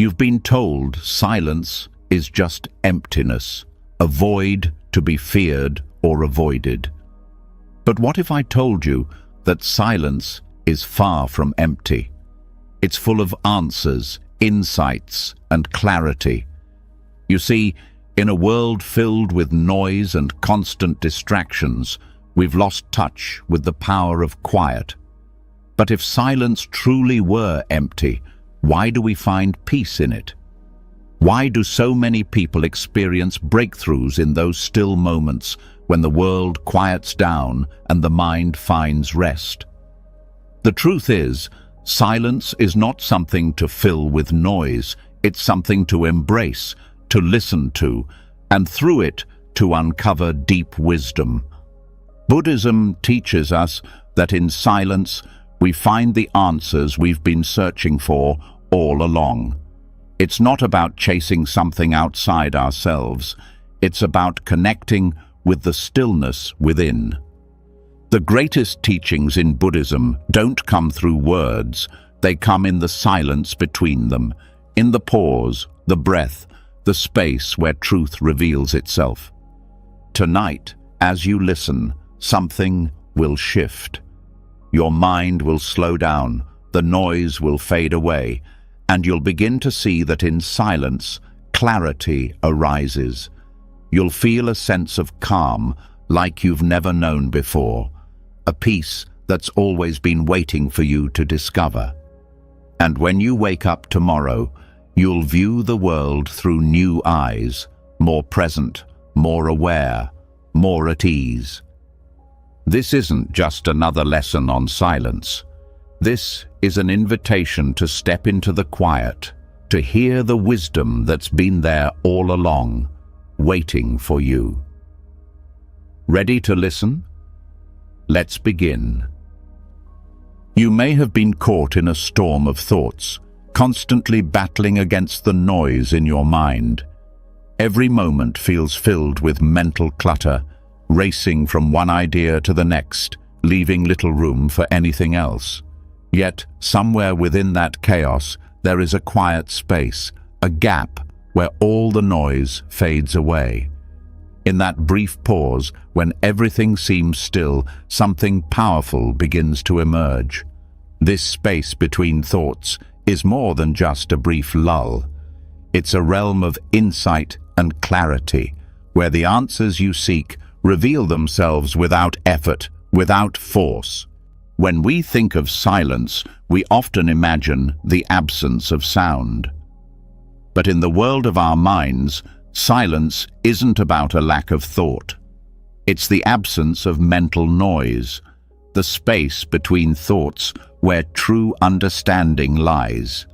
You've been told silence is just emptiness, a void to be feared or avoided. But what if I told you that silence is far from empty? It's full of answers, insights, and clarity. You see, in a world filled with noise and constant distractions, we've lost touch with the power of quiet. But if silence truly were empty, why do we find peace in it? Why do so many people experience breakthroughs in those still moments when the world quiets down and the mind finds rest? The truth is, silence is not something to fill with noise. It's something to embrace, to listen to, and through it to uncover deep wisdom. Buddhism teaches us that in silence we find the answers we've been searching for all along. It's not about chasing something outside ourselves. It's about connecting with the stillness within. The greatest teachings in Buddhism don't come through words. They come in the silence between them, in the pause, the breath, the space where truth reveals itself. Tonight, as you listen, something will shift. Your mind will slow down, the noise will fade away, and you'll begin to see that in silence, clarity arises. You'll feel a sense of calm like you've never known before, a peace that's always been waiting for you to discover. And when you wake up tomorrow, you'll view the world through new eyes, more present, more aware, more at ease. This isn't just another lesson on silence. This is an invitation to step into the quiet, to hear the wisdom that's been there all along, waiting for you. Ready to listen? Let's begin. You may have been caught in a storm of thoughts, constantly battling against the noise in your mind. Every moment feels filled with mental clutter, racing from one idea to the next, leaving little room for anything else. Yet, somewhere within that chaos, there is a quiet space, a gap where all the noise fades away. In that brief pause, when everything seems still, something powerful begins to emerge. This space between thoughts is more than just a brief lull. It's a realm of insight and clarity, where the answers you seek reveal themselves without effort, without force. When we think of silence, we often imagine the absence of sound. But in the world of our minds, silence isn't about a lack of thought. It's the absence of mental noise, the space between thoughts where true understanding lies.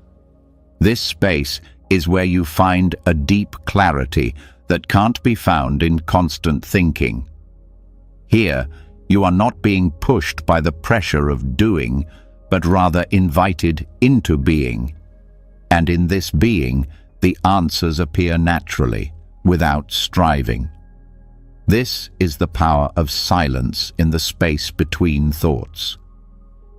This space is where you find a deep clarity that can't be found in constant thinking. Here, you are not being pushed by the pressure of doing, but rather invited into being. And in this being, the answers appear naturally, without striving. This is the power of silence in the space between thoughts.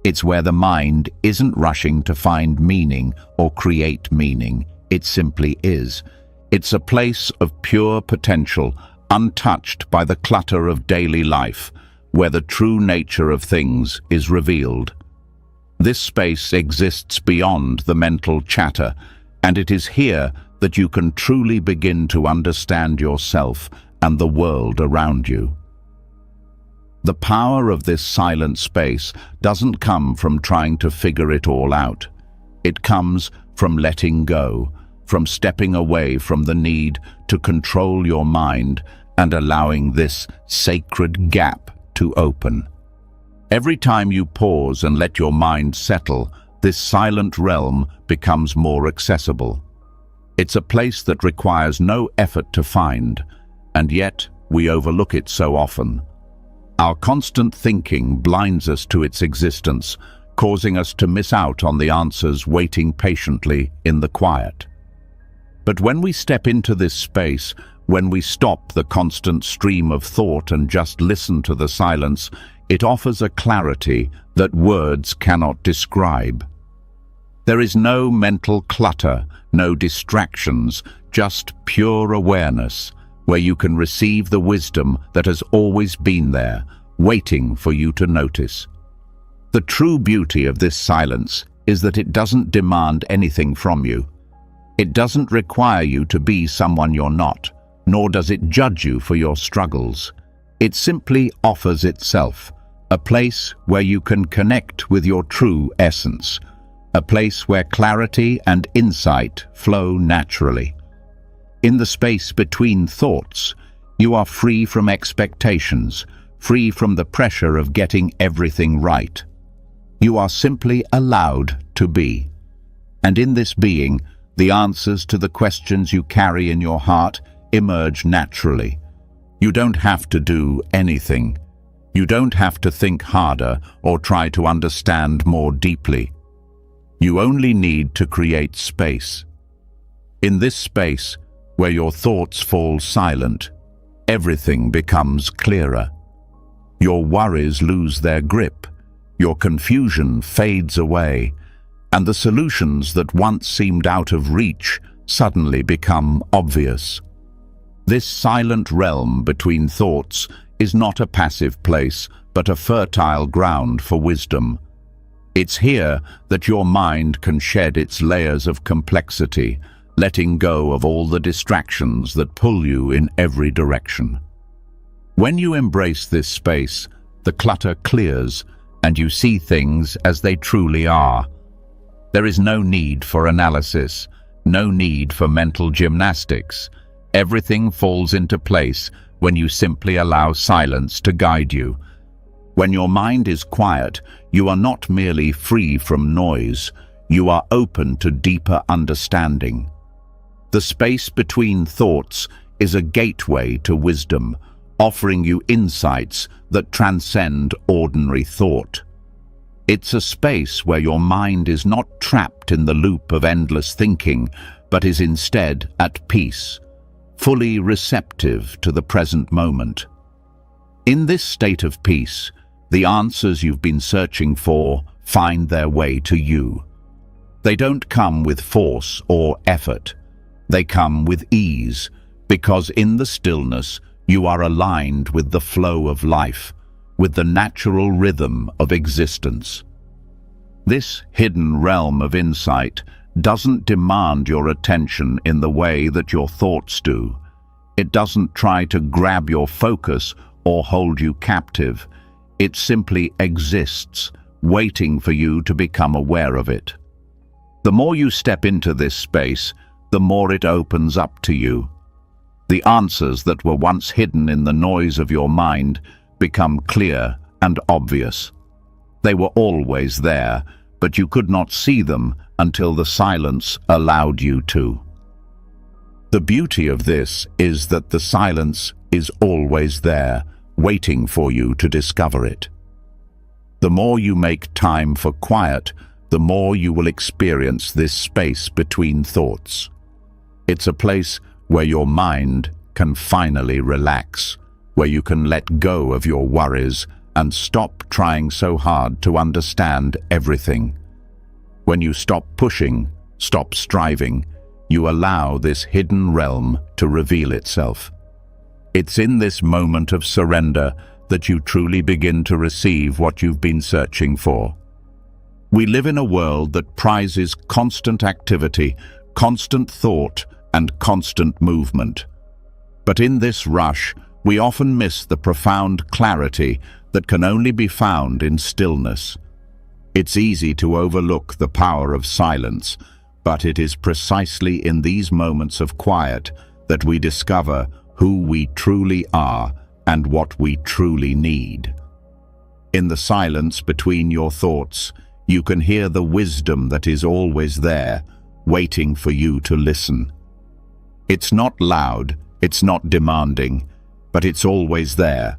It's where the mind isn't rushing to find meaning or create meaning. It simply is. It's a place of pure potential, untouched by the clutter of daily life, where the true nature of things is revealed. This space exists beyond the mental chatter, and it is here that you can truly begin to understand yourself and the world around you. The power of this silent space doesn't come from trying to figure it all out. It comes from letting go, from stepping away from the need to control your mind and allowing this sacred gap to open. Every time you pause and let your mind settle, this silent realm becomes more accessible. It's a place that requires no effort to find, and yet we overlook it so often. Our constant thinking blinds us to its existence, causing us to miss out on the answers waiting patiently in the quiet. But when we step into this space, when we stop the constant stream of thought and just listen to the silence, it offers a clarity that words cannot describe. There is no mental clutter, no distractions, just pure awareness, where you can receive the wisdom that has always been there, waiting for you to notice. The true beauty of this silence is that it doesn't demand anything from you. It doesn't require you to be someone you're not, nor does it judge you for your struggles. It simply offers itself, a place where you can connect with your true essence, a place where clarity and insight flow naturally. In the space between thoughts, you are free from expectations, free from the pressure of getting everything right. You are simply allowed to be. And in this being, the answers to the questions you carry in your heart emerge naturally. You don't have to do anything. You don't have to think harder or try to understand more deeply. You only need to create space. In this space, where your thoughts fall silent, everything becomes clearer. Your worries lose their grip, your confusion fades away, and the solutions that once seemed out of reach suddenly become obvious. This silent realm between thoughts is not a passive place, but a fertile ground for wisdom. It's here that your mind can shed its layers of complexity, letting go of all the distractions that pull you in every direction. When you embrace this space, the clutter clears and you see things as they truly are. There is no need for analysis, no need for mental gymnastics. Everything falls into place when you simply allow silence to guide you. When your mind is quiet, you are not merely free from noise, you are open to deeper understanding. The space between thoughts is a gateway to wisdom, offering you insights that transcend ordinary thought. It's a space where your mind is not trapped in the loop of endless thinking, but is instead at peace, fully receptive to the present moment. In this state of peace, the answers you've been searching for find their way to you. They don't come with force or effort. They come with ease, because in the stillness you are aligned with the flow of life, with the natural rhythm of existence. This hidden realm of insight doesn't demand your attention in the way that your thoughts do. It doesn't try to grab your focus or hold you captive. It simply exists, waiting for you to become aware of it. The more you step into this space, the more it opens up to you. The answers that were once hidden in the noise of your mind become clear and obvious. They were always there, but you could not see them until the silence allowed you to. The beauty of this is that the silence is always there, waiting for you to discover it. The more you make time for quiet, the more you will experience this space between thoughts. It's a place where your mind can finally relax, where you can let go of your worries and stop trying so hard to understand everything. When you stop pushing, stop striving, you allow this hidden realm to reveal itself. It's in this moment of surrender that you truly begin to receive what you've been searching for. We live in a world that prizes constant activity, constant thought, and constant movement. But in this rush, we often miss the profound clarity that can only be found in stillness. It's easy to overlook the power of silence, but it is precisely in these moments of quiet that we discover who we truly are and what we truly need. In the silence between your thoughts, you can hear the wisdom that is always there, waiting for you to listen. It's not loud, it's not demanding, but it's always there,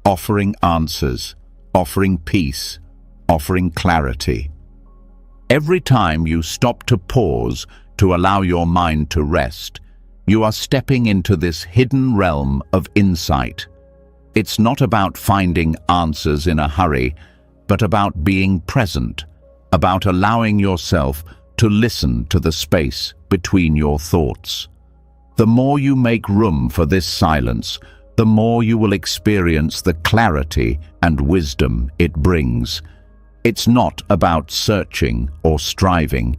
offering answers, offering peace, offering clarity. Every time you stop to pause, to allow your mind to rest, you are stepping into this hidden realm of insight. It's not about finding answers in a hurry, but about being present, about allowing yourself to listen to the space between your thoughts. The more you make room for this silence, the more you will experience the clarity and wisdom it brings. It's not about searching or striving.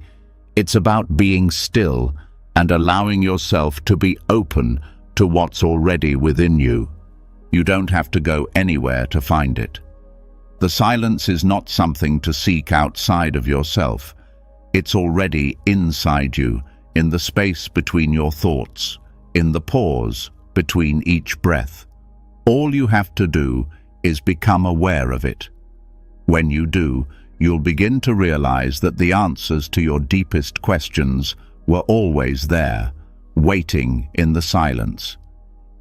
It's about being still and allowing yourself to be open to what's already within you. You don't have to go anywhere to find it. The silence is not something to seek outside of yourself. It's already inside you, in the space between your thoughts, in the pause between each breath. All you have to do is become aware of it. When you do, you'll begin to realize that the answers to your deepest questions were always there, waiting in the silence.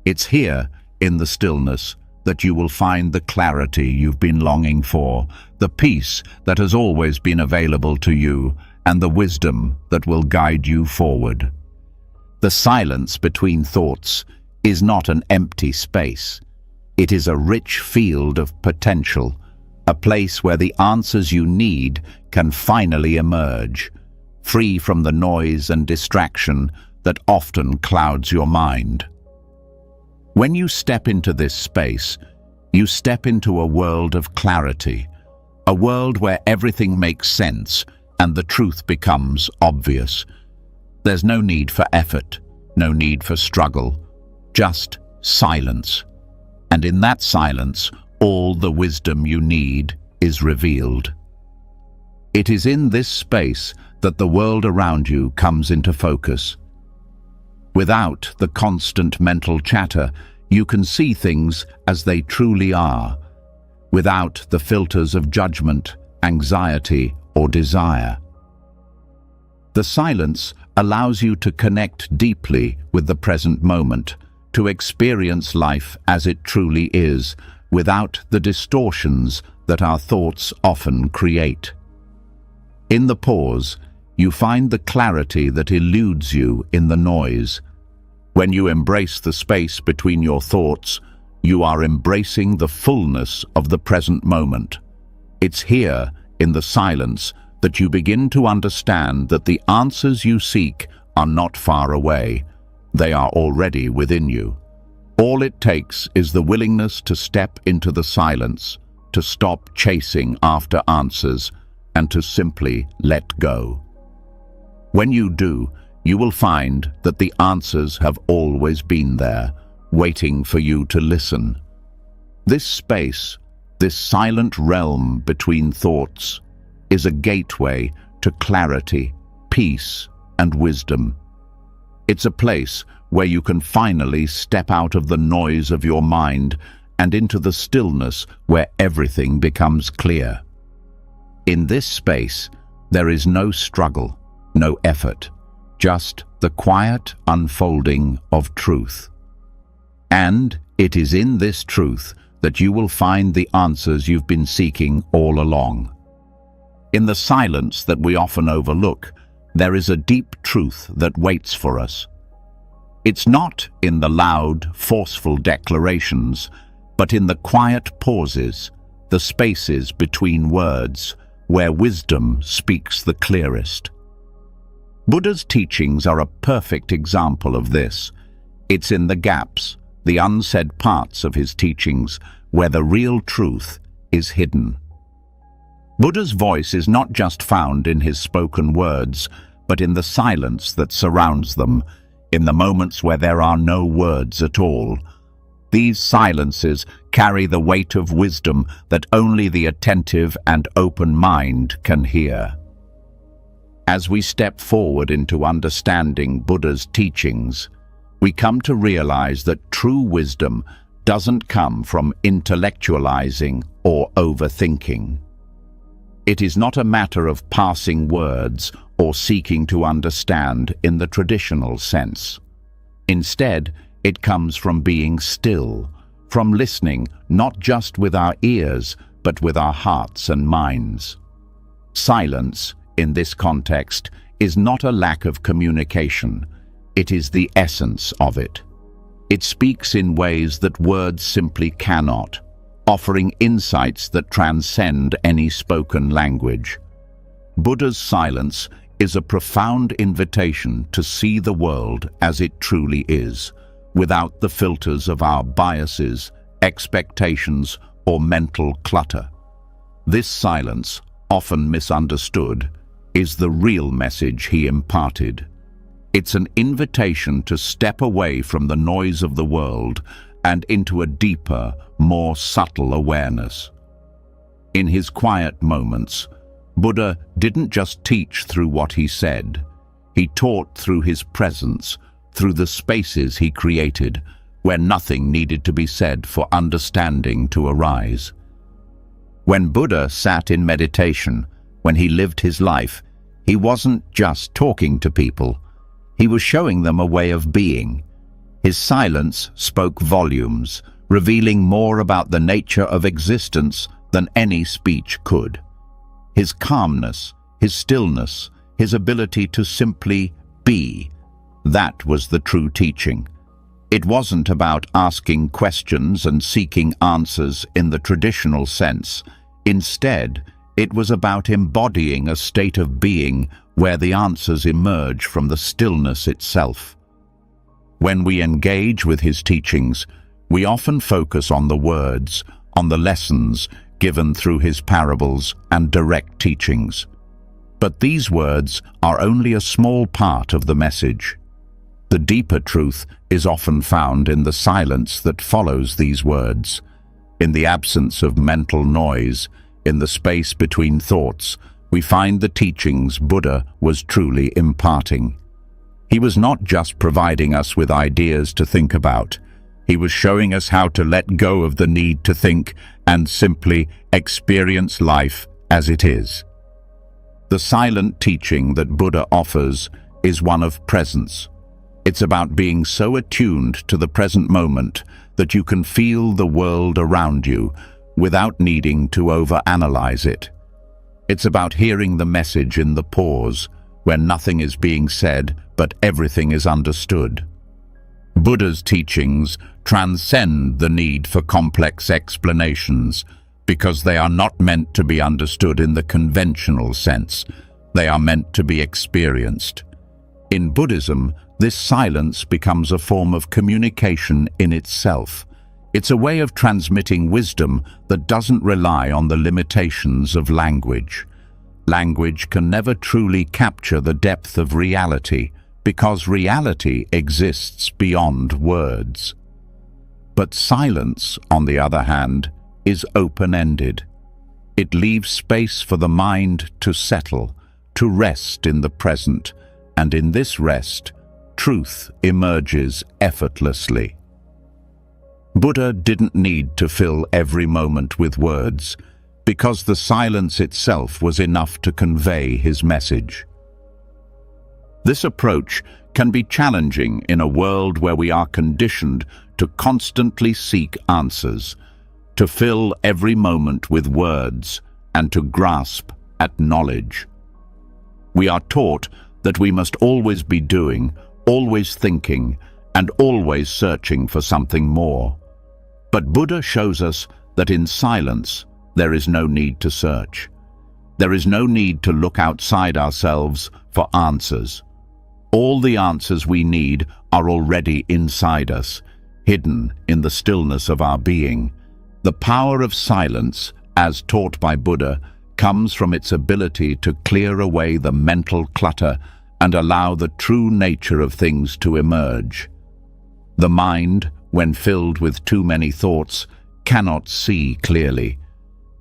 It's here, in the stillness, that you will find the clarity you've been longing for, the peace that has always been available to you, and the wisdom that will guide you forward. The silence between thoughts is not an empty space. It is a rich field of potential, a place where the answers you need can finally emerge, free from the noise and distraction that often clouds your mind. When you step into this space, you step into a world of clarity, a world where everything makes sense and the truth becomes obvious. There's no need for effort, no need for struggle, just silence. And in that silence, all the wisdom you need is revealed. It is in this space that the world around you comes into focus. Without the constant mental chatter, you can see things as they truly are, without the filters of judgment, anxiety, or desire. The silence allows you to connect deeply with the present moment, to experience life as it truly is, without the distortions that our thoughts often create. In the pause, you find the clarity that eludes you in the noise. When you embrace the space between your thoughts, you are embracing the fullness of the present moment. It's here, in the silence, that you begin to understand that the answers you seek are not far away. They are already within you. All it takes is the willingness to step into the silence, to stop chasing after answers, and to simply let go. When you do, you will find that the answers have always been there, waiting for you to listen. This space, this silent realm between thoughts, is a gateway to clarity, peace, and wisdom. It's a place where you can finally step out of the noise of your mind and into the stillness where everything becomes clear. In this space, there is no struggle, no effort, just the quiet unfolding of truth. And it is in this truth that you will find the answers you've been seeking all along. In the silence that we often overlook, there is a deep truth that waits for us. It's not in the loud, forceful declarations, but in the quiet pauses, the spaces between words, where wisdom speaks the clearest. Buddha's teachings are a perfect example of this. It's in the gaps, the unsaid parts of his teachings, where the real truth is hidden. Buddha's voice is not just found in his spoken words, but in the silence that surrounds them, in the moments where there are no words at all. These silences carry the weight of wisdom that only the attentive and open mind can hear. As we step forward into understanding Buddha's teachings, we come to realize that true wisdom doesn't come from intellectualizing or overthinking. It is not a matter of passing words or seeking to understand in the traditional sense. Instead, it comes from being still, from listening not just with our ears, but with our hearts and minds. Silence, in this context, is not a lack of communication. It is the essence of it. It speaks in ways that words simply cannot, offering insights that transcend any spoken language. Buddha's silence is a profound invitation to see the world as it truly is, without the filters of our biases, expectations, or mental clutter. This silence, often misunderstood, is the real message he imparted. It's an invitation to step away from the noise of the world and into a deeper, more subtle awareness. In his quiet moments, Buddha didn't just teach through what he said. He taught through his presence, through the spaces he created, where nothing needed to be said for understanding to arise. When Buddha sat in meditation, when he lived his life, he wasn't just talking to people. He was showing them a way of being. His silence spoke volumes, revealing more about the nature of existence than any speech could. His calmness, his stillness, his ability to simply be, that was the true teaching. It wasn't about asking questions and seeking answers in the traditional sense. Instead, it was about embodying a state of being where the answers emerge from the stillness itself. When we engage with his teachings, we often focus on the words, on the lessons given through his parables and direct teachings. But these words are only a small part of the message. The deeper truth is often found in the silence that follows these words, in the absence of mental noise, in the space between thoughts. We find the teachings Buddha was truly imparting. He was not just providing us with ideas to think about. He was showing us how to let go of the need to think and simply experience life as it is. The silent teaching that Buddha offers is one of presence. It's about being so attuned to the present moment that you can feel the world around you without needing to overanalyze it. It's about hearing the message in the pause, where nothing is being said but everything is understood. Buddha's teachings transcend the need for complex explanations because they are not meant to be understood in the conventional sense. They are meant to be experienced. In Buddhism, this silence becomes a form of communication in itself. It's a way of transmitting wisdom that doesn't rely on the limitations of language. Language can never truly capture the depth of reality because reality exists beyond words. But silence, on the other hand, is open-ended. It leaves space for the mind to settle, to rest in the present, and in this rest, truth emerges effortlessly. Buddha didn't need to fill every moment with words, because the silence itself was enough to convey his message. This approach can be challenging in a world where we are conditioned to constantly seek answers, to fill every moment with words, and to grasp at knowledge. We are taught that we must always be doing, always thinking, and always searching for something more. But Buddha shows us that in silence, there is no need to search. There is no need to look outside ourselves for answers. All the answers we need are already inside us, hidden in the stillness of our being. The power of silence, as taught by Buddha, comes from its ability to clear away the mental clutter and allow the true nature of things to emerge. The mind, when filled with too many thoughts, cannot see clearly.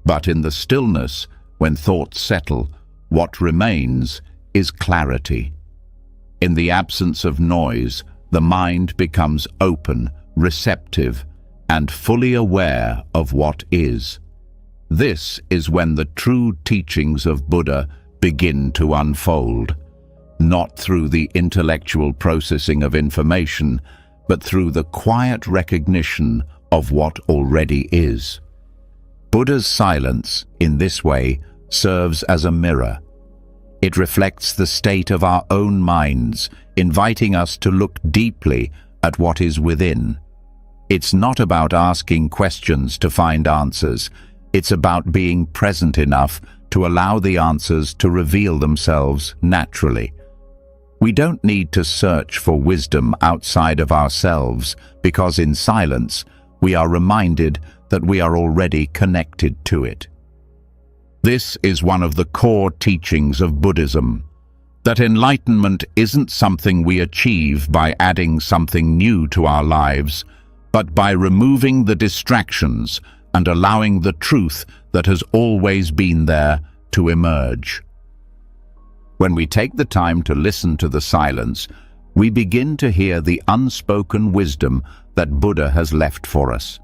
But in the stillness, when thoughts settle, what remains is clarity. In the absence of noise, the mind becomes open, receptive, and fully aware of what is. This is when the true teachings of Buddha begin to unfold, not through the intellectual processing of information, but through the quiet recognition of what already is. Buddha's silence, in this way, serves as a mirror. It reflects the state of our own minds, inviting us to look deeply at what is within. It's not about asking questions to find answers. It's about being present enough to allow the answers to reveal themselves naturally. We don't need to search for wisdom outside of ourselves, because in silence, we are reminded that we are already connected to it. This is one of the core teachings of Buddhism, that enlightenment isn't something we achieve by adding something new to our lives, but by removing the distractions and allowing the truth that has always been there to emerge. When we take the time to listen to the silence, we begin to hear the unspoken wisdom that Buddha has left for us.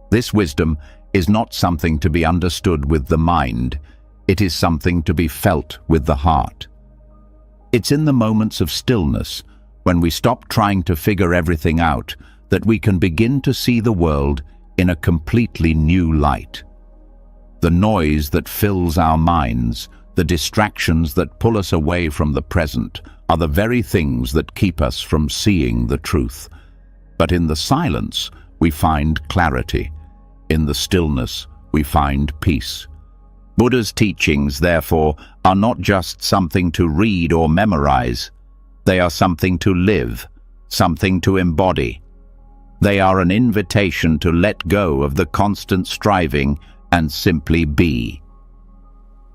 This wisdom is not something to be understood with the mind, it is something to be felt with the heart. It's in the moments of stillness, when we stop trying to figure everything out, that we can begin to see the world in a completely new light. The noise that fills our minds, the distractions that pull us away from the present, are the very things that keep us from seeing the truth. But in the silence, we find clarity. In the stillness, we find peace. Buddha's teachings, therefore, are not just something to read or memorize. They are something to live, something to embody. They are an invitation to let go of the constant striving and simply be.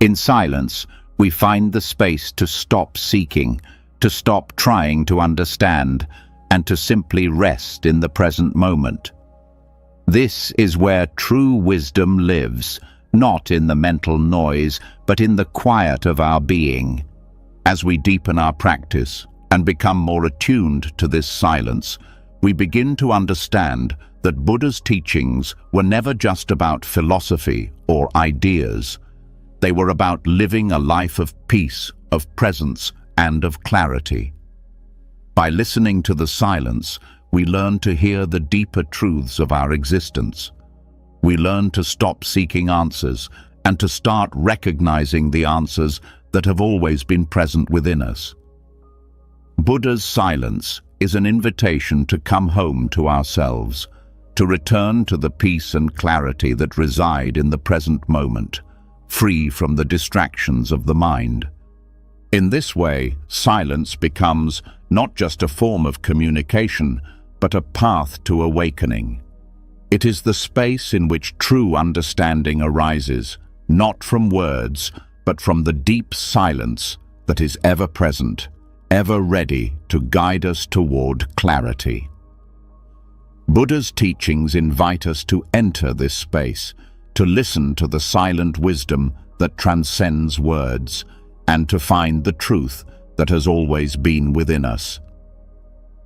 In silence, we find the space to stop seeking, to stop trying to understand, and to simply rest in the present moment. This is where true wisdom lives, not in the mental noise, but in the quiet of our being. As we deepen our practice and become more attuned to this silence, we begin to understand that Buddha's teachings were never just about philosophy or ideas. They were about living a life of peace, of presence, and of clarity. By listening to the silence, we learn to hear the deeper truths of our existence. We learn to stop seeking answers and to start recognizing the answers that have always been present within us. Buddha's silence is an invitation to come home to ourselves, to return to the peace and clarity that reside in the present moment, free from the distractions of the mind. In this way, silence becomes not just a form of communication, but a path to awakening. It is the space in which true understanding arises, not from words, but from the deep silence that is ever present, ever ready to guide us toward clarity. Buddha's teachings invite us to enter this space, to listen to the silent wisdom that transcends words, and to find the truth that has always been within us.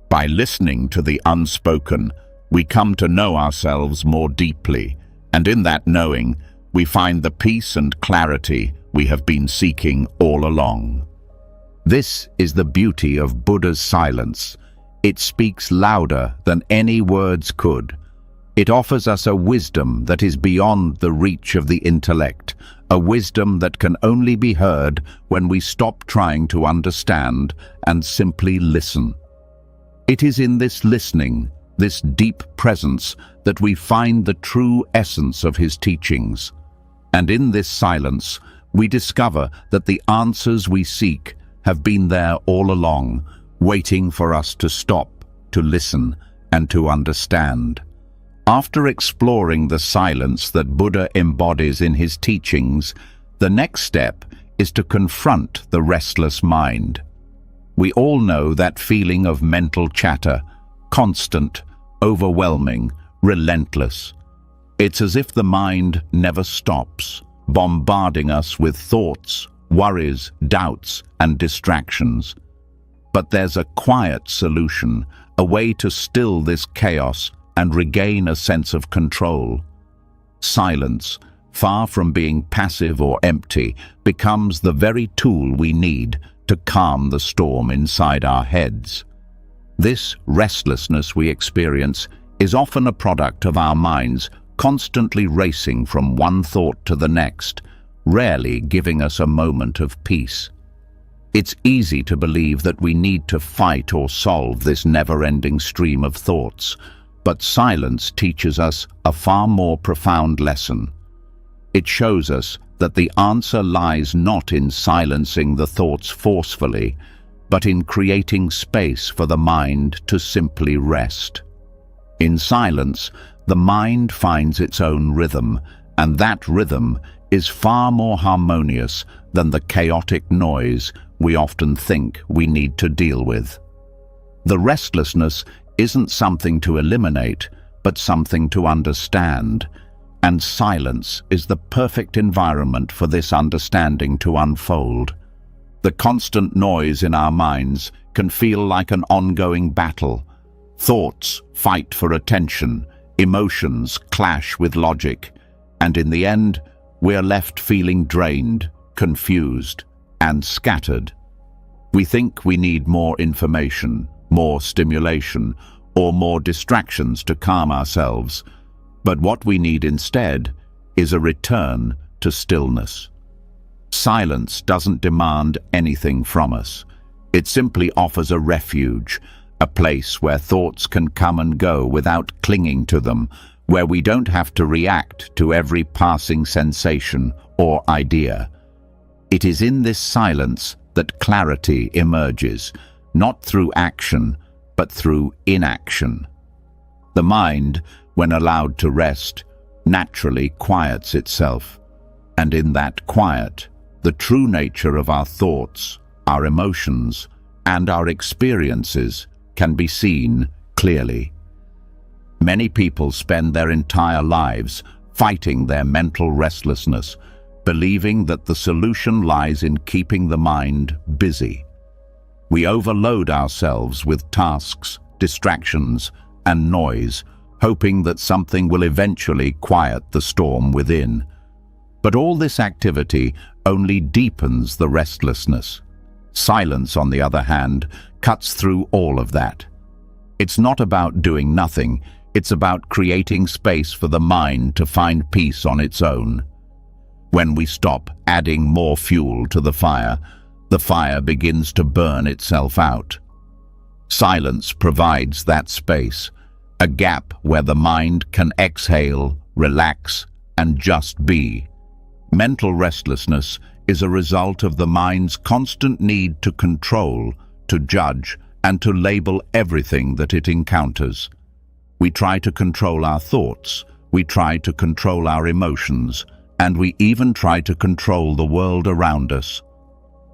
By listening to the unspoken, we come to know ourselves more deeply, and in that knowing, we find the peace and clarity we have been seeking all along. This is the beauty of Buddha's silence. It speaks louder than any words could. It offers us a wisdom that is beyond the reach of the intellect, a wisdom that can only be heard when we stop trying to understand and simply listen. It is in this listening, this deep presence, that we find the true essence of his teachings. And in this silence, we discover that the answers we seek have been there all along, waiting for us to stop, to listen, and to understand. After exploring the silence that Buddha embodies in his teachings, the next step is to confront the restless mind. We all know that feeling of mental chatter, constant, overwhelming, relentless. It's as if the mind never stops, bombarding us with thoughts, worries, doubts, and distractions. But there's a quiet solution, a way to still this chaos and regain a sense of control. Silence, far from being passive or empty, becomes the very tool we need to calm the storm inside our heads. This restlessness we experience is often a product of our minds constantly racing from one thought to the next, rarely giving us a moment of peace. It's easy to believe that we need to fight or solve this never-ending stream of thoughts, but silence teaches us a far more profound lesson. It shows us that the answer lies not in silencing the thoughts forcefully, but in creating space for the mind to simply rest. In silence, the mind finds its own rhythm, and that rhythm is far more harmonious than the chaotic noise we often think we need to deal with. The restlessness isn't something to eliminate, but something to understand, and silence is the perfect environment for this understanding to unfold. The constant noise in our minds can feel like an ongoing battle. Thoughts fight for attention, emotions clash with logic, and in the end, we're left feeling drained, confused, and scattered. We think we need more information, more stimulation, or more distractions to calm ourselves, but what we need instead is a return to stillness. Silence doesn't demand anything from us. It simply offers a refuge, a place where thoughts can come and go without clinging to them, where we don't have to react to every passing sensation or idea. It is in this silence that clarity emerges, not through action, but through inaction. The mind, when allowed to rest, naturally quiets itself, and in that quiet, the true nature of our thoughts, our emotions, and our experiences can be seen clearly. Many people spend their entire lives fighting their mental restlessness, believing that the solution lies in keeping the mind busy. We overload ourselves with tasks, distractions, and noise, hoping that something will eventually quiet the storm within. But all this activity only deepens the restlessness. Silence, on the other hand, cuts through all of that. It's not about doing nothing, it's about creating space for the mind to find peace on its own. When we stop adding more fuel to the fire begins to burn itself out. Silence provides that space, a gap where the mind can exhale, relax, and just be. Mental restlessness is a result of the mind's constant need to control, to judge, and to label everything that it encounters. We try to control our thoughts, we try to control our emotions, and we even try to control the world around us.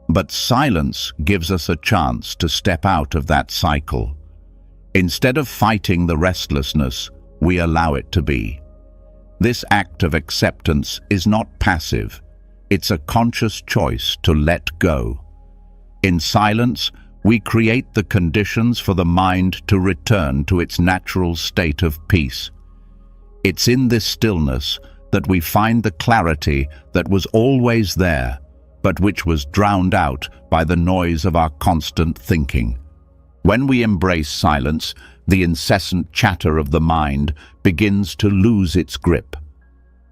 But silence gives us a chance to step out of that cycle. Instead of fighting the restlessness, we allow it to be. This act of acceptance is not passive. It's a conscious choice to let go. In silence, we create the conditions for the mind to return to its natural state of peace. It's in this stillness that we find the clarity that was always there, but which was drowned out by the noise of our constant thinking. When we embrace silence, the incessant chatter of the mind begins to lose its grip.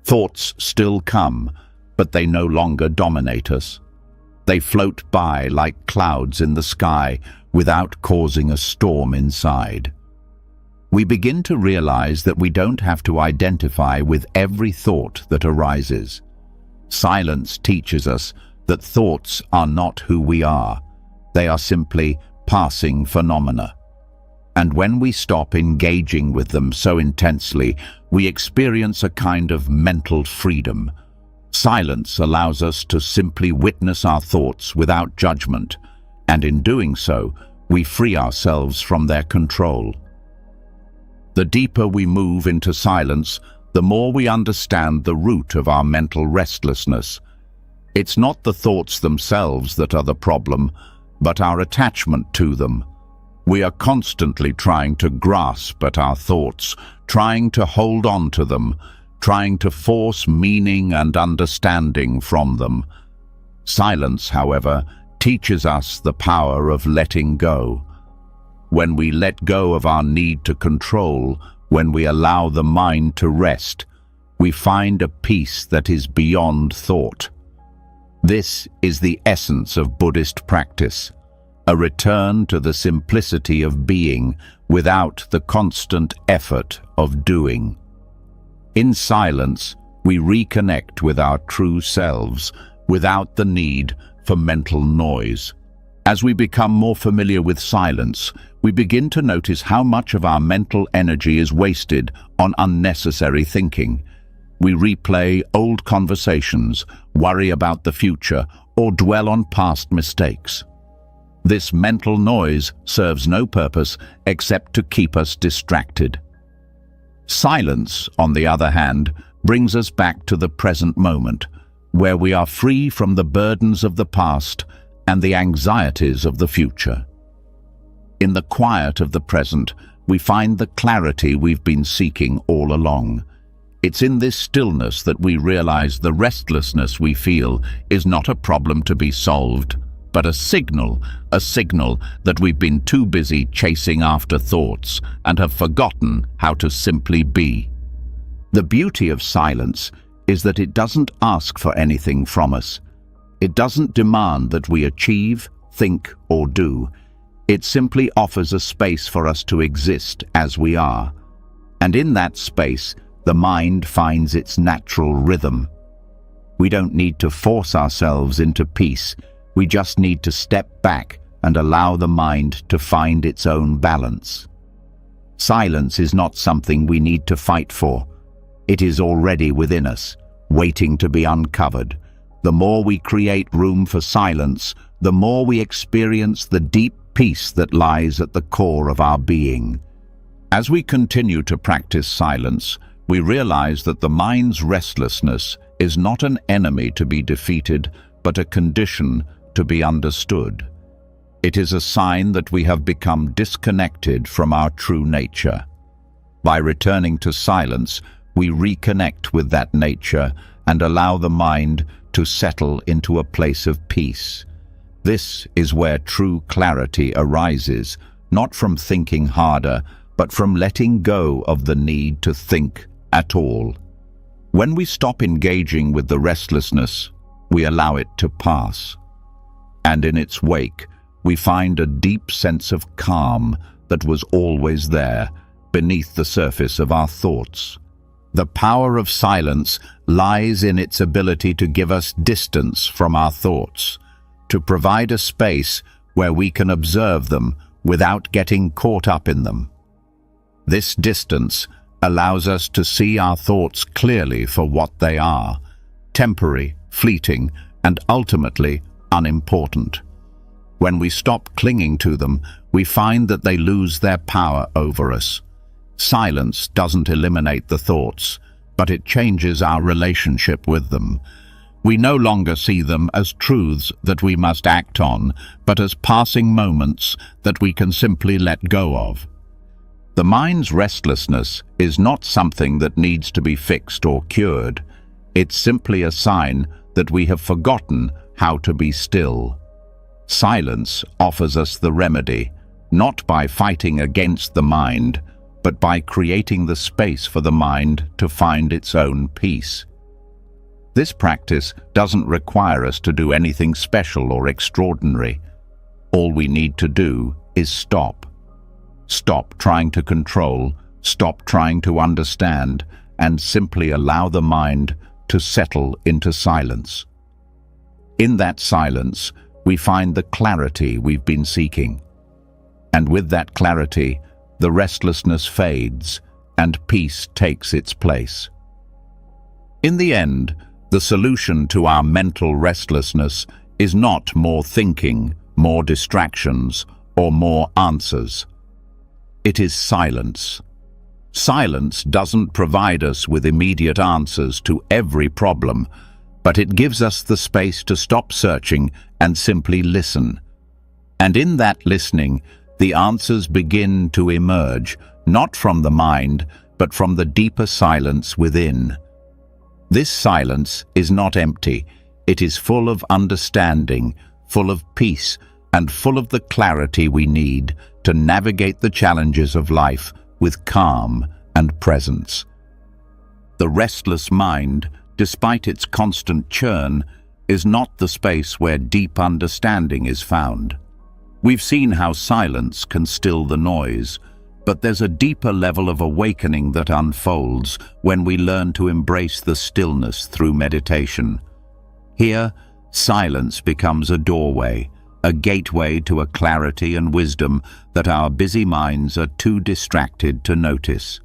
Thoughts still come, but they no longer dominate us. They float by like clouds in the sky without causing a storm inside. We begin to realize that we don't have to identify with every thought that arises. Silence teaches us that thoughts are not who we are. They are simply passing phenomena. And when we stop engaging with them so intensely, we experience a kind of mental freedom. Silence allows us to simply witness our thoughts without judgment, and in doing so, we free ourselves from their control. The deeper we move into silence, the more we understand the root of our mental restlessness. It's not the thoughts themselves that are the problem, but our attachment to them. We are constantly trying to grasp at our thoughts, trying to hold on to them, trying to force meaning and understanding from them. Silence, however, teaches us the power of letting go. When we let go of our need to control, when we allow the mind to rest, we find a peace that is beyond thought. This is the essence of Buddhist practice, a return to the simplicity of being without the constant effort of doing. In silence, we reconnect with our true selves without the need for mental noise. As we become more familiar with silence, we begin to notice how much of our mental energy is wasted on unnecessary thinking. We replay old conversations, worry about the future, or dwell on past mistakes. This mental noise serves no purpose except to keep us distracted. Silence, on the other hand, brings us back to the present moment, where we are free from the burdens of the past and the anxieties of the future. In the quiet of the present, we find the clarity we've been seeking all along. It's in this stillness that we realize the restlessness we feel is not a problem to be solved, but a signal that we've been too busy chasing after thoughts and have forgotten how to simply be. The beauty of silence is that it doesn't ask for anything from us. It doesn't demand that we achieve, think, or do. It simply offers a space for us to exist as we are. And in that space, the mind finds its natural rhythm. We don't need to force ourselves into peace. We just need to step back and allow the mind to find its own balance. Silence is not something we need to fight for. It is already within us, waiting to be uncovered. The more we create room for silence, the more we experience the deep peace that lies at the core of our being. As we continue to practice silence, we realize that the mind's restlessness is not an enemy to be defeated, but a condition to be understood. It is a sign that we have become disconnected from our true nature. By returning to silence, we reconnect with that nature and allow the mind to settle into a place of peace. This is where true clarity arises, not from thinking harder, but from letting go of the need to think at all. When we stop engaging with the restlessness, we allow it to pass. And in its wake, we find a deep sense of calm that was always there, beneath the surface of our thoughts. The power of silence lies in its ability to give us distance from our thoughts, to provide a space where we can observe them without getting caught up in them. This distance allows us to see our thoughts clearly for what they are, temporary, fleeting, and ultimately unimportant. When we stop clinging to them, we find that they lose their power over us. Silence doesn't eliminate the thoughts, but it changes our relationship with them. We no longer see them as truths that we must act on, but as passing moments that we can simply let go of. The mind's restlessness is not something that needs to be fixed or cured. It's simply a sign that we have forgotten how to be still. Silence offers us the remedy, not by fighting against the mind, but by creating the space for the mind to find its own peace. This practice doesn't require us to do anything special or extraordinary. All we need to do is stop. Stop trying to control, stop trying to understand, and simply allow the mind to settle into silence. In that silence, we find the clarity we've been seeking. And with that clarity, the restlessness fades and peace takes its place. In the end, the solution to our mental restlessness is not more thinking, more distractions, or more answers. It is silence. Silence doesn't provide us with immediate answers to every problem, but it gives us the space to stop searching and simply listen. And in that listening, the answers begin to emerge, not from the mind, but from the deeper silence within. This silence is not empty. It is full of understanding, full of peace, and full of the clarity we need to navigate the challenges of life with calm and presence. The restless mind, despite its constant churn, is not the space where deep understanding is found. We've seen how silence can still the noise, But there's a deeper level of awakening that unfolds when we learn to embrace the stillness through meditation. Here, silence becomes a doorway, a gateway to a clarity and wisdom that our busy minds are too distracted to notice.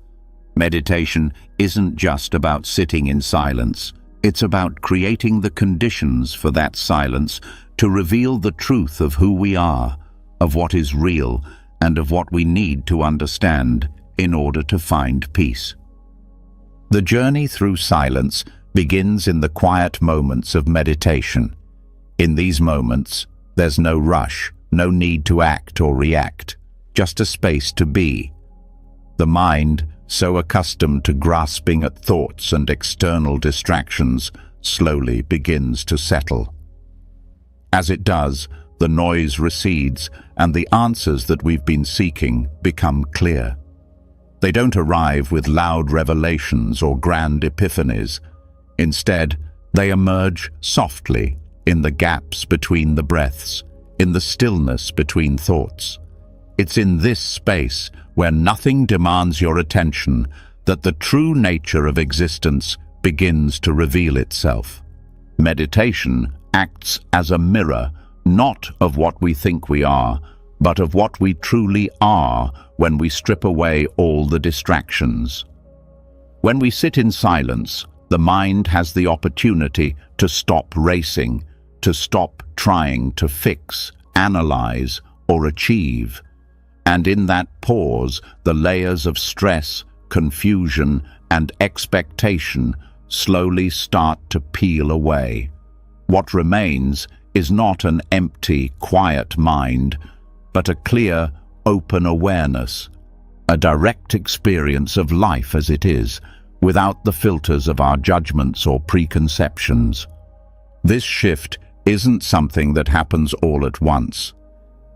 Meditation isn't just about sitting in silence. It's about creating the conditions for that silence to reveal the truth of who we are, of what is real, and of what we need to understand in order to find peace. The journey through silence begins in the quiet moments of meditation. In these moments, there's no rush, no need to act or react, just a space to be. The mind, so accustomed to grasping at thoughts and external distractions, slowly begins to settle. As it does, the noise recedes and the answers that we've been seeking become clear. They don't arrive with loud revelations or grand epiphanies. Instead, they emerge softly in the gaps between the breaths, in the stillness between thoughts. It's in this space where nothing demands your attention that the true nature of existence begins to reveal itself. Meditation acts as a mirror, not of what we think we are, but of what we truly are when we strip away all the distractions. When we sit in silence, the mind has the opportunity to stop racing, to stop trying to fix, analyze, or achieve. And in that pause, the layers of stress, confusion, and expectation slowly start to peel away. What remains is not an empty, quiet mind, but a clear, open awareness, a direct experience of life as it is, without the filters of our judgments or preconceptions. This shift isn't something that happens all at once.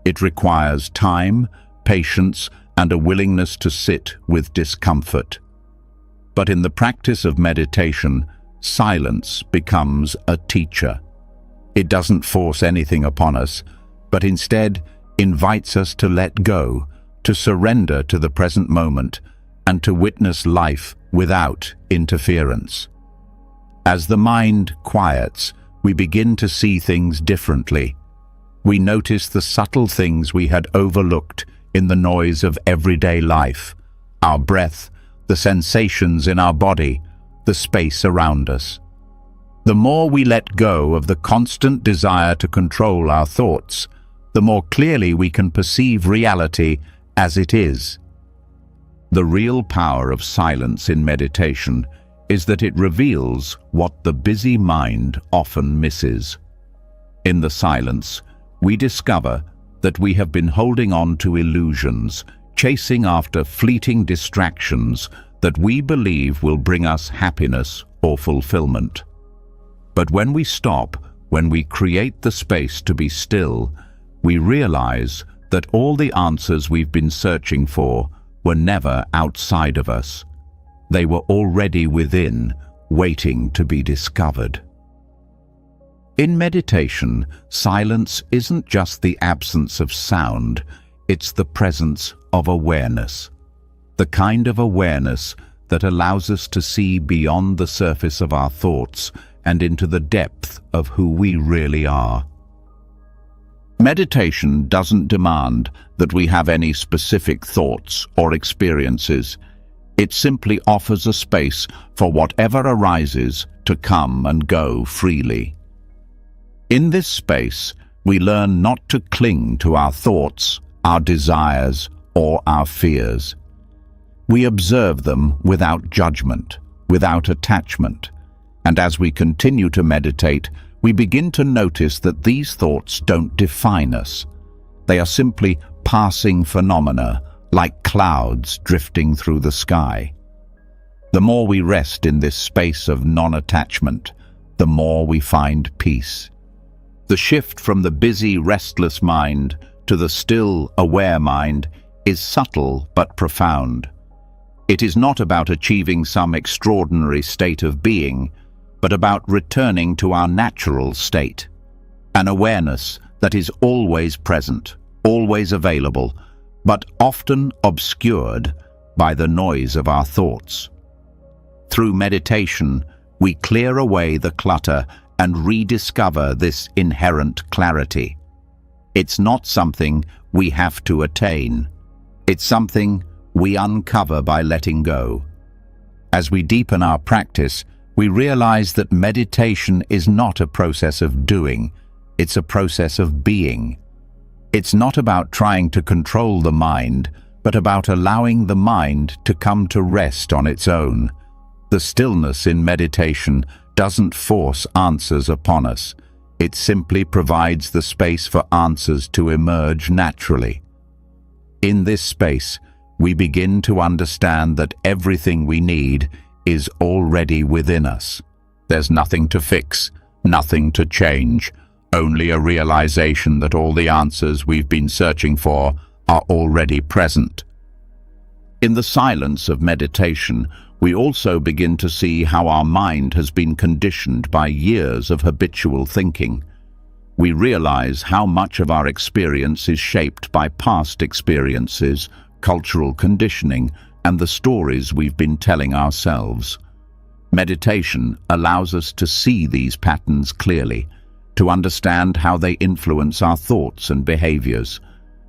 It requires time, patience, and a willingness to sit with discomfort. But in the practice of meditation, silence becomes a teacher. It doesn't force anything upon us, but instead invites us to let go, to surrender to the present moment, and to witness life without interference. As the mind quiets, we begin to see things differently. We notice the subtle things we had overlooked in the noise of everyday life: our breath, the sensations in our body, the space around us. The more we let go of the constant desire to control our thoughts, the more clearly we can perceive reality as it is. The real power of silence in meditation is that it reveals what the busy mind often misses. In the silence, we discover that we have been holding on to illusions, chasing after fleeting distractions that we believe will bring us happiness or fulfillment. But when we stop, when we create the space to be still, we realize that all the answers we've been searching for were never outside of us. They were already within, waiting to be discovered. In meditation, silence isn't just the absence of sound, it's the presence of awareness. The kind of awareness that allows us to see beyond the surface of our thoughts and into the depth of who we really are. Meditation doesn't demand that we have any specific thoughts or experiences. It simply offers a space for whatever arises to come and go freely. In this space, we learn not to cling to our thoughts, our desires, or our fears. We observe them without judgment, without attachment. And as we continue to meditate, we begin to notice that these thoughts don't define us. They are simply passing phenomena, like clouds drifting through the sky. The more we rest in this space of non-attachment, the more we find peace. The shift from the busy, restless mind to the still, aware mind is subtle but profound. It is not about achieving some extraordinary state of being, but about returning to our natural state, an awareness that is always present, always available, but often obscured by the noise of our thoughts. Through meditation, we clear away the clutter and rediscover this inherent clarity. It's not something we have to attain. It's something we uncover by letting go. As we deepen our practice, we realize that meditation is not a process of doing, it's a process of being. It's not about trying to control the mind, but about allowing the mind to come to rest on its own. The stillness in meditation doesn't force answers upon us. It simply provides the space for answers to emerge naturally. In this space, we begin to understand that everything we need is already within us. There's nothing to fix, nothing to change, only a realization that all the answers we've been searching for are already present. In the silence of meditation, we also begin to see how our mind has been conditioned by years of habitual thinking. We realize how much of our experience is shaped by past experiences, cultural conditioning, and the stories we've been telling ourselves. Meditation allows us to see these patterns clearly, to understand how they influence our thoughts and behaviors.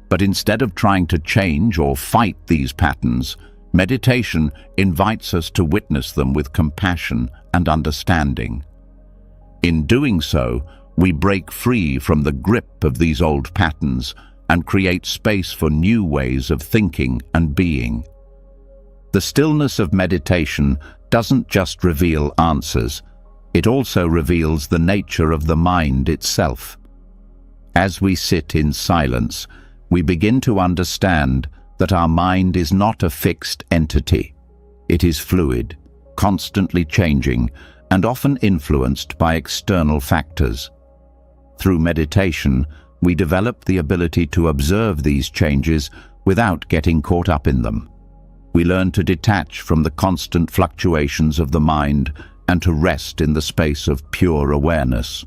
But instead of trying to change or fight these patterns, meditation invites us to witness them with compassion and understanding. In doing so, we break free from the grip of these old patterns and create space for new ways of thinking and being. The stillness of meditation doesn't just reveal answers, it also reveals the nature of the mind itself. As we sit in silence, we begin to understand that our mind is not a fixed entity. It is fluid, constantly changing, and often influenced by external factors. Through meditation, we develop the ability to observe these changes without getting caught up in them. We learn to detach from the constant fluctuations of the mind and to rest in the space of pure awareness.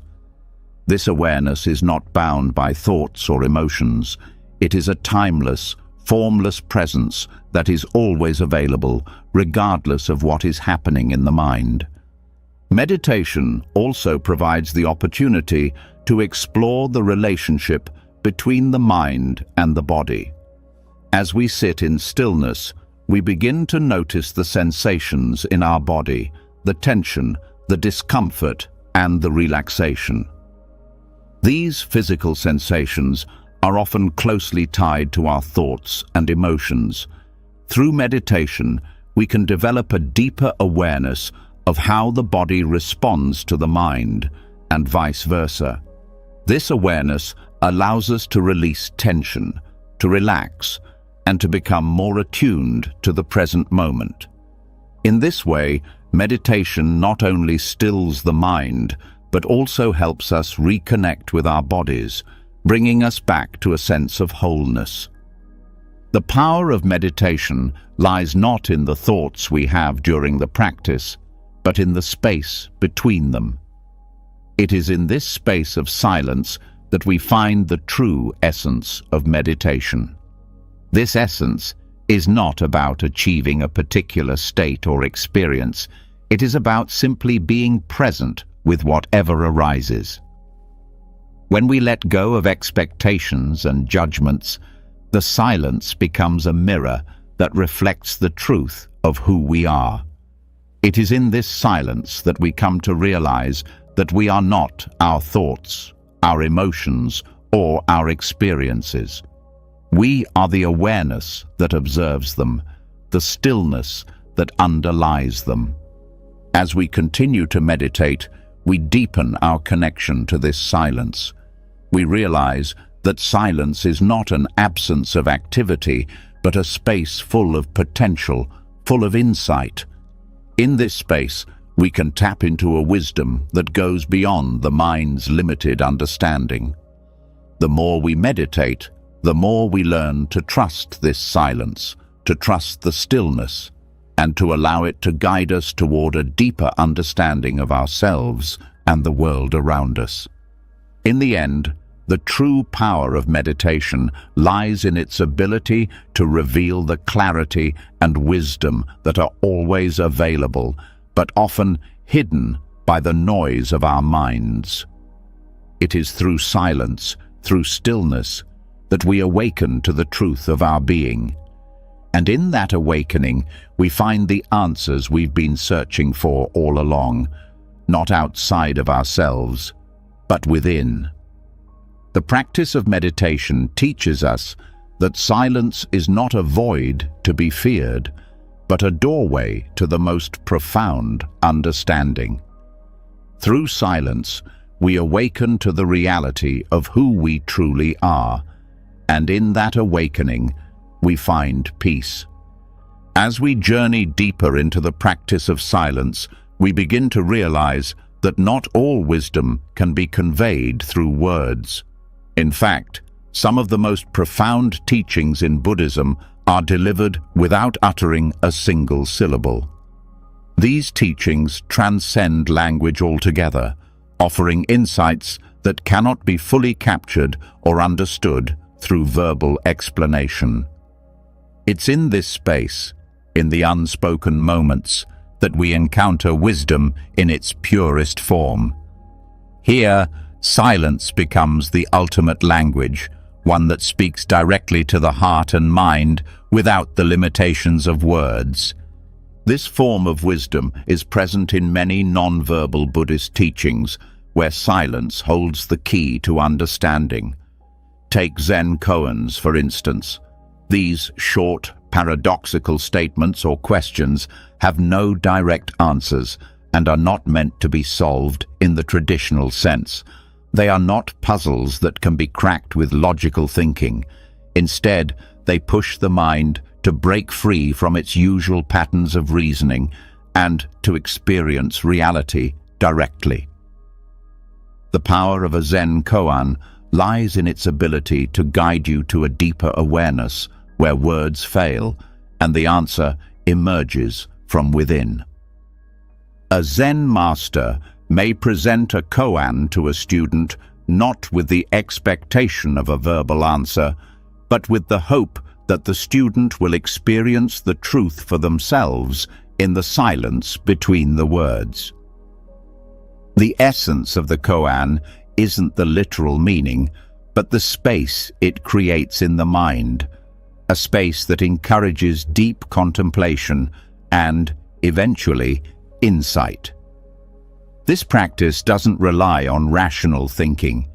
This awareness is not bound by thoughts or emotions. It is a timeless, formless presence that is always available, regardless of what is happening in the mind. Meditation also provides the opportunity to explore the relationship between the mind and the body. As we sit in stillness, we begin to notice the sensations in our body, the tension, the discomfort, and the relaxation. These physical sensations are often closely tied to our thoughts and emotions. Through meditation, we can develop a deeper awareness of how the body responds to the mind, and vice versa. This awareness allows us to release tension, to relax, and to become more attuned to the present moment. In this way, meditation not only stills the mind, but also helps us reconnect with our bodies, bringing us back to a sense of wholeness. The power of meditation lies not in the thoughts we have during the practice, but in the space between them. It is in this space of silence that we find the true essence of meditation. This essence is not about achieving a particular state or experience. It is about simply being present with whatever arises. When we let go of expectations and judgments, the silence becomes a mirror that reflects the truth of who we are. It is in this silence that we come to realize that we are not our thoughts, our emotions, or our experiences. We are the awareness that observes them, the stillness that underlies them. As we continue to meditate, we deepen our connection to this silence. We realize that silence is not an absence of activity, but a space full of potential, full of insight. In this space, we can tap into a wisdom that goes beyond the mind's limited understanding. The more we meditate, the more we learn to trust this silence, to trust the stillness, and to allow it to guide us toward a deeper understanding of ourselves and the world around us. In the end, The true power of meditation lies in its ability to reveal the clarity and wisdom that are always available, but often hidden by the noise of our minds. It is through silence, through stillness, that we awaken to the truth of our being. And in that awakening, we find the answers we've been searching for all along, not outside of ourselves, but within. The practice of meditation teaches us that silence is not a void to be feared, but a doorway to the most profound understanding. Through silence, we awaken to the reality of who we truly are, and in that awakening, we find peace. As we journey deeper into the practice of silence, we begin to realize that not all wisdom can be conveyed through words. In fact, some of the most profound teachings in Buddhism are delivered without uttering a single syllable. These teachings transcend language altogether, offering insights that cannot be fully captured or understood through verbal explanation. It's in this space, in the unspoken moments, that we encounter wisdom in its purest form. Here, silence becomes the ultimate language, one that speaks directly to the heart and mind without the limitations of words. This form of wisdom is present in many non-verbal Buddhist teachings, where silence holds the key to understanding. Take Zen koans, for instance. These short, paradoxical statements or questions have no direct answers and are not meant to be solved in the traditional sense. They are not puzzles that can be cracked with logical thinking. Instead, they push the mind to break free from its usual patterns of reasoning and to experience reality directly. The power of a Zen koan lies in its ability to guide you to a deeper awareness where words fail and the answer emerges from within. A Zen master may present a koan to a student not with the expectation of a verbal answer, but with the hope that the student will experience the truth for themselves in the silence between the words. The essence of the koan isn't the literal meaning, but the space it creates in the mind, a space that encourages deep contemplation and, eventually, insight. This practice doesn't rely on rational thinking.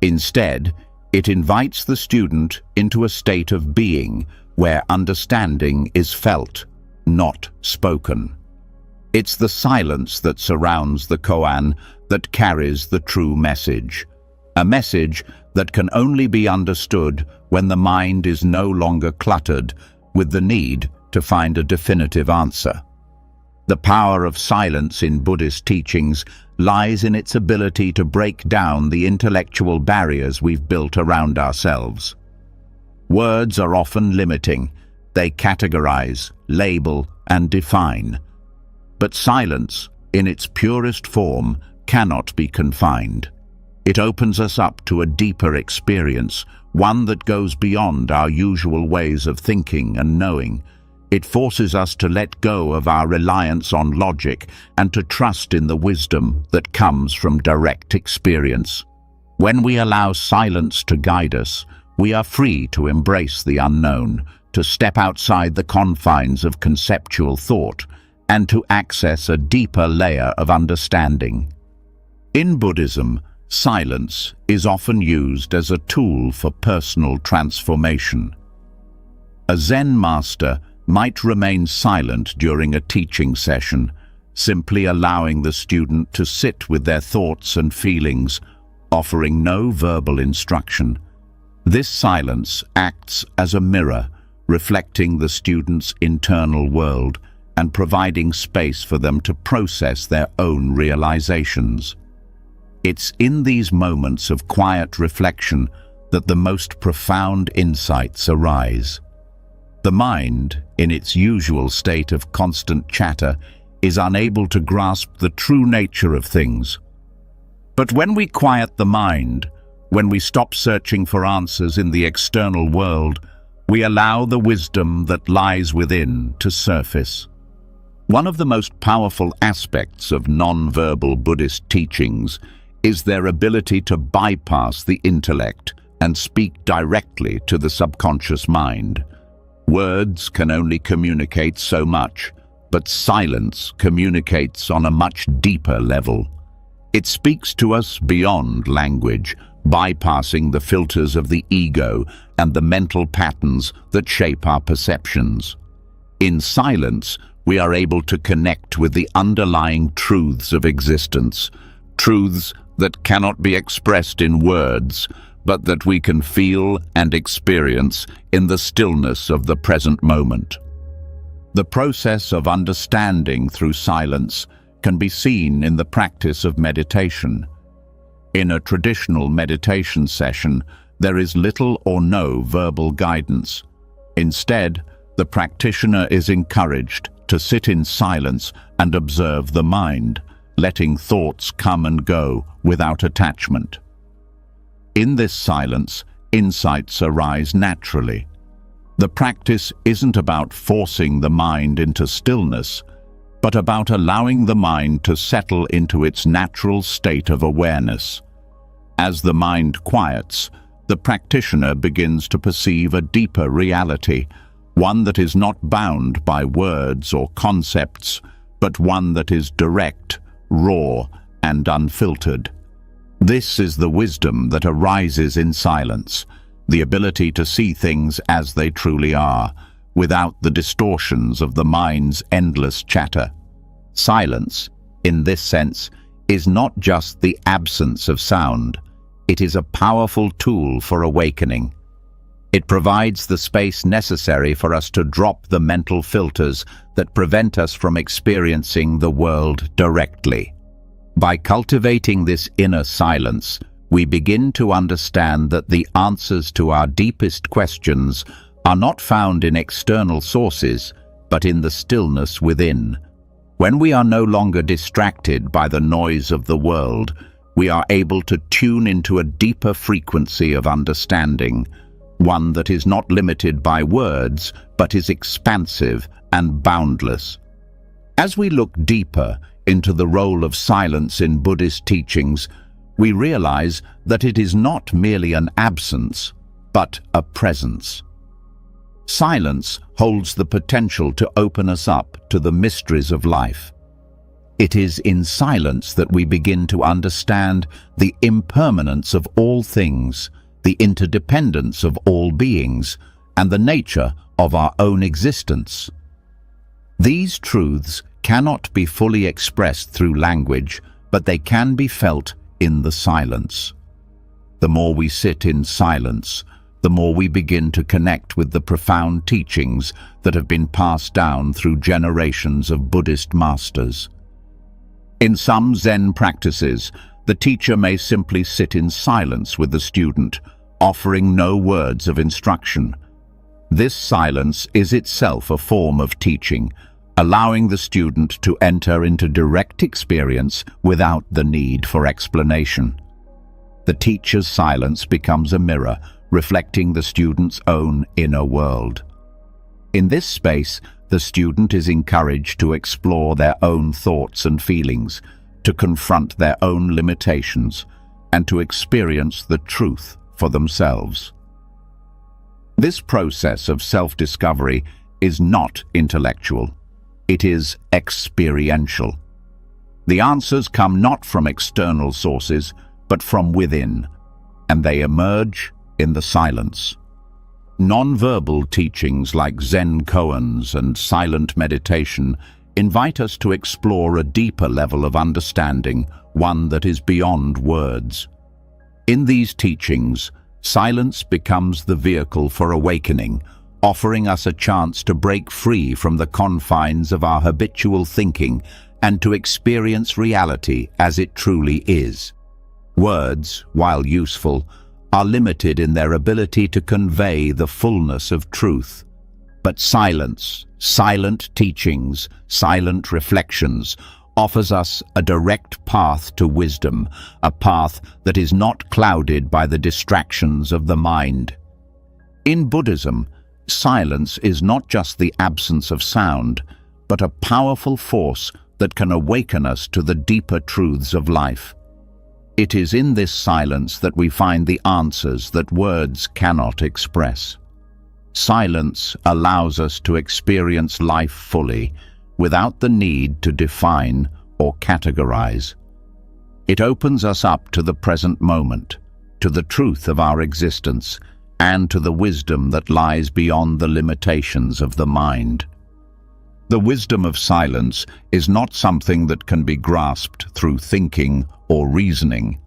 Instead, it invites the student into a state of being where understanding is felt, not spoken. It's the silence that surrounds the koan that carries the true message, a message that can only be understood when the mind is no longer cluttered with the need to find a definitive answer. The power of silence in Buddhist teachings lies in its ability to break down the intellectual barriers we've built around ourselves. Words are often limiting. They categorize, label, and define. But silence, in its purest form, cannot be confined. It opens us up to a deeper experience, one that goes beyond our usual ways of thinking and knowing. It forces us to let go of our reliance on logic and to trust in the wisdom that comes from direct experience. When we allow silence to guide us, we are free to embrace the unknown, to step outside the confines of conceptual thought, and to access a deeper layer of understanding. In Buddhism, silence is often used as a tool for personal transformation. A Zen master might remain silent during a teaching session, simply allowing the student to sit with their thoughts and feelings, offering no verbal instruction. This silence acts as a mirror, reflecting the student's internal world and providing space for them to process their own realizations. It's in these moments of quiet reflection that the most profound insights arise. The mind, in its usual state of constant chatter, is unable to grasp the true nature of things. But when we quiet the mind, When we stop searching for answers in the external world, we allow the wisdom that lies within to surface. One of the most powerful aspects of non-verbal Buddhist teachings is their ability to bypass the intellect and speak directly to the subconscious mind. Words can only communicate so much, but silence communicates on a much deeper level. It speaks to us beyond language, bypassing the filters of the ego and the mental patterns that shape our perceptions. In silence, we are able to connect with the underlying truths of existence, truths that cannot be expressed in words, but that we can feel and experience in the stillness of the present moment. The process of understanding through silence can be seen in the practice of meditation. In a traditional meditation session, there is little or no verbal guidance. Instead, the practitioner is encouraged to sit in silence and observe the mind, letting thoughts come and go without attachment. In this silence, insights arise naturally. The practice isn't about forcing the mind into stillness, but about allowing the mind to settle into its natural state of awareness. As the mind quiets, the practitioner begins to perceive a deeper reality, one that is not bound by words or concepts, but one that is direct, raw, and unfiltered. This is the wisdom that arises in silence, the ability to see things as they truly are, without the distortions of the mind's endless chatter. Silence, in this sense, is not just the absence of sound. It is a powerful tool for awakening. It provides the space necessary for us to drop the mental filters that prevent us from experiencing the world directly. By cultivating this inner silence, we begin to understand that the answers to our deepest questions are not found in external sources, but in the stillness within. When we are no longer distracted by the noise of the world, we are able to tune into a deeper frequency of understanding, one that is not limited by words, but is expansive and boundless. As we look deeper into the role of silence in Buddhist teachings, we realize that it is not merely an absence, but a presence. Silence holds the potential to open us up to the mysteries of life. It is in silence that we begin to understand the impermanence of all things, the interdependence of all beings, and the nature of our own existence. These truths cannot be fully expressed through language, but they can be felt in the silence. The more we sit in silence, the more we begin to connect with the profound teachings that have been passed down through generations of Buddhist masters. In some Zen practices, the teacher may simply sit in silence with the student, offering no words of instruction. This silence is itself a form of teaching, allowing the student to enter into direct experience without the need for explanation. The teacher's silence becomes a mirror, reflecting the student's own inner world. In this space, the student is encouraged to explore their own thoughts and feelings, to confront their own limitations, and to experience the truth for themselves. This process of self-discovery is not intellectual. It is experiential. The answers come not from external sources, but from within, and they emerge in the silence. Non-verbal teachings like Zen koans and silent meditation invite us to explore a deeper level of understanding, one that is beyond words. In these teachings, silence becomes the vehicle for awakening, offering us a chance to break free from the confines of our habitual thinking and to experience reality as it truly is. Words, while useful, are limited in their ability to convey the fullness of truth. But silence, silent teachings, silent reflections offers us a direct path to wisdom, a path that is not clouded by the distractions of the mind. In Buddhism, silence is not just the absence of sound, but a powerful force that can awaken us to the deeper truths of life. It is in this silence that we find the answers that words cannot express. Silence allows us to experience life fully, without the need to define or categorize. It opens us up to the present moment, to the truth of our existence, and to the wisdom that lies beyond the limitations of the mind. The wisdom of silence is not something that can be grasped through thinking or reasoning.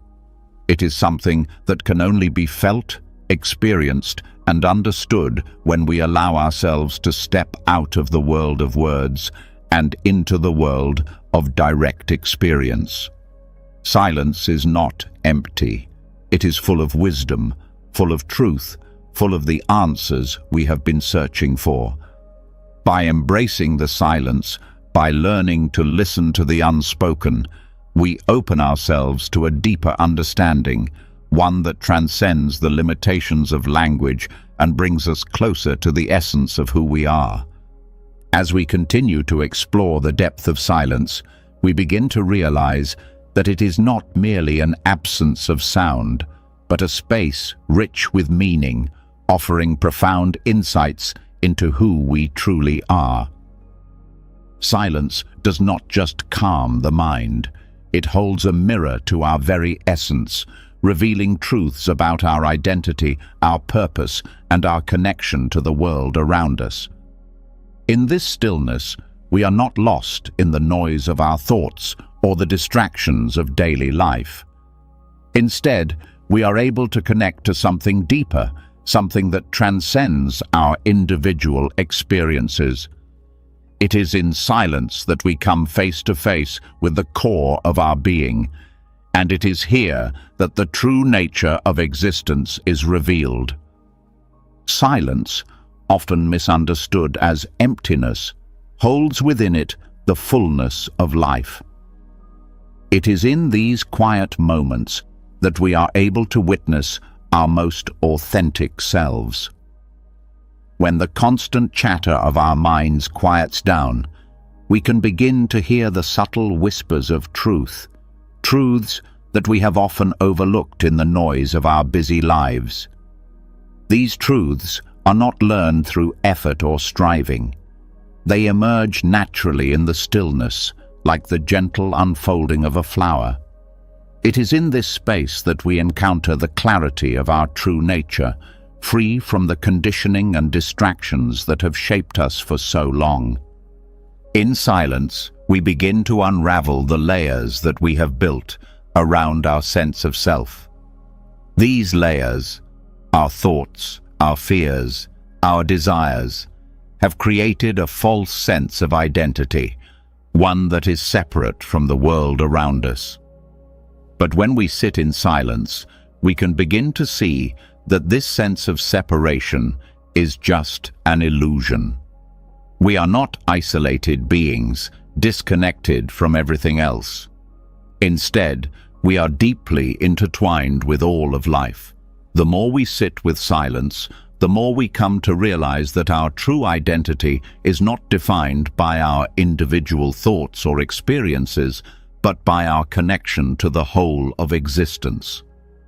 It is something that can only be felt, experienced, and understood when we allow ourselves to step out of the world of words and into the world of direct experience. Silence is not empty. It is full of wisdom, full of truth, full of the answers we have been searching for. By embracing the silence, by learning to listen to the unspoken, we open ourselves to a deeper understanding, one that transcends the limitations of language and brings us closer to the essence of who we are. As we continue to explore the depth of silence, we begin to realize that it is not merely an absence of sound, but a space rich with meaning, offering profound insights into who we truly are. Silence does not just calm the mind, it holds a mirror to our very essence, revealing truths about our identity, our purpose, and our connection to the world around us. In this stillness, we are not lost in the noise of our thoughts or the distractions of daily life. Instead, we are able to connect to something deeper, something that transcends our individual experiences. It is in silence that we come face to face with the core of our being, and it is here that the true nature of existence is revealed. Silence, often misunderstood as emptiness, holds within it the fullness of life. It is in these quiet moments that we are able to witness our most authentic selves. When the constant chatter of our minds quiets down, we can begin to hear the subtle whispers of truth, truths that we have often overlooked in the noise of our busy lives. These truths are not learned through effort or striving. They emerge naturally in the stillness, like the gentle unfolding of a flower. It is in this space that we encounter the clarity of our true nature, free from the conditioning and distractions that have shaped us for so long. In silence, we begin to unravel the layers that we have built around our sense of self. These layers, our thoughts, our fears, our desires, have created a false sense of identity, one that is separate from the world around us. But when we sit in silence, we can begin to see that this sense of separation is just an illusion. We are not isolated beings, disconnected from everything else. Instead, we are deeply intertwined with all of life. The more we sit with silence, the more we come to realize that our true identity is not defined by our individual thoughts or experiences, but by our connection to the whole of existence.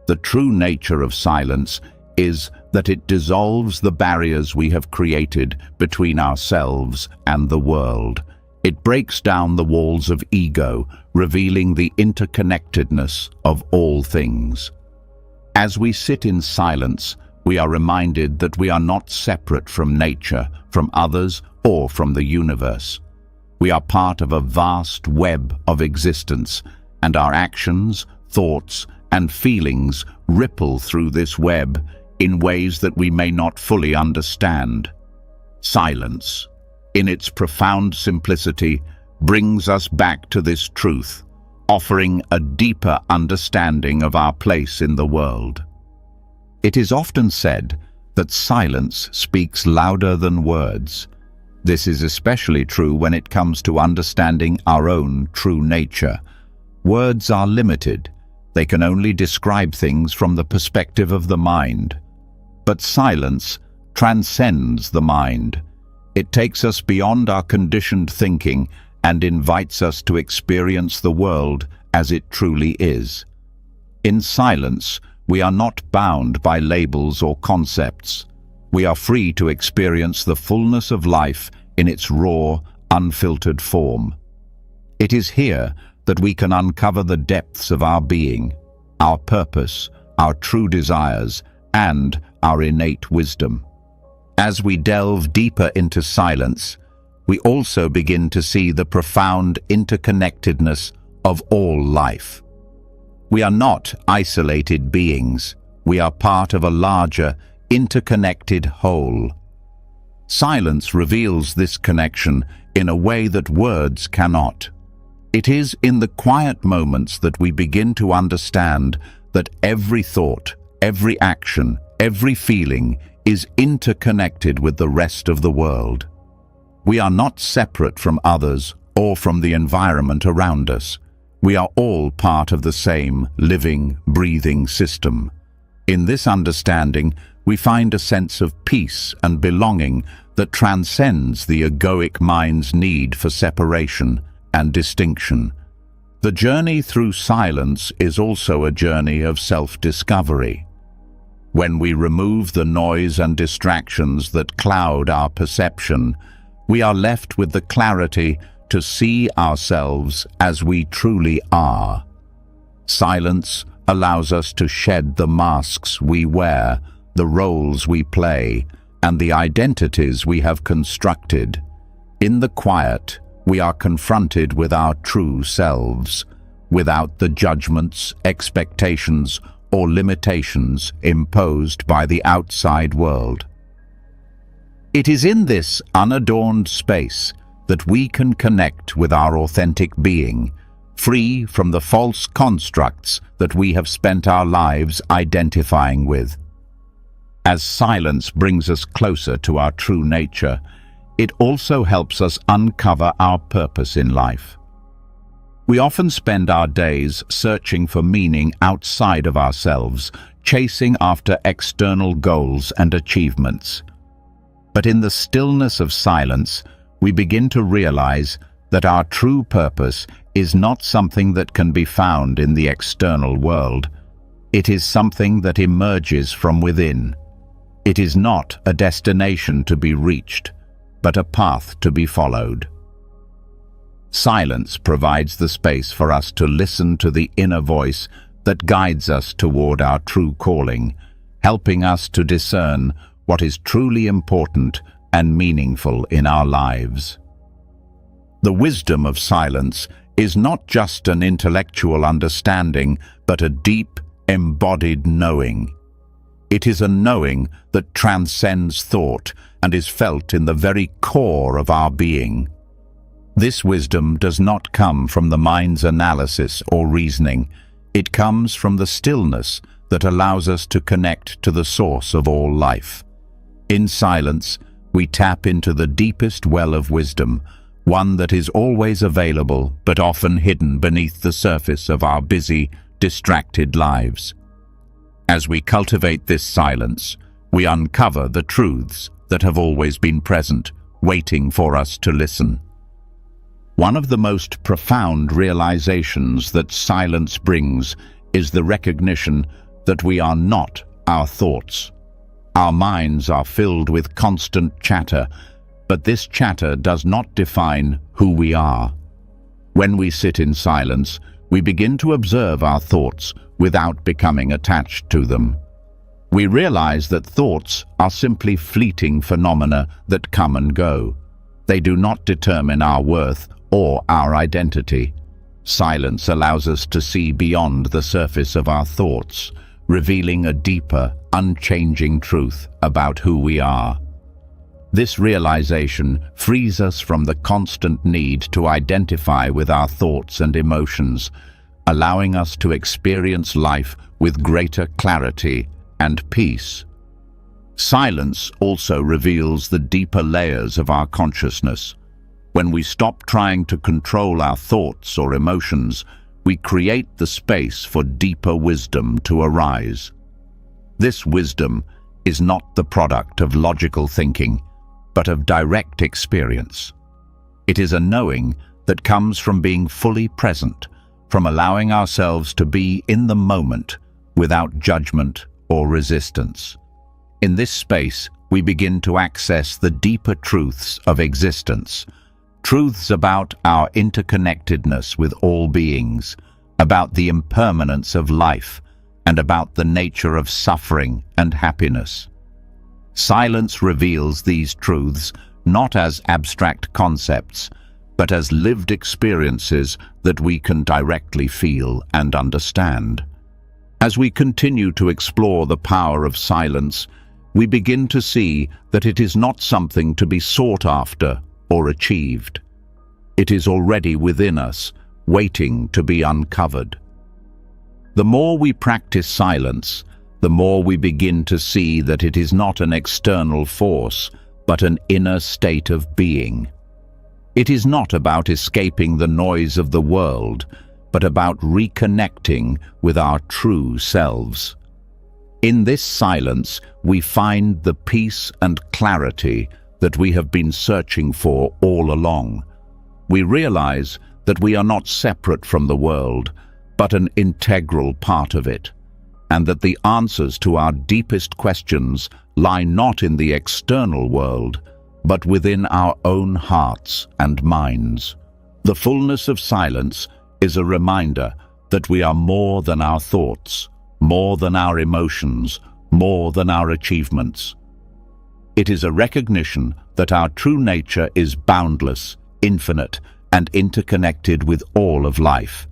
The true nature of silence is that it dissolves the barriers we have created between ourselves and the world. It breaks down the walls of ego, revealing the interconnectedness of all things. As we sit in silence, we are reminded that we are not separate from nature, from others, or from the universe. We are part of a vast web of existence, and our actions, thoughts, and feelings ripple through this web in ways that we may not fully understand. Silence, in its profound simplicity, brings us back to this truth, offering a deeper understanding of our place in the world. It is often said that silence speaks louder than words, This is especially true when it comes to understanding our own true nature. Words are limited. They can only describe things from the perspective of the mind. But silence transcends the mind. It takes us beyond our conditioned thinking and invites us to experience the world as it truly is. In silence, we are not bound by labels or concepts. We are free to experience the fullness of life in its raw, unfiltered form. It is here that we can uncover the depths of our being, our purpose, our true desires, and our innate wisdom. As we delve deeper into silence, we also begin to see the profound interconnectedness of all life. We are not isolated beings. We are part of a larger, interconnected whole. Silence reveals this connection in a way that words cannot. It is in the quiet moments that we begin to understand that every thought, every action, every feeling is interconnected with the rest of the world. We are not separate from others or from the environment around us. We are all part of the same living, breathing system. In this understanding, we find a sense of peace and belonging that transcends the egoic mind's need for separation and distinction. The journey through silence is also a journey of self-discovery. When we remove the noise and distractions that cloud our perception, we are left with the clarity to see ourselves as we truly are. Silence allows us to shed the masks we wear, the roles we play, and the identities we have constructed. In the quiet, we are confronted with our true selves, without the judgments, expectations, or limitations imposed by the outside world. It is in this unadorned space that we can connect with our authentic being, free from the false constructs that we have spent our lives identifying with. As silence brings us closer to our true nature, it also helps us uncover our purpose in life. We often spend our days searching for meaning outside of ourselves, chasing after external goals and achievements. But in the stillness of silence, we begin to realize that our true purpose is not something that can be found in the external world. It is something that emerges from within. It is not a destination to be reached, but a path to be followed. Silence provides the space for us to listen to the inner voice that guides us toward our true calling, helping us to discern what is truly important and meaningful in our lives. The wisdom of silence is not just an intellectual understanding, but a deep, embodied knowing. It is a knowing that transcends thought and is felt in the very core of our being. This wisdom does not come from the mind's analysis or reasoning. It comes from the stillness that allows us to connect to the source of all life. In silence, we tap into the deepest well of wisdom, one that is always available but often hidden beneath the surface of our busy, distracted lives. As we cultivate this silence, we uncover the truths that have always been present, waiting for us to listen. One of the most profound realizations that silence brings is the recognition that we are not our thoughts. Our minds are filled with constant chatter, but this chatter does not define who we are. When we sit in silence, we begin to observe our thoughts without becoming attached to them. We realize that thoughts are simply fleeting phenomena that come and go. They do not determine our worth or our identity. Silence allows us to see beyond the surface of our thoughts, revealing a deeper, unchanging truth about who we are. This realization frees us from the constant need to identify with our thoughts and emotions, allowing us to experience life with greater clarity and peace. Silence also reveals the deeper layers of our consciousness. When we stop trying to control our thoughts or emotions, we create the space for deeper wisdom to arise. This wisdom is not the product of logical thinking, but of direct experience. It is a knowing that comes from being fully present, from allowing ourselves to be in the moment without judgment or resistance. In this space, we begin to access the deeper truths of existence, truths about our interconnectedness with all beings, about the impermanence of life, and about the nature of suffering and happiness. Silence reveals these truths not as abstract concepts, but as lived experiences that we can directly feel and understand. As we continue to explore the power of silence, we begin to see that it is not something to be sought after or achieved. It is already within us, waiting to be uncovered. The more we practice silence, the more we begin to see that it is not an external force, but an inner state of being. It is not about escaping the noise of the world, but about reconnecting with our true selves. In this silence, we find the peace and clarity that we have been searching for all along. We realize that we are not separate from the world, but an integral part of it, and that the answers to our deepest questions lie not in the external world, but within our own hearts and minds. The fullness of silence is a reminder that we are more than our thoughts, more than our emotions, more than our achievements. It is a recognition that our true nature is boundless, infinite, and interconnected with all of life.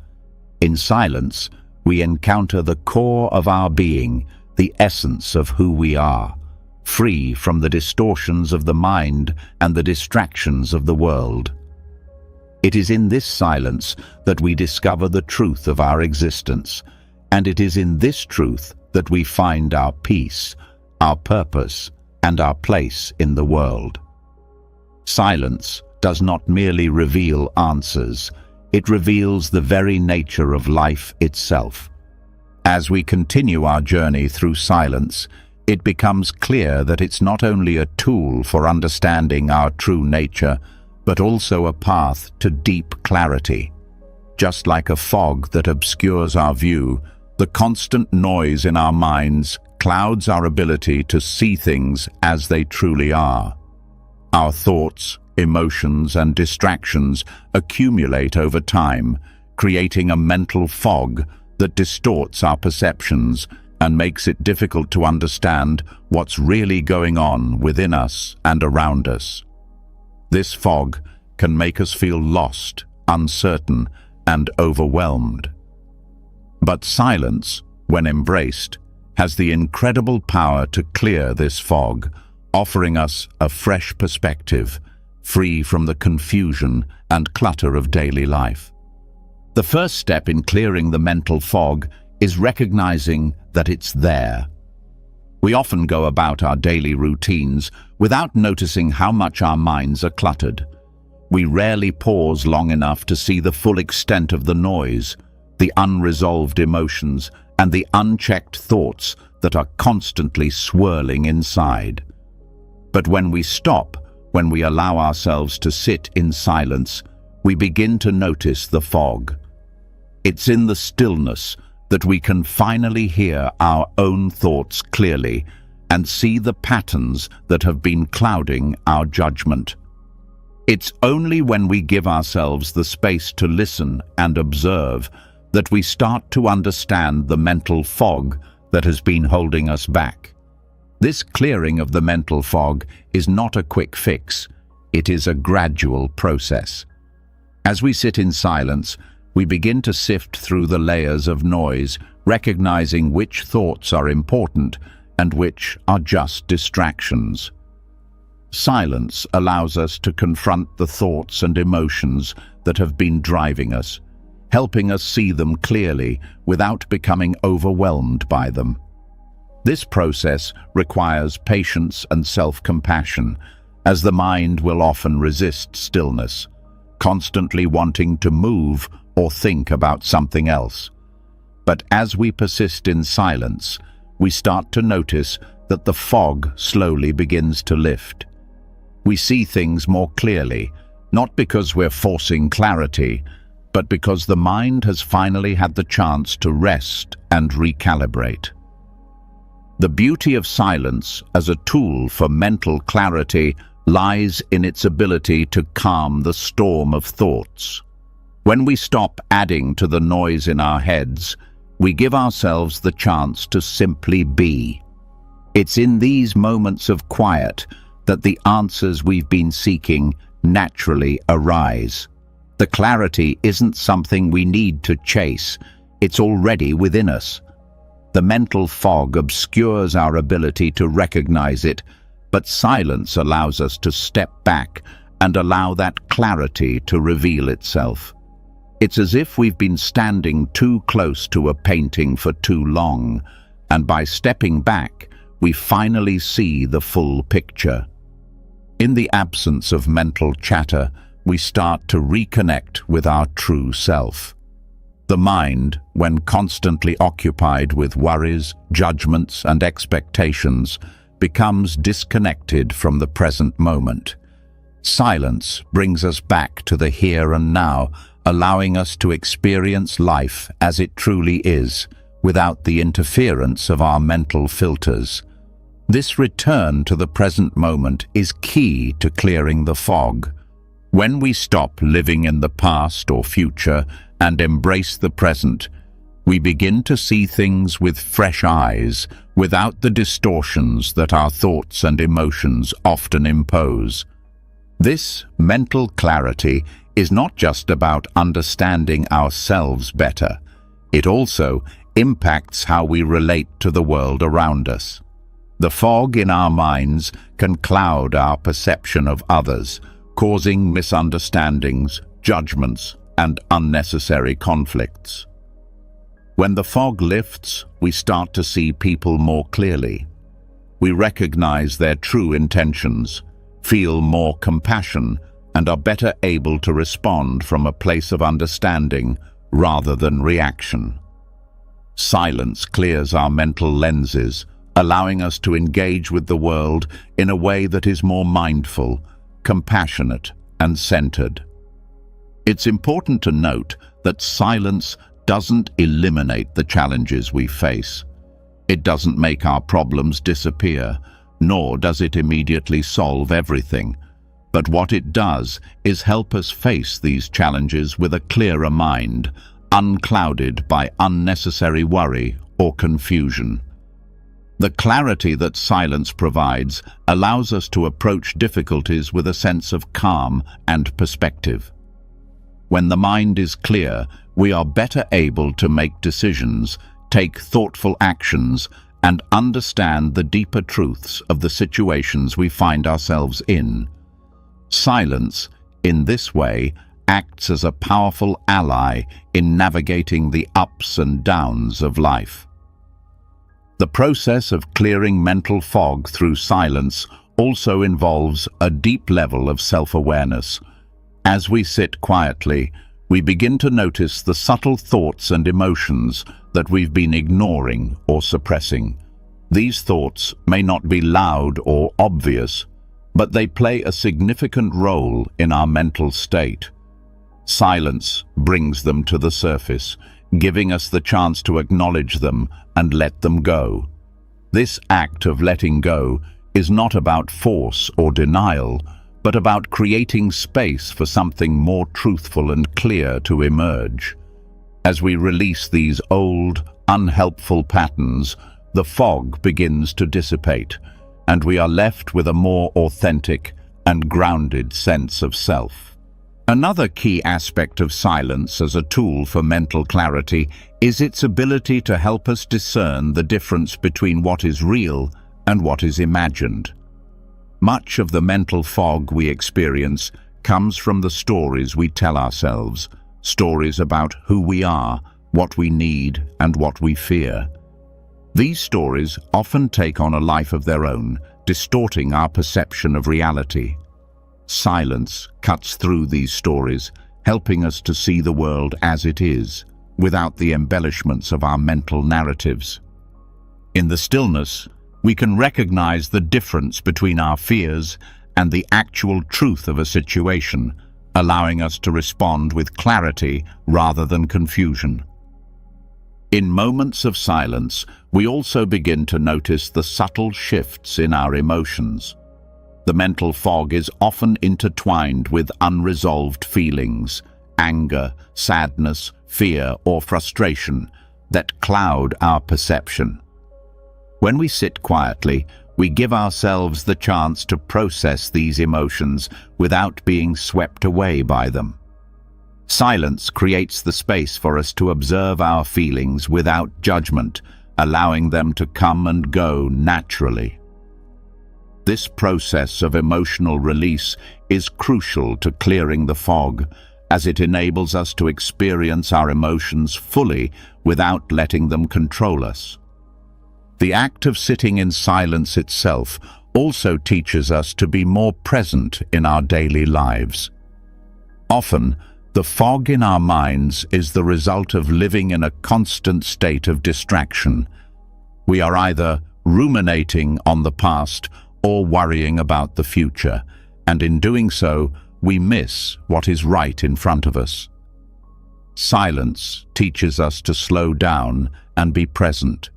In silence, we encounter the core of our being, the essence of who we are, free from the distortions of the mind and the distractions of the world. It is in this silence that we discover the truth of our existence, and it is in this truth that we find our peace, our purpose, and our place in the world. Silence does not merely reveal answers, it reveals the very nature of life itself. As we continue our journey through silence, it becomes clear that it's not only a tool for understanding our true nature, but also a path to deep clarity. Just like a fog that obscures our view, the constant noise in our minds clouds our ability to see things as they truly are. Our thoughts, emotions, and distractions accumulate over time, creating a mental fog that distorts our perceptions and makes it difficult to understand what's really going on within us and around us. This fog can make us feel lost, uncertain, and overwhelmed. But silence, when embraced, has the incredible power to clear this fog, offering us a fresh perspective, free from the confusion and clutter of daily life. The first step in clearing the mental fog is recognizing that it's there. We often go about our daily routines without noticing how much our minds are cluttered. We rarely pause long enough to see the full extent of the noise, the unresolved emotions, and the unchecked thoughts that are constantly swirling inside. But when we stop, when we allow ourselves to sit in silence, we begin to notice the fog. It's in the stillness that we can finally hear our own thoughts clearly and see the patterns that have been clouding our judgment. It's only when we give ourselves the space to listen and observe that we start to understand the mental fog that has been holding us back. This clearing of the mental fog is not a quick fix. It is a gradual process. As we sit in silence, we begin to sift through the layers of noise, recognizing which thoughts are important and which are just distractions. Silence allows us to confront the thoughts and emotions that have been driving us, helping us see them clearly without becoming overwhelmed by them. This process requires patience and self-compassion, as the mind will often resist stillness, constantly wanting to move or think about something else. But as we persist in silence, we start to notice that the fog slowly begins to lift. We see things more clearly, not because we're forcing clarity, but because the mind has finally had the chance to rest and recalibrate. The beauty of silence as a tool for mental clarity lies in its ability to calm the storm of thoughts. When we stop adding to the noise in our heads, we give ourselves the chance to simply be. It's in these moments of quiet that the answers we've been seeking naturally arise. The clarity isn't something we need to chase, it's already within us. The mental fog obscures our ability to recognize it, but silence allows us to step back and allow that clarity to reveal itself. It's as if we've been standing too close to a painting for too long, and by stepping back, we finally see the full picture. In the absence of mental chatter, we start to reconnect with our true self. The mind, when constantly occupied with worries, judgments, and expectations, becomes disconnected from the present moment. Silence brings us back to the here and now, allowing us to experience life as it truly is, without the interference of our mental filters. This return to the present moment is key to clearing the fog. When we stop living in the past or future and embrace the present, we begin to see things with fresh eyes, without the distortions that our thoughts and emotions often impose. This mental clarity is not just about understanding ourselves better. It also impacts how we relate to the world around us. The fog in our minds can cloud our perception of others, causing misunderstandings, judgments, and unnecessary conflicts. When the fog lifts, we start to see people more clearly. We recognize their true intentions, feel more compassion, and are better able to respond from a place of understanding rather than reaction. Silence clears our mental lenses, allowing us to engage with the world in a way that is more mindful, compassionate, and centered. It's important to note that silence doesn't eliminate the challenges we face. It doesn't make our problems disappear, nor does it immediately solve everything. But what it does is help us face these challenges with a clearer mind, unclouded by unnecessary worry or confusion. The clarity that silence provides allows us to approach difficulties with a sense of calm and perspective. When the mind is clear, we are better able to make decisions, take thoughtful actions, and understand the deeper truths of the situations we find ourselves in. Silence, in this way, acts as a powerful ally in navigating the ups and downs of life. The process of clearing mental fog through silence also involves a deep level of self-awareness. As we sit quietly, we begin to notice the subtle thoughts and emotions that we've been ignoring or suppressing. These thoughts may not be loud or obvious, but they play a significant role in our mental state. Silence brings them to the surface, giving us the chance to acknowledge them and let them go. This act of letting go is not about force or denial, but about creating space for something more truthful and clear to emerge. As we release these old, unhelpful patterns, the fog begins to dissipate, and we are left with a more authentic and grounded sense of self. Another key aspect of silence as a tool for mental clarity is its ability to help us discern the difference between what is real and what is imagined. Much of the mental fog we experience comes from the stories we tell ourselves, stories about who we are, what we need, and what we fear. These stories often take on a life of their own, distorting our perception of reality. Silence cuts through these stories, helping us to see the world as it is, without the embellishments of our mental narratives. In the stillness, we can recognize the difference between our fears and the actual truth of a situation, allowing us to respond with clarity rather than confusion. In moments of silence, we also begin to notice the subtle shifts in our emotions. The mental fog is often intertwined with unresolved feelings, anger, sadness, fear, or frustration that cloud our perception. When we sit quietly, we give ourselves the chance to process these emotions without being swept away by them. Silence creates the space for us to observe our feelings without judgment, allowing them to come and go naturally. This process of emotional release is crucial to clearing the fog, as it enables us to experience our emotions fully without letting them control us. The act of sitting in silence itself also teaches us to be more present in our daily lives. Often, the fog in our minds is the result of living in a constant state of distraction. We are either ruminating on the past or worrying about the future, and in doing so, we miss what is right in front of us. Silence teaches us to slow down and be present.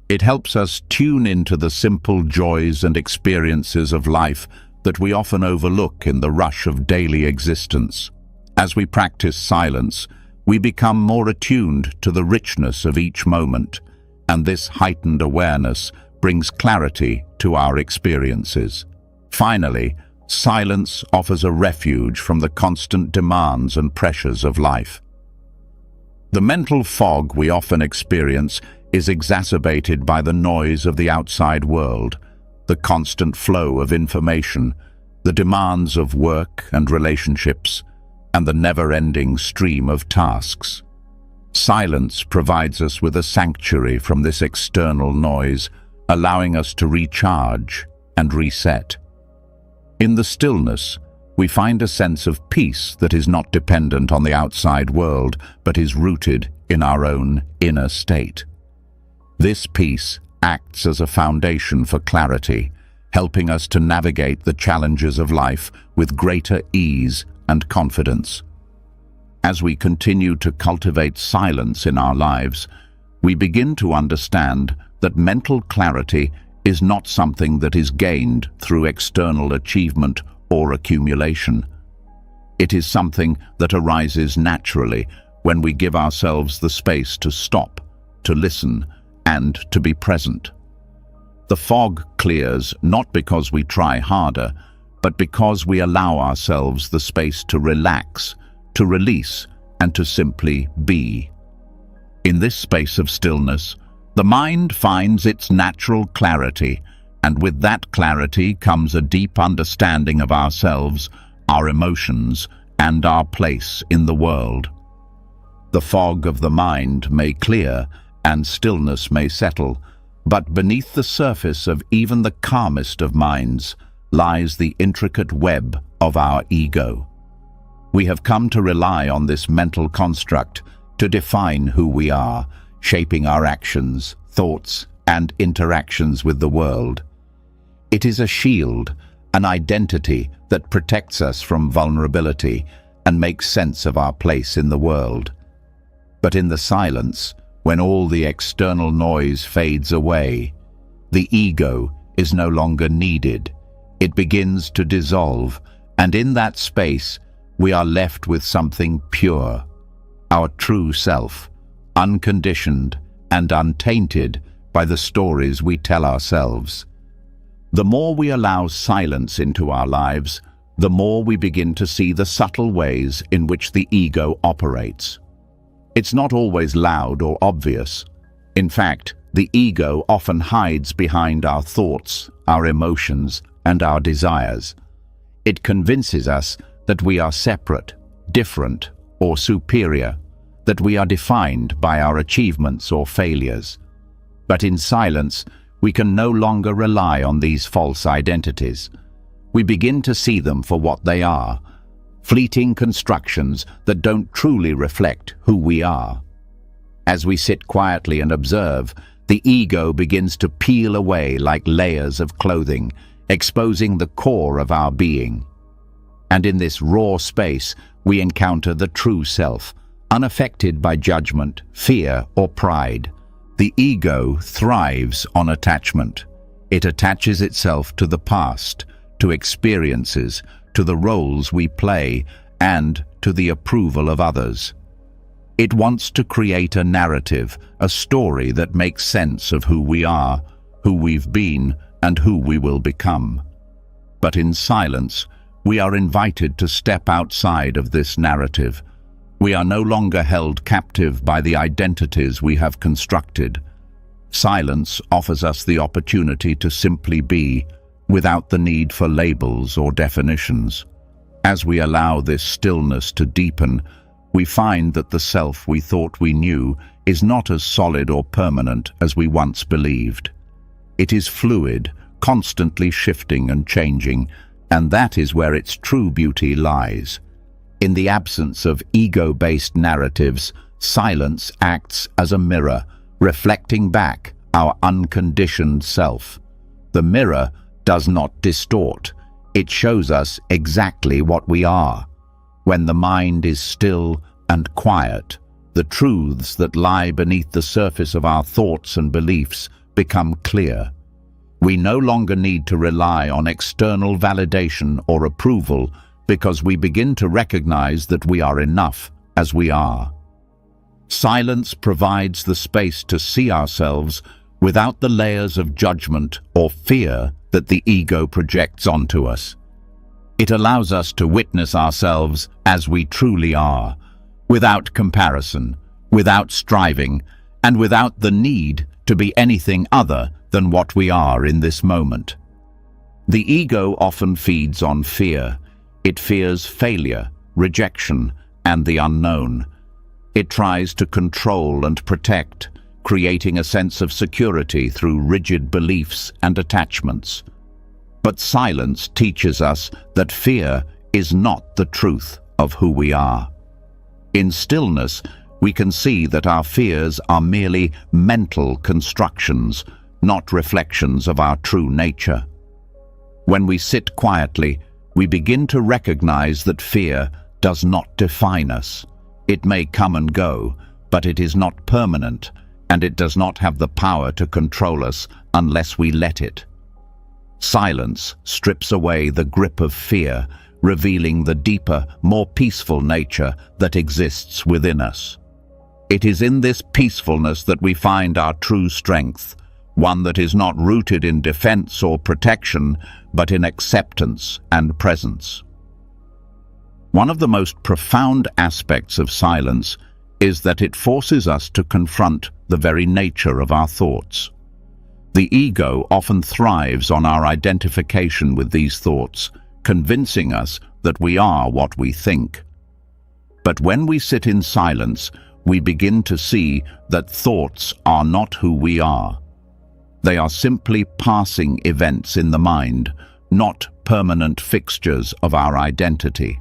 It helps us tune into the simple joys and experiences of life that we often overlook in the rush of daily existence. As we practice silence, we become more attuned to the richness of each moment, and this heightened awareness brings clarity to our experiences. Finally, silence offers a refuge from the constant demands and pressures of life. The mental fog we often experience is exacerbated by the noise of the outside world, the constant flow of information, the demands of work and relationships, and the never-ending stream of tasks. Silence provides us with a sanctuary from this external noise, allowing us to recharge and reset. In the stillness, we find a sense of peace that is not dependent on the outside world, but is rooted in our own inner state. This peace acts as a foundation for clarity, helping us to navigate the challenges of life with greater ease and confidence. As we continue to cultivate silence in our lives, we begin to understand that mental clarity is not something that is gained through external achievement or accumulation. It is something that arises naturally when we give ourselves the space to stop, to listen, and to be present. The fog clears not because we try harder, but because we allow ourselves the space to relax, to release, and to simply be. In this space of stillness, the mind finds its natural clarity, and with that clarity comes a deep understanding of ourselves, our emotions, and our place in the world. The fog of the mind may clear, and stillness may settle, but beneath the surface of even the calmest of minds lies the intricate web of our ego. We have come to rely on this mental construct to define who we are, shaping our actions, thoughts, and interactions with the world. It is a shield, an identity that protects us from vulnerability and makes sense of our place in the world. But in the silence, when all the external noise fades away, the ego is no longer needed. It begins to dissolve, and in that space, we are left with something pure, our true self, unconditioned and untainted by the stories we tell ourselves. The more we allow silence into our lives, the more we begin to see the subtle ways in which the ego operates. It's not always loud or obvious. In fact, the ego often hides behind our thoughts, our emotions, and our desires. It convinces us that we are separate, different, or superior, that we are defined by our achievements or failures. But in silence, we can no longer rely on these false identities. We begin to see them for what they are, fleeting constructions that don't truly reflect who we are. As we sit quietly and observe, the ego begins to peel away like layers of clothing, exposing the core of our being. And in this raw space, we encounter the true self, unaffected by judgment, fear, or pride. The ego thrives on attachment. It attaches itself to the past, to experiences, to the roles we play, and to the approval of others. It wants to create a narrative, a story that makes sense of who we are, who we've been, and who we will become. But in silence, we are invited to step outside of this narrative. We are no longer held captive by the identities we have constructed. Silence offers us the opportunity to simply be, without the need for labels or definitions. As we allow this stillness to deepen, we find that the self we thought we knew is not as solid or permanent as we once believed. It is fluid, constantly shifting and changing, and that is where its true beauty lies. In the absence of ego-based narratives, silence acts as a mirror, reflecting back our unconditioned self. The mirror does not distort. It shows us exactly what we are. When the mind is still and quiet, the truths that lie beneath the surface of our thoughts and beliefs become clear. We no longer need to rely on external validation or approval because we begin to recognize that we are enough as we are. Silence provides the space to see ourselves without the layers of judgment or fear that the ego projects onto us. It allows us to witness ourselves as we truly are, without comparison, without striving, and without the need to be anything other than what we are in this moment. The ego often feeds on fear. It fears failure, rejection, and the unknown. It tries to control and protect, creating a sense of security through rigid beliefs and attachments. But silence teaches us that fear is not the truth of who we are. In stillness, we can see that our fears are merely mental constructions, not reflections of our true nature. When we sit quietly, we begin to recognize that fear does not define us. It may come and go, but it is not permanent, and it does not have the power to control us unless we let it. Silence strips away the grip of fear, revealing the deeper, more peaceful nature that exists within us. It is in this peacefulness that we find our true strength, one that is not rooted in defense or protection, but in acceptance and presence. One of the most profound aspects of silence is that it forces us to confront the very nature of our thoughts. The ego often thrives on our identification with these thoughts, convincing us that we are what we think. But when we sit in silence, we begin to see that thoughts are not who we are. They are simply passing events in the mind, not permanent fixtures of our identity.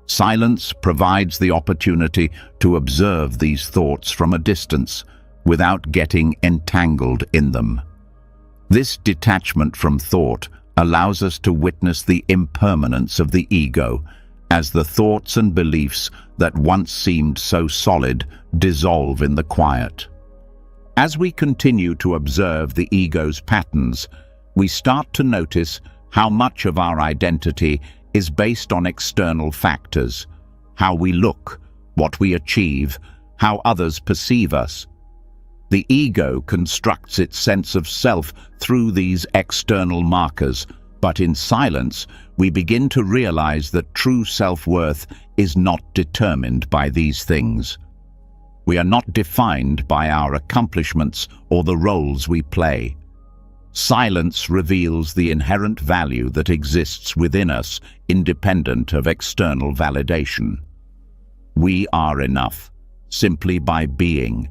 Silence provides the opportunity to observe these thoughts from a distance without getting entangled in them. This detachment from thought allows us to witness the impermanence of the ego as the thoughts and beliefs that once seemed so solid dissolve in the quiet. As we continue to observe the ego's patterns, we start to notice how much of our identity is based on external factors: how we look, what we achieve, how others perceive us. The ego constructs its sense of self through these external markers, but in silence, we begin to realize that true self-worth is not determined by these things. We are not defined by our accomplishments or the roles we play. Silence reveals the inherent value that exists within us, independent of external validation. We are enough, simply by being.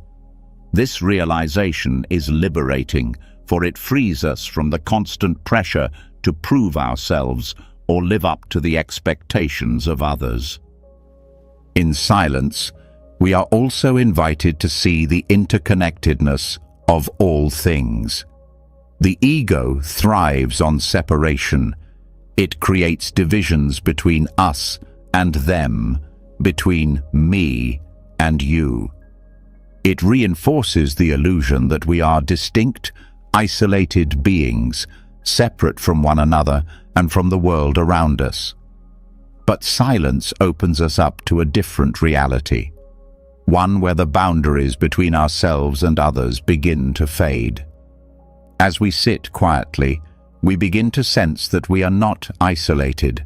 This realization is liberating, for it frees us from the constant pressure to prove ourselves or live up to the expectations of others. In silence, we are also invited to see the interconnectedness of all things. The ego thrives on separation. It creates divisions between us and them, between me and you. It reinforces the illusion that we are distinct, isolated beings, separate from one another and from the world around us. But silence opens us up to a different reality, one where the boundaries between ourselves and others begin to fade. As we sit quietly, we begin to sense that we are not isolated.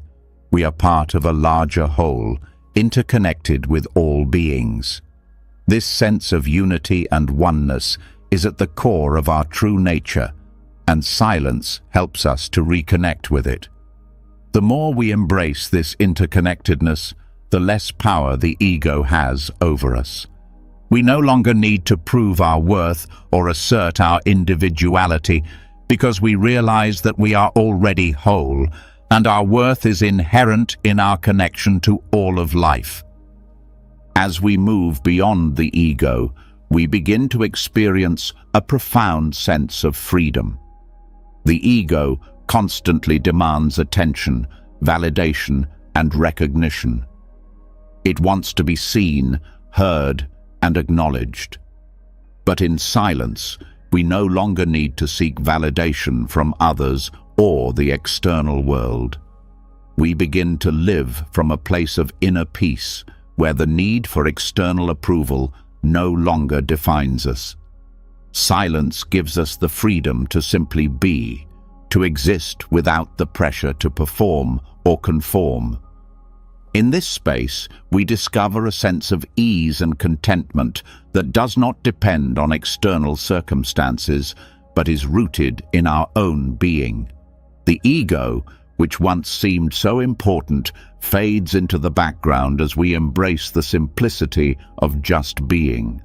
We are part of a larger whole, interconnected with all beings. This sense of unity and oneness is at the core of our true nature, and silence helps us to reconnect with it. The more we embrace this interconnectedness, the less power the ego has over us. We no longer need to prove our worth or assert our individuality, because we realize that we are already whole, and our worth is inherent in our connection to all of life. As we move beyond the ego, we begin to experience a profound sense of freedom. The ego constantly demands attention, validation, and recognition. It wants to be seen, heard, and acknowledged. But in silence, we no longer need to seek validation from others or the external world. We begin to live from a place of inner peace, where the need for external approval no longer defines us. Silence gives us the freedom to simply be, to exist without the pressure to perform or conform. In this space, we discover a sense of ease and contentment that does not depend on external circumstances, but is rooted in our own being. The ego, which once seemed so important, fades into the background as we embrace the simplicity of just being.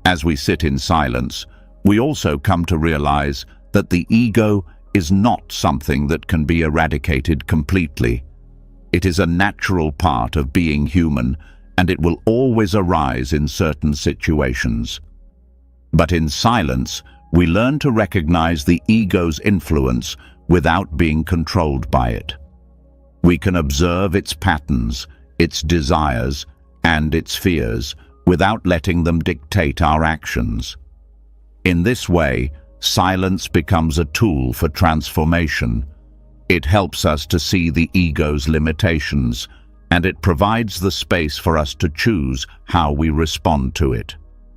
As we sit in silence, we also come to realize that the ego is not something that can be eradicated completely. It is a natural part of being human, and it will always arise in certain situations. But in silence, we learn to recognize the ego's influence without being controlled by it. We can observe its patterns, its desires, and its fears without letting them dictate our actions. In this way, silence becomes a tool for transformation. It helps us to see the ego's limitations, and it provides the space for us to choose how we respond to it.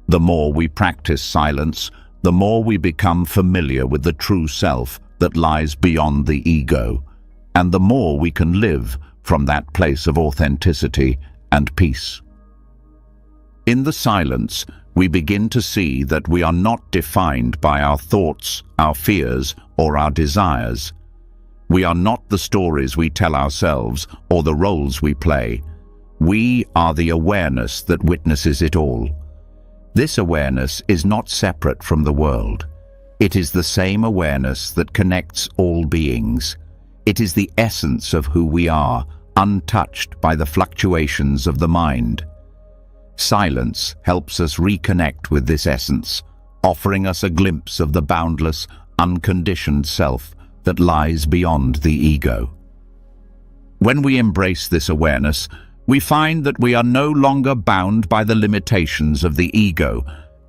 The more we practice silence, the more we become familiar with the true self that lies beyond the ego, and the more we can live from that place of authenticity and peace. In the silence, we begin to see that we are not defined by our thoughts, our fears, or our desires. We are not the stories we tell ourselves or the roles we play. We are the awareness that witnesses it all. This awareness is not separate from the world. It is the same awareness that connects all beings. It is the essence of who we are, untouched by the fluctuations of the mind. Silence helps us reconnect with this essence, offering us a glimpse of the boundless, unconditioned self that lies beyond the ego. When we embrace this awareness, we find that we are no longer bound by the limitations of the ego,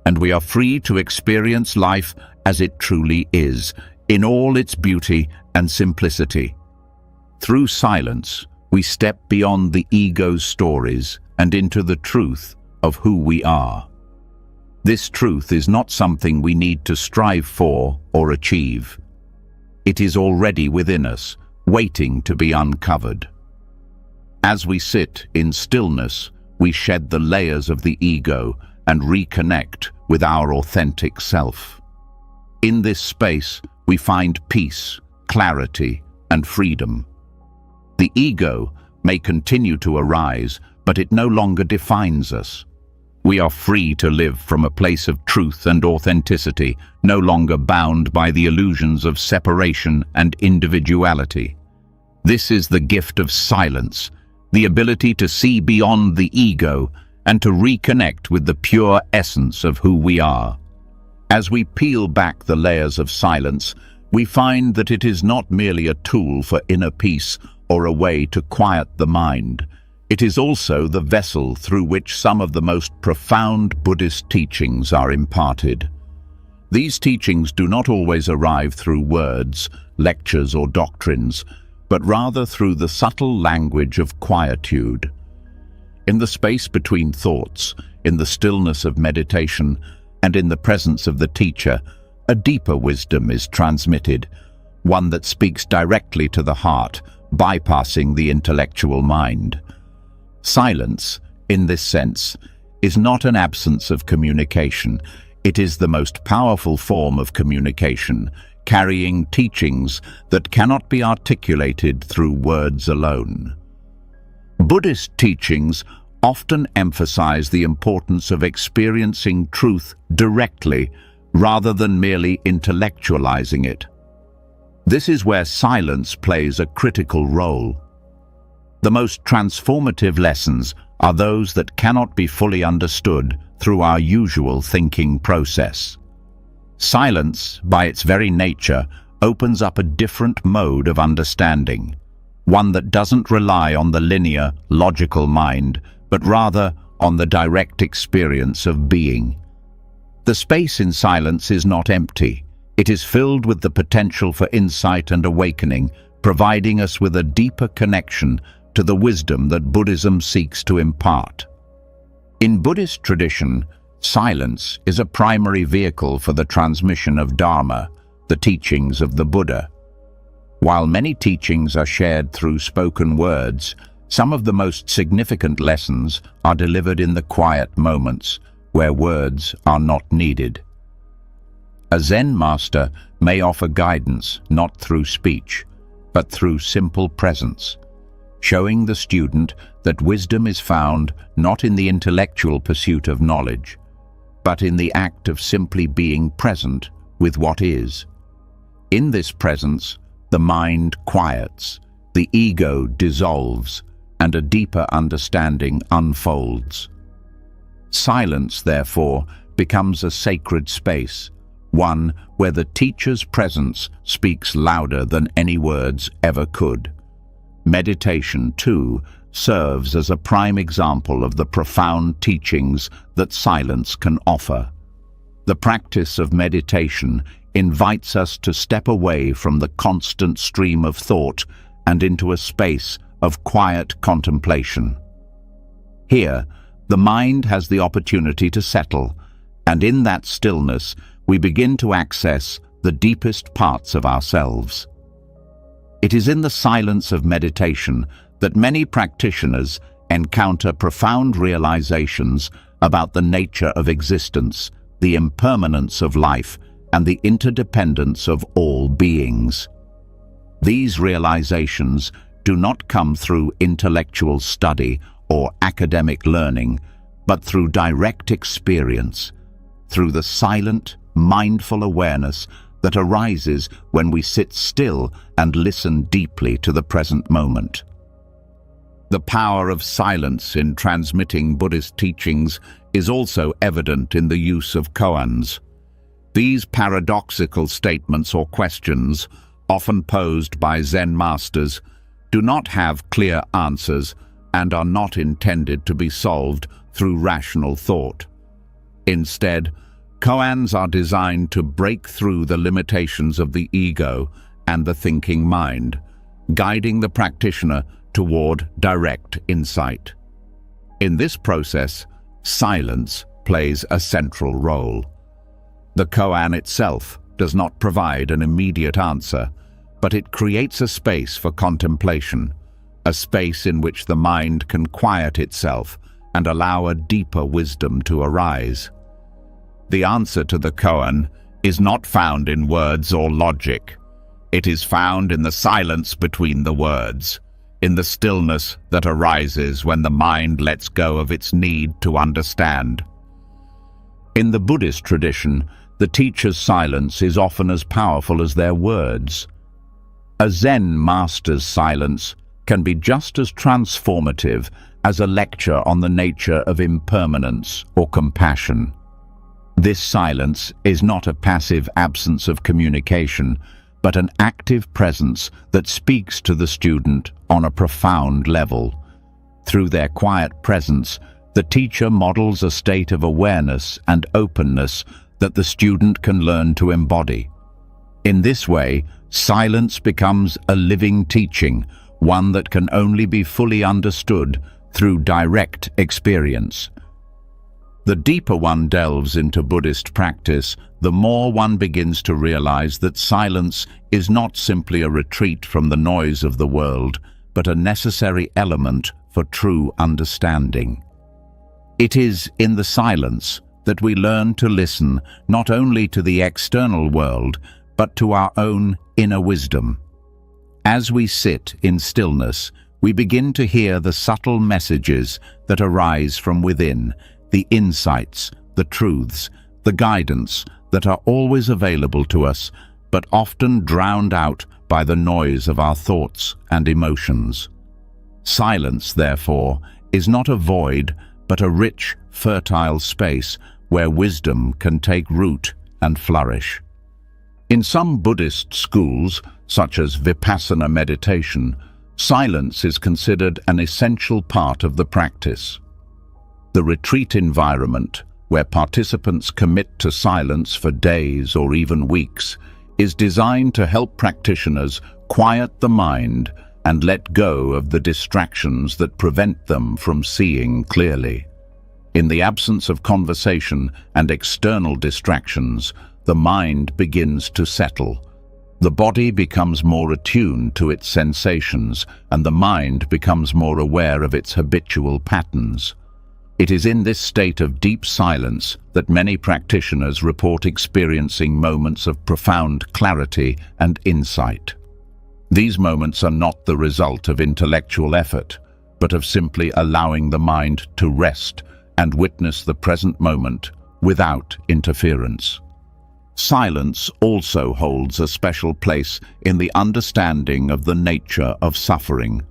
and we are free to experience life as it truly is, in all its beauty and simplicity. Through silence, we step beyond the ego's stories and into the truth of who we are. This truth is not something we need to strive for or achieve. It is already within us, waiting to be uncovered. As we sit in stillness, we shed the layers of the ego and reconnect with our authentic self. In this space, we find peace, clarity, and freedom. The ego may continue to arise, but it no longer defines us. We are free to live from a place of truth and authenticity, no longer bound by the illusions of separation and individuality. This is the gift of silence, the ability to see beyond the ego and to reconnect with the pure essence of who we are. As we peel back the layers of silence, we find that it is not merely a tool for inner peace or a way to quiet the mind. It is also the vessel through which some of the most profound Buddhist teachings are imparted. These teachings do not always arrive through words, lectures, or doctrines, but rather through the subtle language of quietude. In the space between thoughts, in the stillness of meditation, and in the presence of the teacher, a deeper wisdom is transmitted, one that speaks directly to the heart, bypassing the intellectual mind. Silence, in this sense, is not an absence of communication. It is the most powerful form of communication, carrying teachings that cannot be articulated through words alone. Buddhist teachings often emphasize the importance of experiencing truth directly rather than merely intellectualizing it. This is where silence plays a critical role. The most transformative lessons are those that cannot be fully understood through our usual thinking process. Silence, by its very nature, opens up a different mode of understanding, one that doesn't rely on the linear, logical mind, but rather on the direct experience of being. The space in silence is not empty. It is filled with the potential for insight and awakening, providing us with a deeper connection to the wisdom that Buddhism seeks to impart. In Buddhist tradition, silence is a primary vehicle for the transmission of Dharma, the teachings of the Buddha. While many teachings are shared through spoken words, some of the most significant lessons are delivered in the quiet moments, where words are not needed. A Zen master may offer guidance not through speech, but through simple presence, showing the student that wisdom is found not in the intellectual pursuit of knowledge, but in the act of simply being present with what is. In this presence, the mind quiets, the ego dissolves, and a deeper understanding unfolds. Silence, therefore, becomes a sacred space, one where the teacher's presence speaks louder than any words ever could. Meditation, too, serves as a prime example of the profound teachings that silence can offer. The practice of meditation invites us to step away from the constant stream of thought and into a space of quiet contemplation. Here, the mind has the opportunity to settle, and in that stillness, we begin to access the deepest parts of ourselves. It is in the silence of meditation that many practitioners encounter profound realizations about the nature of existence, the impermanence of life, and the interdependence of all beings. These realizations do not come through intellectual study or academic learning, but through direct experience, through the silent, mindful awareness that arises when we sit still and listen deeply to the present moment. The power of silence in transmitting Buddhist teachings is also evident in the use of koans. These paradoxical statements or questions, often posed by Zen masters, do not have clear answers and are not intended to be solved through rational thought. Instead, koans are designed to break through the limitations of the ego and the thinking mind, guiding the practitioner toward direct insight. In this process, silence plays a central role. The koan itself does not provide an immediate answer, but it creates a space for contemplation, a space in which the mind can quiet itself and allow a deeper wisdom to arise. The answer to the koan is not found in words or logic. It is found in the silence between the words, in the stillness that arises when the mind lets go of its need to understand. In the Buddhist tradition, the teacher's silence is often as powerful as their words. A Zen master's silence can be just as transformative as a lecture on the nature of impermanence or compassion. This silence is not a passive absence of communication, but an active presence that speaks to the student on a profound level. Through their quiet presence, the teacher models a state of awareness and openness that the student can learn to embody. In this way, silence becomes a living teaching, one that can only be fully understood through direct experience. The deeper one delves into Buddhist practice, the more one begins to realize that silence is not simply a retreat from the noise of the world, but a necessary element for true understanding. It is in the silence that we learn to listen not only to the external world, but to our own inner wisdom. As we sit in stillness, we begin to hear the subtle messages that arise from within, the insights, the truths, the guidance that are always available to us, but often drowned out by the noise of our thoughts and emotions. Silence, therefore, is not a void, but a rich, fertile space where wisdom can take root and flourish. In some Buddhist schools, such as Vipassana meditation, silence is considered an essential part of the practice. The retreat environment, where participants commit to silence for days or even weeks, is designed to help practitioners quiet the mind and let go of the distractions that prevent them from seeing clearly. In the absence of conversation and external distractions, the mind begins to settle. The body becomes more attuned to its sensations, and the mind becomes more aware of its habitual patterns. It is in this state of deep silence that many practitioners report experiencing moments of profound clarity and insight. These moments are not the result of intellectual effort, but of simply allowing the mind to rest and witness the present moment without interference. Silence also holds a special place in the understanding of the nature of suffering.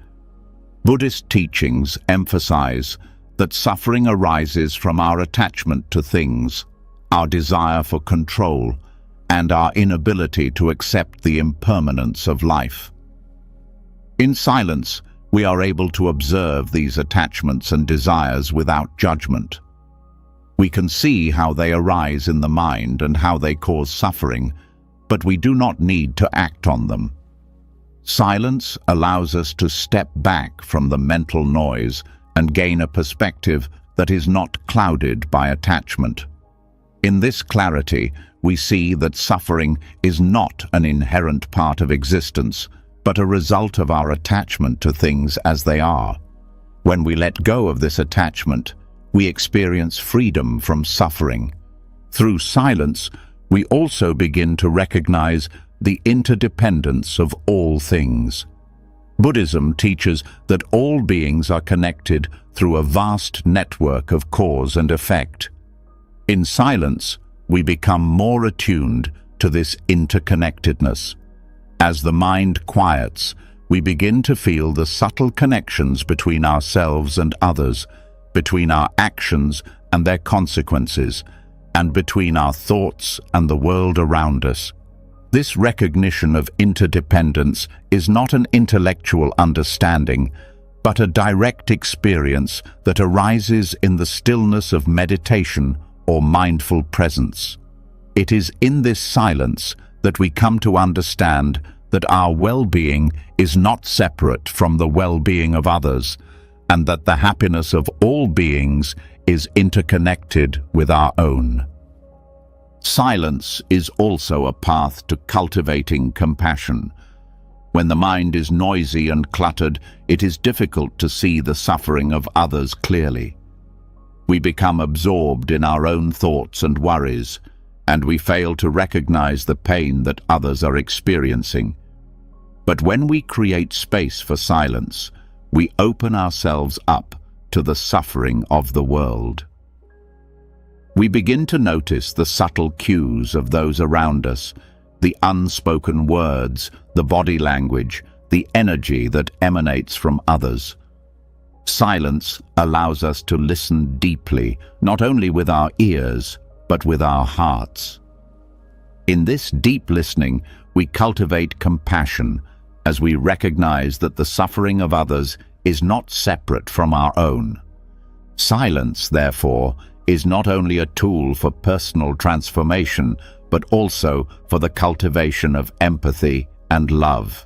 Buddhist teachings emphasize that suffering arises from our attachment to things, our desire for control, and our inability to accept the impermanence of life. In silence, we are able to observe these attachments and desires without judgment. We can see how they arise in the mind and how they cause suffering, but we do not need to act on them. Silence allows us to step back from the mental noise and gain a perspective that is not clouded by attachment. In this clarity, we see that suffering is not an inherent part of existence, but a result of our attachment to things as they are. When we let go of this attachment, we experience freedom from suffering. Through silence, we also begin to recognize the interdependence of all things. Buddhism teaches that all beings are connected through a vast network of cause and effect. In silence, we become more attuned to this interconnectedness. As the mind quiets, we begin to feel the subtle connections between ourselves and others, between our actions and their consequences, and between our thoughts and the world around us. This recognition of interdependence is not an intellectual understanding, but a direct experience that arises in the stillness of meditation or mindful presence. It is in this silence that we come to understand that our well-being is not separate from the well-being of others, and that the happiness of all beings is interconnected with our own. Silence is also a path to cultivating compassion. When the mind is noisy and cluttered, it is difficult to see the suffering of others clearly. We become absorbed in our own thoughts and worries, and we fail to recognize the pain that others are experiencing. But when we create space for silence, we open ourselves up to the suffering of the world. We begin to notice the subtle cues of those around us, the unspoken words, the body language, the energy that emanates from others. Silence allows us to listen deeply, not only with our ears, but with our hearts. In this deep listening, we cultivate compassion as we recognize that the suffering of others is not separate from our own. Silence, therefore, is not only a tool for personal transformation, but also for the cultivation of empathy and love.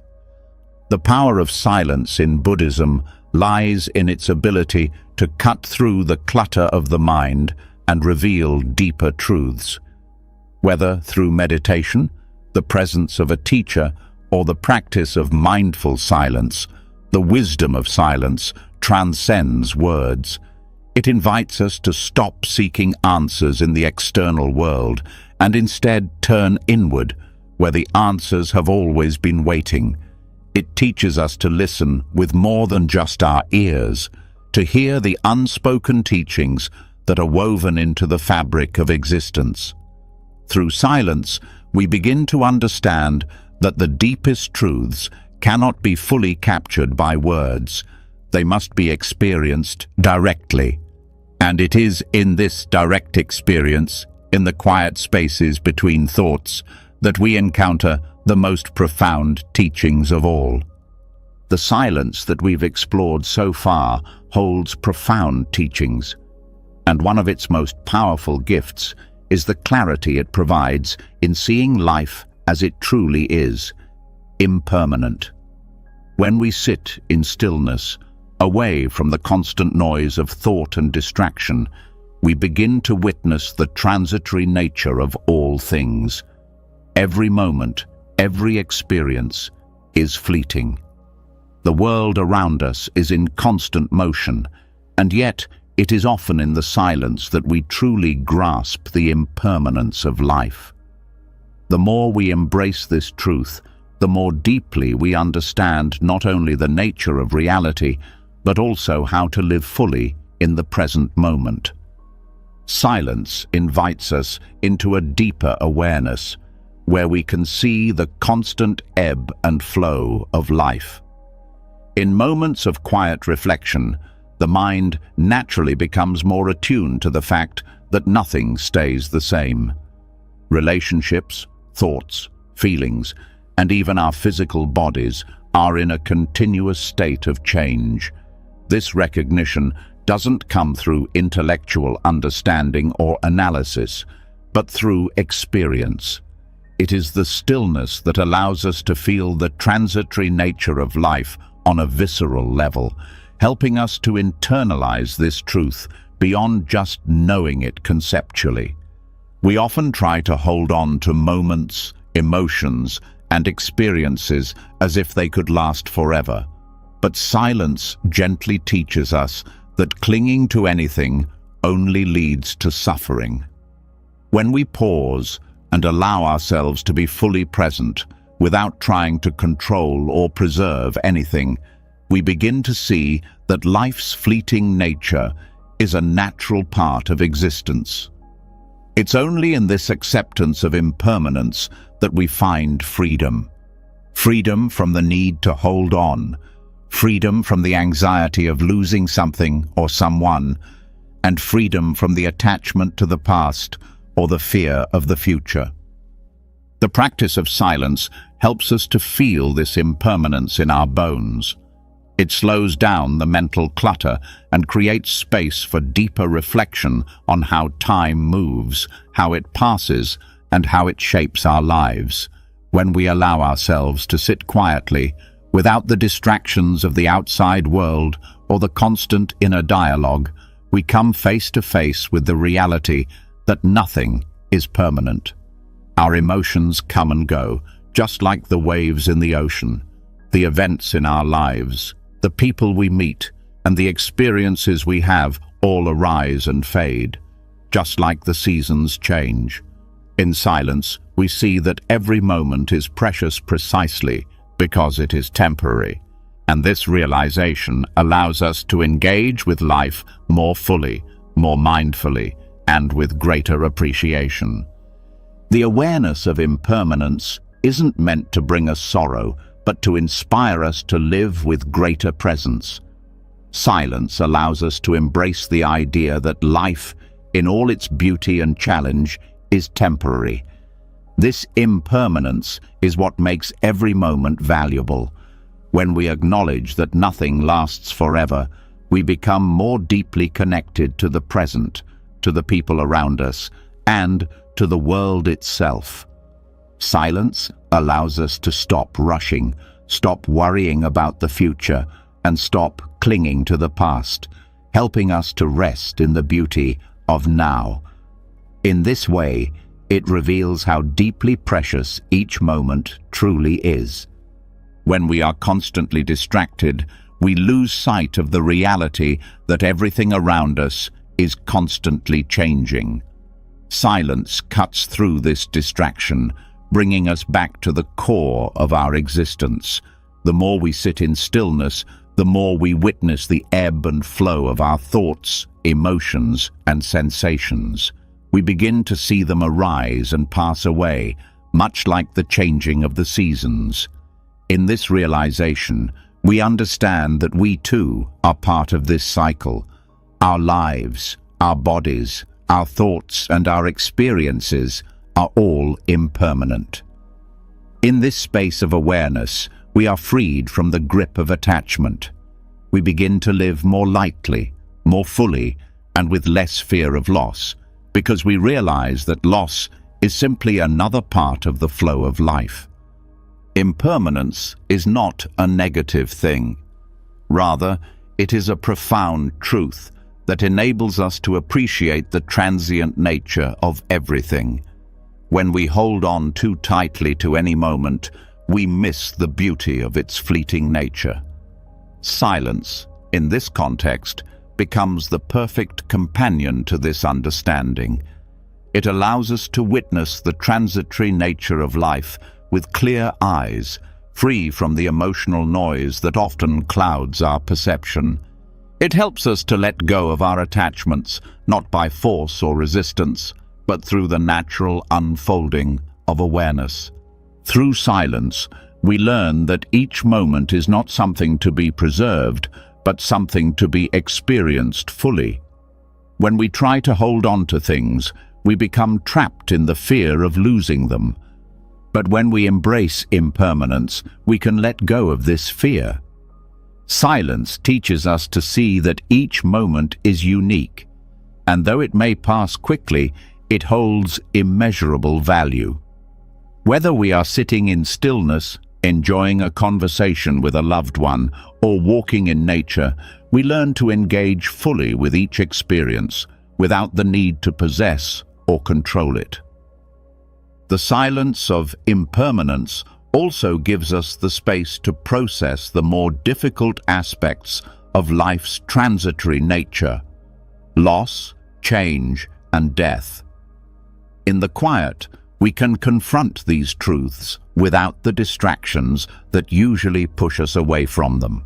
The power of silence in Buddhism lies in its ability to cut through the clutter of the mind and reveal deeper truths. Whether through meditation, the presence of a teacher, or the practice of mindful silence, the wisdom of silence transcends words. It invites us to stop seeking answers in the external world and instead turn inward, where the answers have always been waiting. It teaches us to listen with more than just our ears, to hear the unspoken teachings that are woven into the fabric of existence. Through silence, we begin to understand that the deepest truths cannot be fully captured by words. They must be experienced directly. And it is in this direct experience, in the quiet spaces between thoughts, that we encounter the most profound teachings of all. The silence that we've explored so far holds profound teachings, and one of its most powerful gifts is the clarity it provides in seeing life as it truly is, impermanent. When we sit in stillness, away from the constant noise of thought and distraction, we begin to witness the transitory nature of all things. Every moment, every experience is fleeting. The world around us is in constant motion, and yet it is often in the silence that we truly grasp the impermanence of life. The more we embrace this truth, the more deeply we understand not only the nature of reality, but also how to live fully in the present moment. Silence invites us into a deeper awareness, where we can see the constant ebb and flow of life. In moments of quiet reflection, the mind naturally becomes more attuned to the fact that nothing stays the same. Relationships, thoughts, feelings, and even our physical bodies are in a continuous state of change. This recognition doesn't come through intellectual understanding or analysis, but through experience. It is the stillness that allows us to feel the transitory nature of life on a visceral level, helping us to internalize this truth beyond just knowing it conceptually. We often try to hold on to moments, emotions, and experiences as if they could last forever. But silence gently teaches us that clinging to anything only leads to suffering. When we pause and allow ourselves to be fully present, without trying to control or preserve anything, we begin to see that life's fleeting nature is a natural part of existence. It's only in this acceptance of impermanence that we find freedom. Freedom from the need to hold on, freedom from the anxiety of losing something or someone, and freedom from the attachment to the past or the fear of the future. The practice of silence helps us to feel this impermanence in our bones. It slows down the mental clutter and creates space for deeper reflection on how time moves, how it passes, and how it shapes our lives. When we allow ourselves to sit quietly, without the distractions of the outside world or the constant inner dialogue, we come face to face with the reality that nothing is permanent. Our emotions come and go, just like the waves in the ocean. The events in our lives, the people we meet, and the experiences we have all arise and fade, just like the seasons change. In silence, we see that every moment is precious precisely because it is temporary. And this realization allows us to engage with life more fully, more mindfully, and with greater appreciation. The awareness of impermanence isn't meant to bring us sorrow, but to inspire us to live with greater presence. Silence allows us to embrace the idea that life, in all its beauty and challenge, is temporary. This impermanence is what makes every moment valuable. When we acknowledge that nothing lasts forever, we become more deeply connected to the present, to the people around us, and to the world itself. Silence allows us to stop rushing, stop worrying about the future, and stop clinging to the past, helping us to rest in the beauty of now. In this way, it reveals how deeply precious each moment truly is. When we are constantly distracted, we lose sight of the reality that everything around us is constantly changing. Silence cuts through this distraction, bringing us back to the core of our existence. The more we sit in stillness, the more we witness the ebb and flow of our thoughts, emotions, and sensations. We begin to see them arise and pass away, much like the changing of the seasons. In this realization, we understand that we too are part of this cycle. Our lives, our bodies, our thoughts, and our experiences are all impermanent. In this space of awareness, we are freed from the grip of attachment. We begin to live more lightly, more fully, and with less fear of loss, because we realize that loss is simply another part of the flow of life. Impermanence is not a negative thing. Rather, it is a profound truth that enables us to appreciate the transient nature of everything. When we hold on too tightly to any moment, we miss the beauty of its fleeting nature. Silence, in this context, becomes the perfect companion to this understanding. It allows us to witness the transitory nature of life with clear eyes, free from the emotional noise that often clouds our perception. It helps us to let go of our attachments, not by force or resistance, but through the natural unfolding of awareness. Through silence, we learn that each moment is not something to be preserved, but something to be experienced fully. When we try to hold on to things, we become trapped in the fear of losing them. But when we embrace impermanence, we can let go of this fear. Silence teaches us to see that each moment is unique, and though it may pass quickly, it holds immeasurable value. Whether we are sitting in stillness, enjoying a conversation with a loved one, or walking in nature, we learn to engage fully with each experience without the need to possess or control it. The silence of impermanence also gives us the space to process the more difficult aspects of life's transitory nature: loss, change, and death. In the quiet, we can confront these truths without the distractions that usually push us away from them.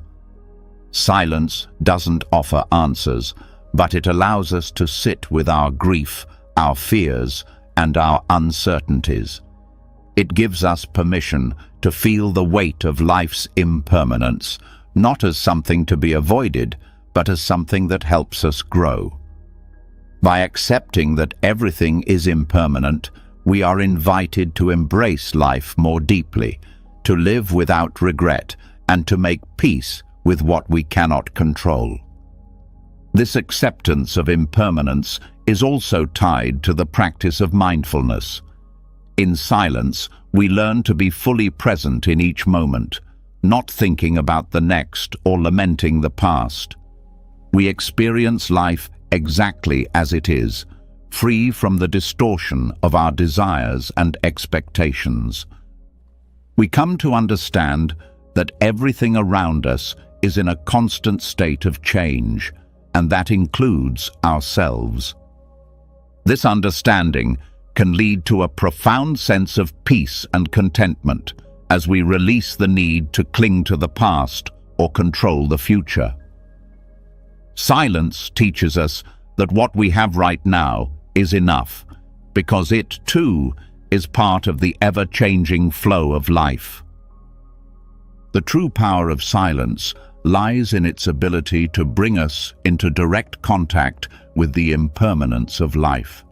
Silence doesn't offer answers, but it allows us to sit with our grief, our fears, and our uncertainties. It gives us permission to feel the weight of life's impermanence, not as something to be avoided, but as something that helps us grow. By accepting that everything is impermanent, we are invited to embrace life more deeply, to live without regret, and to make peace with what we cannot control. This acceptance of impermanence is also tied to the practice of mindfulness. In silence, we learn to be fully present in each moment, not thinking about the next or lamenting the past. We experience life exactly as it is, free from the distortion of our desires and expectations. We come to understand that everything around us is in a constant state of change, and that includes ourselves. This understanding can lead to a profound sense of peace and contentment as we release the need to cling to the past or control the future. Silence teaches us that what we have right now is enough, because it, too, is part of the ever-changing flow of life. The true power of silence lies in its ability to bring us into direct contact with the impermanence of life.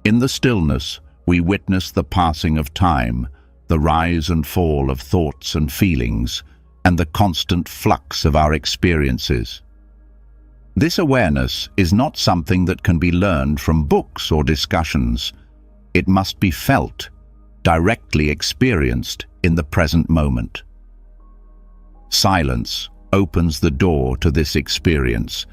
In the stillness, we witness the passing of time, the rise and fall of thoughts and feelings, and the constant flux of our experiences. This awareness is not something that can be learned from books or discussions. It must be felt, directly experienced in the present moment. Silence opens the door to this experience,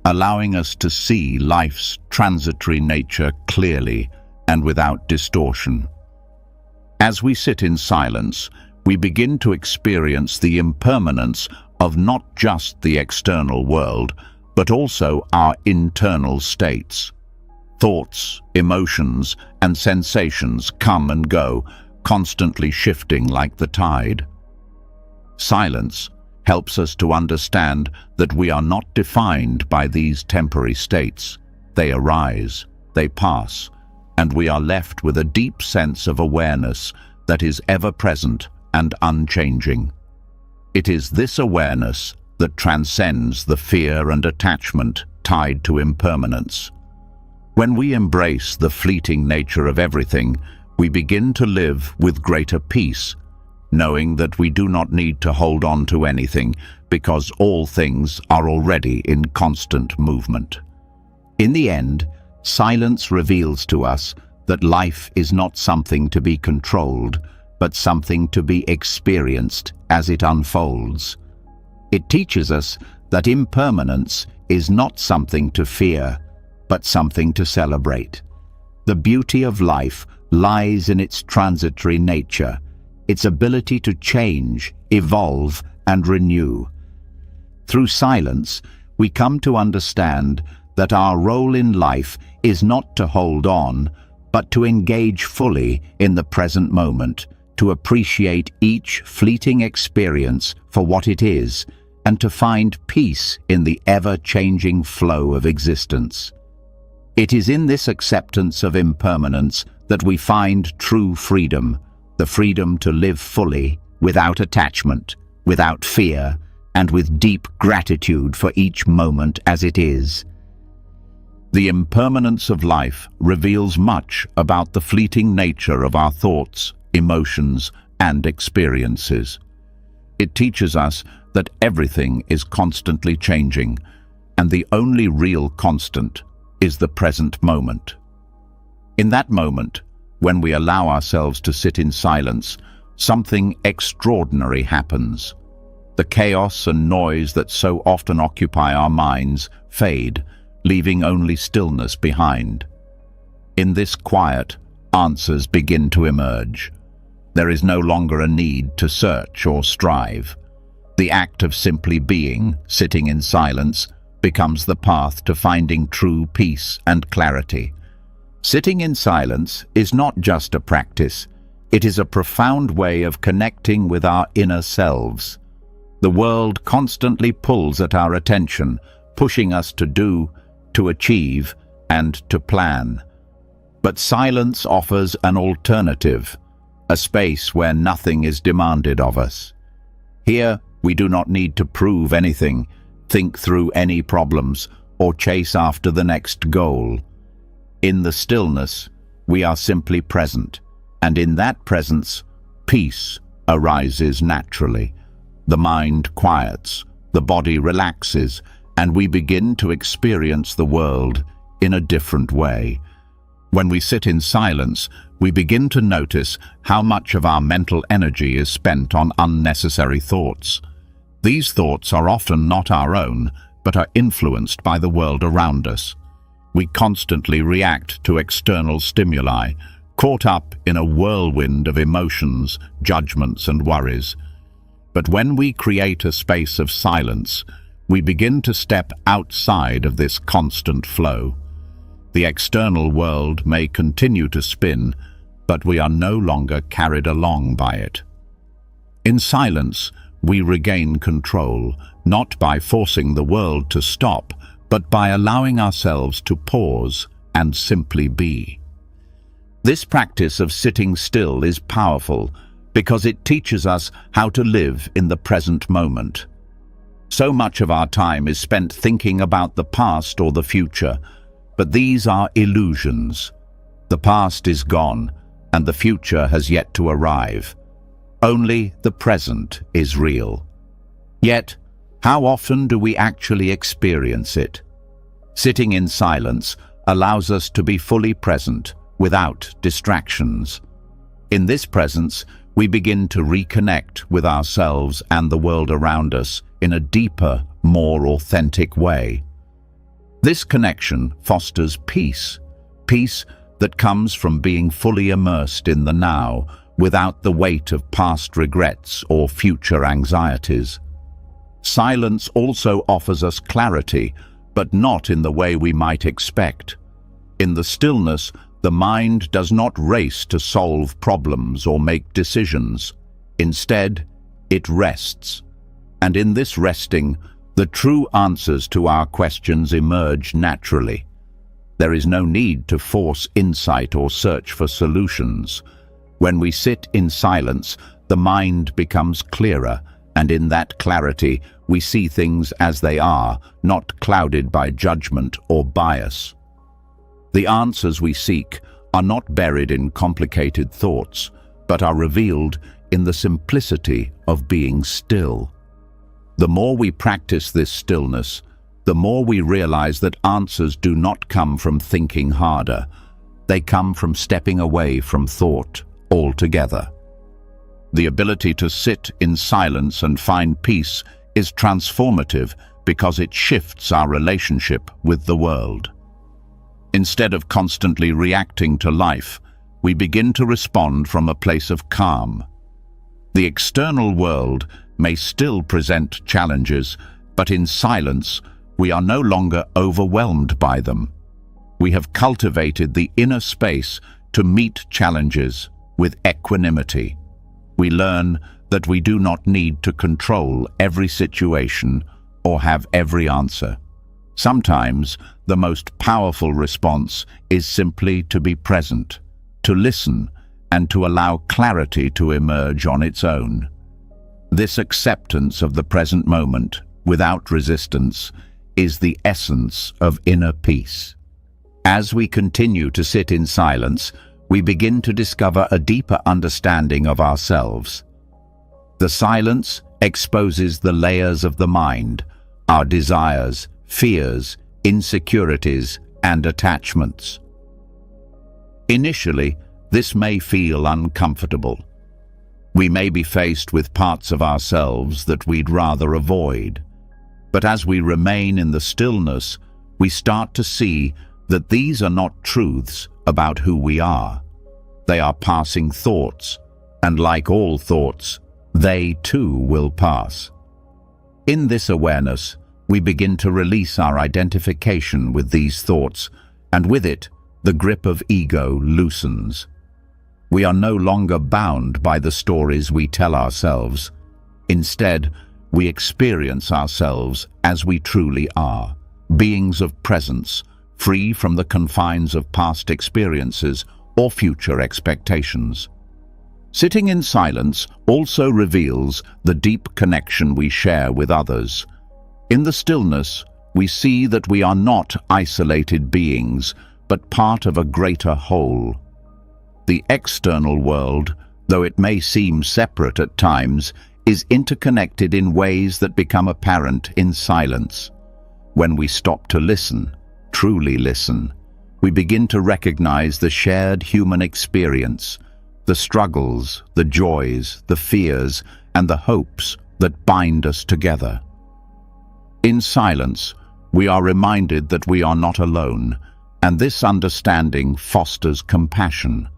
allowing us to see life's transitory nature clearly and without distortion. As we sit in silence, we begin to experience the impermanence of not just the external world, but also our internal states. Thoughts, emotions, and sensations come and go, constantly shifting like the tide. Silence helps us to understand that we are not defined by these temporary states. They arise, they pass, and we are left with a deep sense of awareness that is ever-present and unchanging. It is this awareness that transcends the fear and attachment tied to impermanence. When we embrace the fleeting nature of everything, we begin to live with greater peace, knowing that we do not need to hold on to anything because all things are already in constant movement. In the end, silence reveals to us that life is not something to be controlled, but something to be experienced as it unfolds. It teaches us that impermanence is not something to fear, but something to celebrate. The beauty of life lies in its transitory nature, its ability to change, evolve, and renew. Through silence, we come to understand that our role in life is not to hold on, but to engage fully in the present moment, to appreciate each fleeting experience for what it is, and to find peace in the ever-changing flow of existence. It is in this acceptance of impermanence that we find true freedom, the freedom to live fully, without attachment, without fear, and with deep gratitude for each moment as it is. The impermanence of life reveals much about the fleeting nature of our thoughts, emotions, and experiences. It teaches us that everything is constantly changing, and the only real constant is the present moment. In that moment, when we allow ourselves to sit in silence, something extraordinary happens. The chaos and noise that so often occupy our minds fade, leaving only stillness behind. In this quiet, answers begin to emerge. There is no longer a need to search or strive. The act of simply being, sitting in silence, becomes the path to finding true peace and clarity. Sitting in silence is not just a practice, it is a profound way of connecting with our inner selves. The world constantly pulls at our attention, pushing us to do, to achieve, and to plan. But silence offers an alternative, a space where nothing is demanded of us. Here, we do not need to prove anything, think through any problems, or chase after the next goal. In the stillness, we are simply present, and in that presence, peace arises naturally. The mind quiets, the body relaxes, and we begin to experience the world in a different way. When we sit in silence, we begin to notice how much of our mental energy is spent on unnecessary thoughts. These thoughts are often not our own, but are influenced by the world around us. We constantly react to external stimuli, caught up in a whirlwind of emotions, judgments, and worries. But when we create a space of silence, we begin to step outside of this constant flow. The external world may continue to spin, but we are no longer carried along by it. In silence, we regain control, not by forcing the world to stop, but by allowing ourselves to pause and simply be. This practice of sitting still is powerful because it teaches us how to live in the present moment. So much of our time is spent thinking about the past or the future, but these are illusions. The past is gone, and the future has yet to arrive. Only the present is real. Yet, how often do we actually experience it? Sitting in silence allows us to be fully present, without distractions. In this presence, we begin to reconnect with ourselves and the world around us in a deeper, more authentic way. This connection fosters peace, peace that comes from being fully immersed in the now, without the weight of past regrets or future anxieties. Silence also offers us clarity, but not in the way we might expect. In the stillness, the mind does not race to solve problems or make decisions. Instead, it rests. And in this resting, the true answers to our questions emerge naturally. There is no need to force insight or search for solutions. When we sit in silence, the mind becomes clearer, and in that clarity, we see things as they are, not clouded by judgment or bias. The answers we seek are not buried in complicated thoughts, but are revealed in the simplicity of being still. The more we practice this stillness, the more we realize that answers do not come from thinking harder. They come from stepping away from thought altogether. The ability to sit in silence and find peace is transformative because it shifts our relationship with the world. Instead of constantly reacting to life, we begin to respond from a place of calm. The external world may still present challenges, but in silence, we are no longer overwhelmed by them. We have cultivated the inner space to meet challenges with equanimity. We learn that we do not need to control every situation or have every answer. Sometimes, the most powerful response is simply to be present, to listen, and to allow clarity to emerge on its own. This acceptance of the present moment, without resistance, is the essence of inner peace. As we continue to sit in silence, we begin to discover a deeper understanding of ourselves. The silence exposes the layers of the mind, our desires, fears, insecurities, and attachments. Initially, this may feel uncomfortable. We may be faced with parts of ourselves that we'd rather avoid. But as we remain in the stillness, we start to see that these are not truths about who we are. They are passing thoughts, and like all thoughts, they too will pass. In this awareness, we begin to release our identification with these thoughts, and with it, the grip of ego loosens. We are no longer bound by the stories we tell ourselves. Instead, we experience ourselves as we truly are, beings of presence, free from the confines of past experiences or future expectations. Sitting in silence also reveals the deep connection we share with others. In the stillness, we see that we are not isolated beings, but part of a greater whole. The external world, though it may seem separate at times, is interconnected in ways that become apparent in silence. When we stop to listen, truly listen, we begin to recognize the shared human experience, the struggles, the joys, the fears, and the hopes that bind us together. In silence, we are reminded that we are not alone, and this understanding fosters compassion.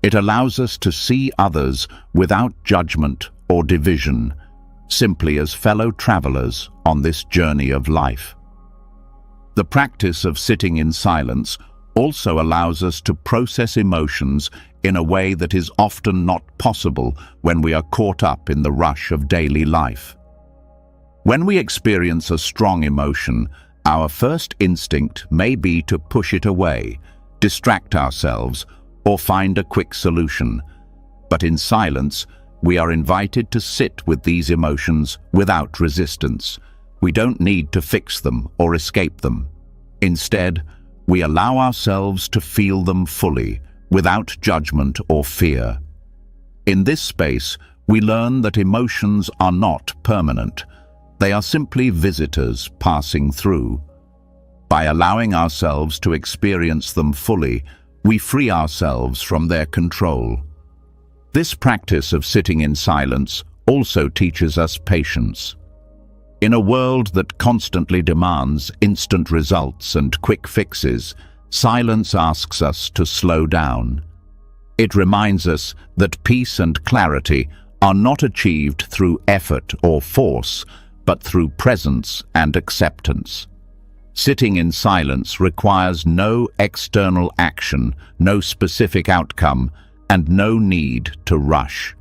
It allows us to see others without judgment or division, simply as fellow travelers on this journey of life. The practice of sitting in silence also allows us to process emotions in a way that is often not possible when we are caught up in the rush of daily life. When we experience a strong emotion, our first instinct may be to push it away, distract ourselves, or find a quick solution. But in silence, we are invited to sit with these emotions without resistance. We don't need to fix them or escape them. Instead, we allow ourselves to feel them fully, without judgment or fear. In this space, we learn that emotions are not permanent. They are simply visitors passing through. By allowing ourselves to experience them fully, we free ourselves from their control. This practice of sitting in silence also teaches us patience. In a world that constantly demands instant results and quick fixes, silence asks us to slow down. It reminds us that peace and clarity are not achieved through effort or force, but through presence and acceptance. Sitting in silence requires no external action, no specific outcome, and no need to rush.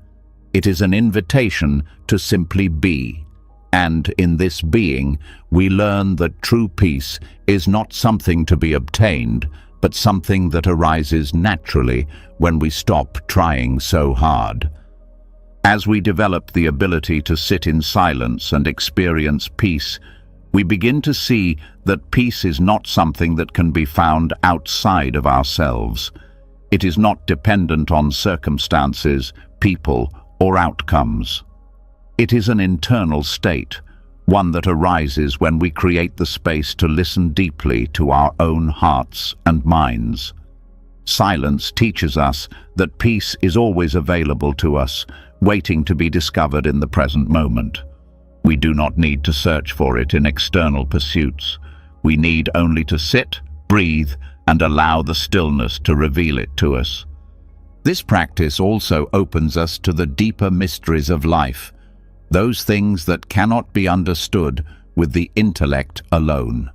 It is an invitation to simply be. And in this being, we learn that true peace is not something to be obtained, but something that arises naturally when we stop trying so hard. As we develop the ability to sit in silence and experience peace, we begin to see that peace is not something that can be found outside of ourselves. It is not dependent on circumstances, people, or outcomes. It is an internal state, one that arises when we create the space to listen deeply to our own hearts and minds. Silence teaches us that peace is always available to us, waiting to be discovered in the present moment. We do not need to search for it in external pursuits. We need only to sit, breathe, and allow the stillness to reveal it to us. This practice also opens us to the deeper mysteries of life, those things that cannot be understood with the intellect alone.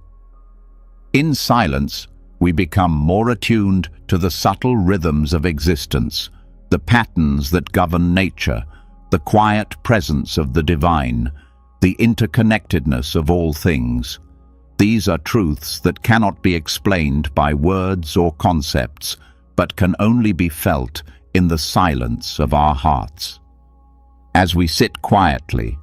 In silence, we become more attuned to the subtle rhythms of existence, the patterns that govern nature, the quiet presence of the divine, the interconnectedness of all things. These are truths that cannot be explained by words or concepts, but can only be felt in the silence of our hearts. As we sit quietly,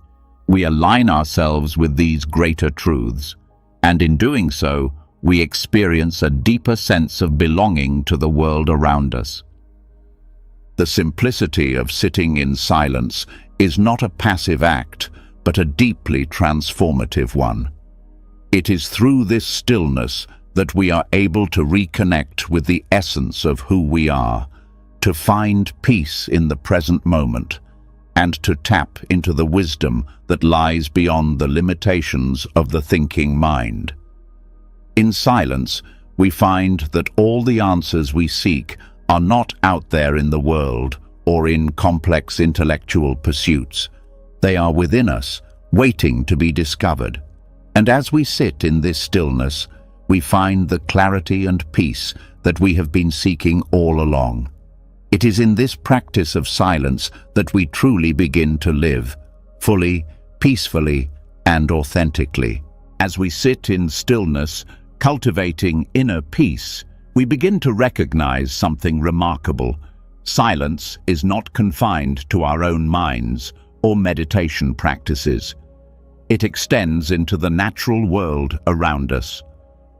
we align ourselves with these greater truths, and in doing so, we experience a deeper sense of belonging to the world around us. The simplicity of sitting in silence is not a passive act, but a deeply transformative one. It is through this stillness that we are able to reconnect with the essence of who we are, to find peace in the present moment, and to tap into the wisdom that lies beyond the limitations of the thinking mind. In silence, we find that all the answers we seek are not out there in the world or in complex intellectual pursuits. They are within us, waiting to be discovered. And as we sit in this stillness, we find the clarity and peace that we have been seeking all along. It is in this practice of silence that we truly begin to live, fully, peacefully, and authentically. As we sit in stillness, cultivating inner peace, we begin to recognize something remarkable. Silence is not confined to our own minds or meditation practices. It extends into the natural world around us.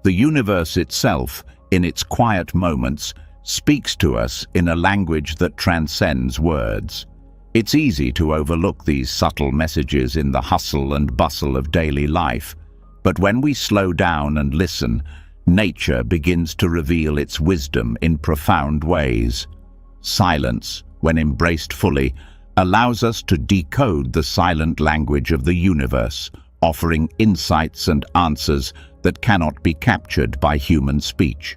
The universe itself, in its quiet moments, speaks to us in a language that transcends words. It's easy to overlook these subtle messages in the hustle and bustle of daily life, but when we slow down and listen, nature begins to reveal its wisdom in profound ways. Silence, when embraced fully, allows us to decode the silent language of the universe, offering insights and answers that cannot be captured by human speech.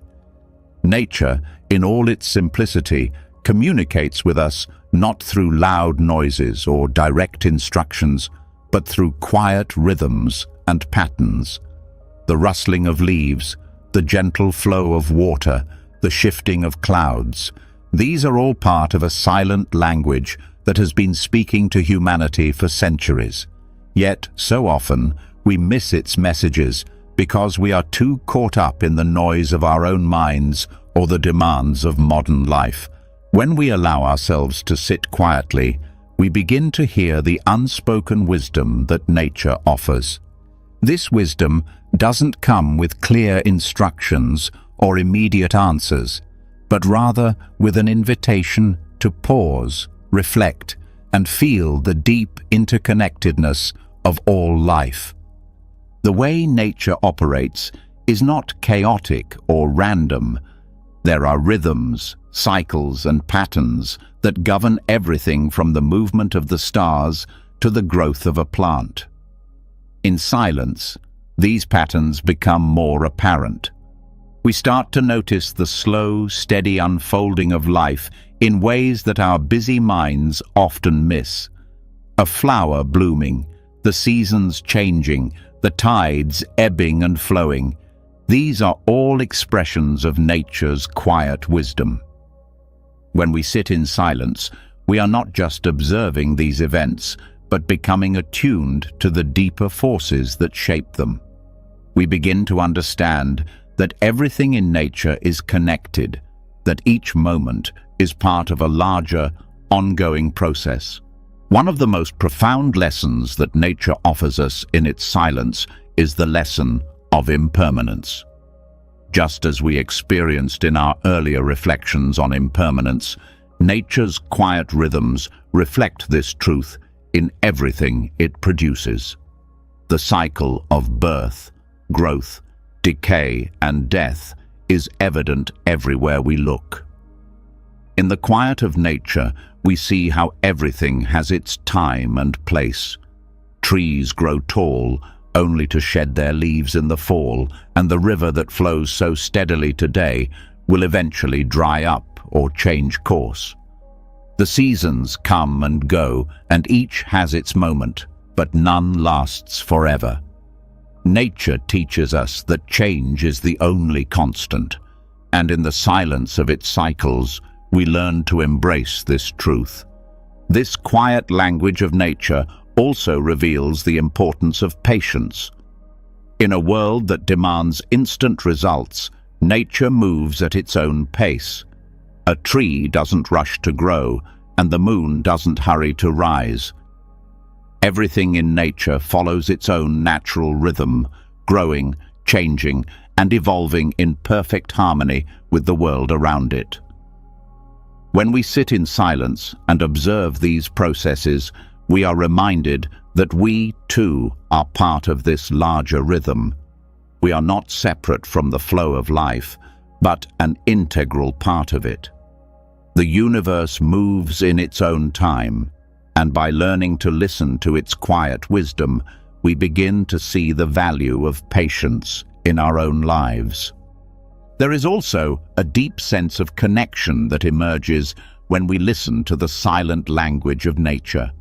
Nature, in all its simplicity, communicates with us not through loud noises or direct instructions, but through quiet rhythms and patterns. The rustling of leaves, the gentle flow of water, the shifting of clouds. These are all part of a silent language that has been speaking to humanity for centuries. Yet, so often, we miss its messages because we are too caught up in the noise of our own minds or the demands of modern life. When we allow ourselves to sit quietly, we begin to hear the unspoken wisdom that nature offers. This wisdom doesn't come with clear instructions or immediate answers, but rather with an invitation to pause, reflect, and feel the deep interconnectedness of all life. The way nature operates is not chaotic or random. There are rhythms, cycles, and patterns that govern everything from the movement of the stars to the growth of a plant. In silence, these patterns become more apparent. We start to notice the slow, steady unfolding of life in ways that our busy minds often miss. A flower blooming, the seasons changing, the tides ebbing and flowing. These are all expressions of nature's quiet wisdom. When we sit in silence, we are not just observing these events, but becoming attuned to the deeper forces that shape them. We begin to understand that everything in nature is connected, that each moment is part of a larger, ongoing process. One of the most profound lessons that nature offers us in its silence is the lesson of impermanence. Just as we experienced in our earlier reflections on impermanence, nature's quiet rhythms reflect this truth in everything it produces. The cycle of birth, growth, decay, and death is evident everywhere we look. In the quiet of nature, we see how everything has its time and place. Trees grow tall, only to shed their leaves in the fall, and the river that flows so steadily today will eventually dry up or change course. The seasons come and go, and each has its moment, but none lasts forever. Nature teaches us that change is the only constant, and in the silence of its cycles, we learn to embrace this truth. This quiet language of nature also reveals the importance of patience. In a world that demands instant results, nature moves at its own pace. A tree doesn't rush to grow, and the moon doesn't hurry to rise. Everything in nature follows its own natural rhythm, growing, changing, and evolving in perfect harmony with the world around it. When we sit in silence and observe these processes, we are reminded that we, too, are part of this larger rhythm. We are not separate from the flow of life, but an integral part of it. The universe moves in its own time, and by learning to listen to its quiet wisdom, we begin to see the value of patience in our own lives. There is also a deep sense of connection that emerges when we listen to the silent language of nature.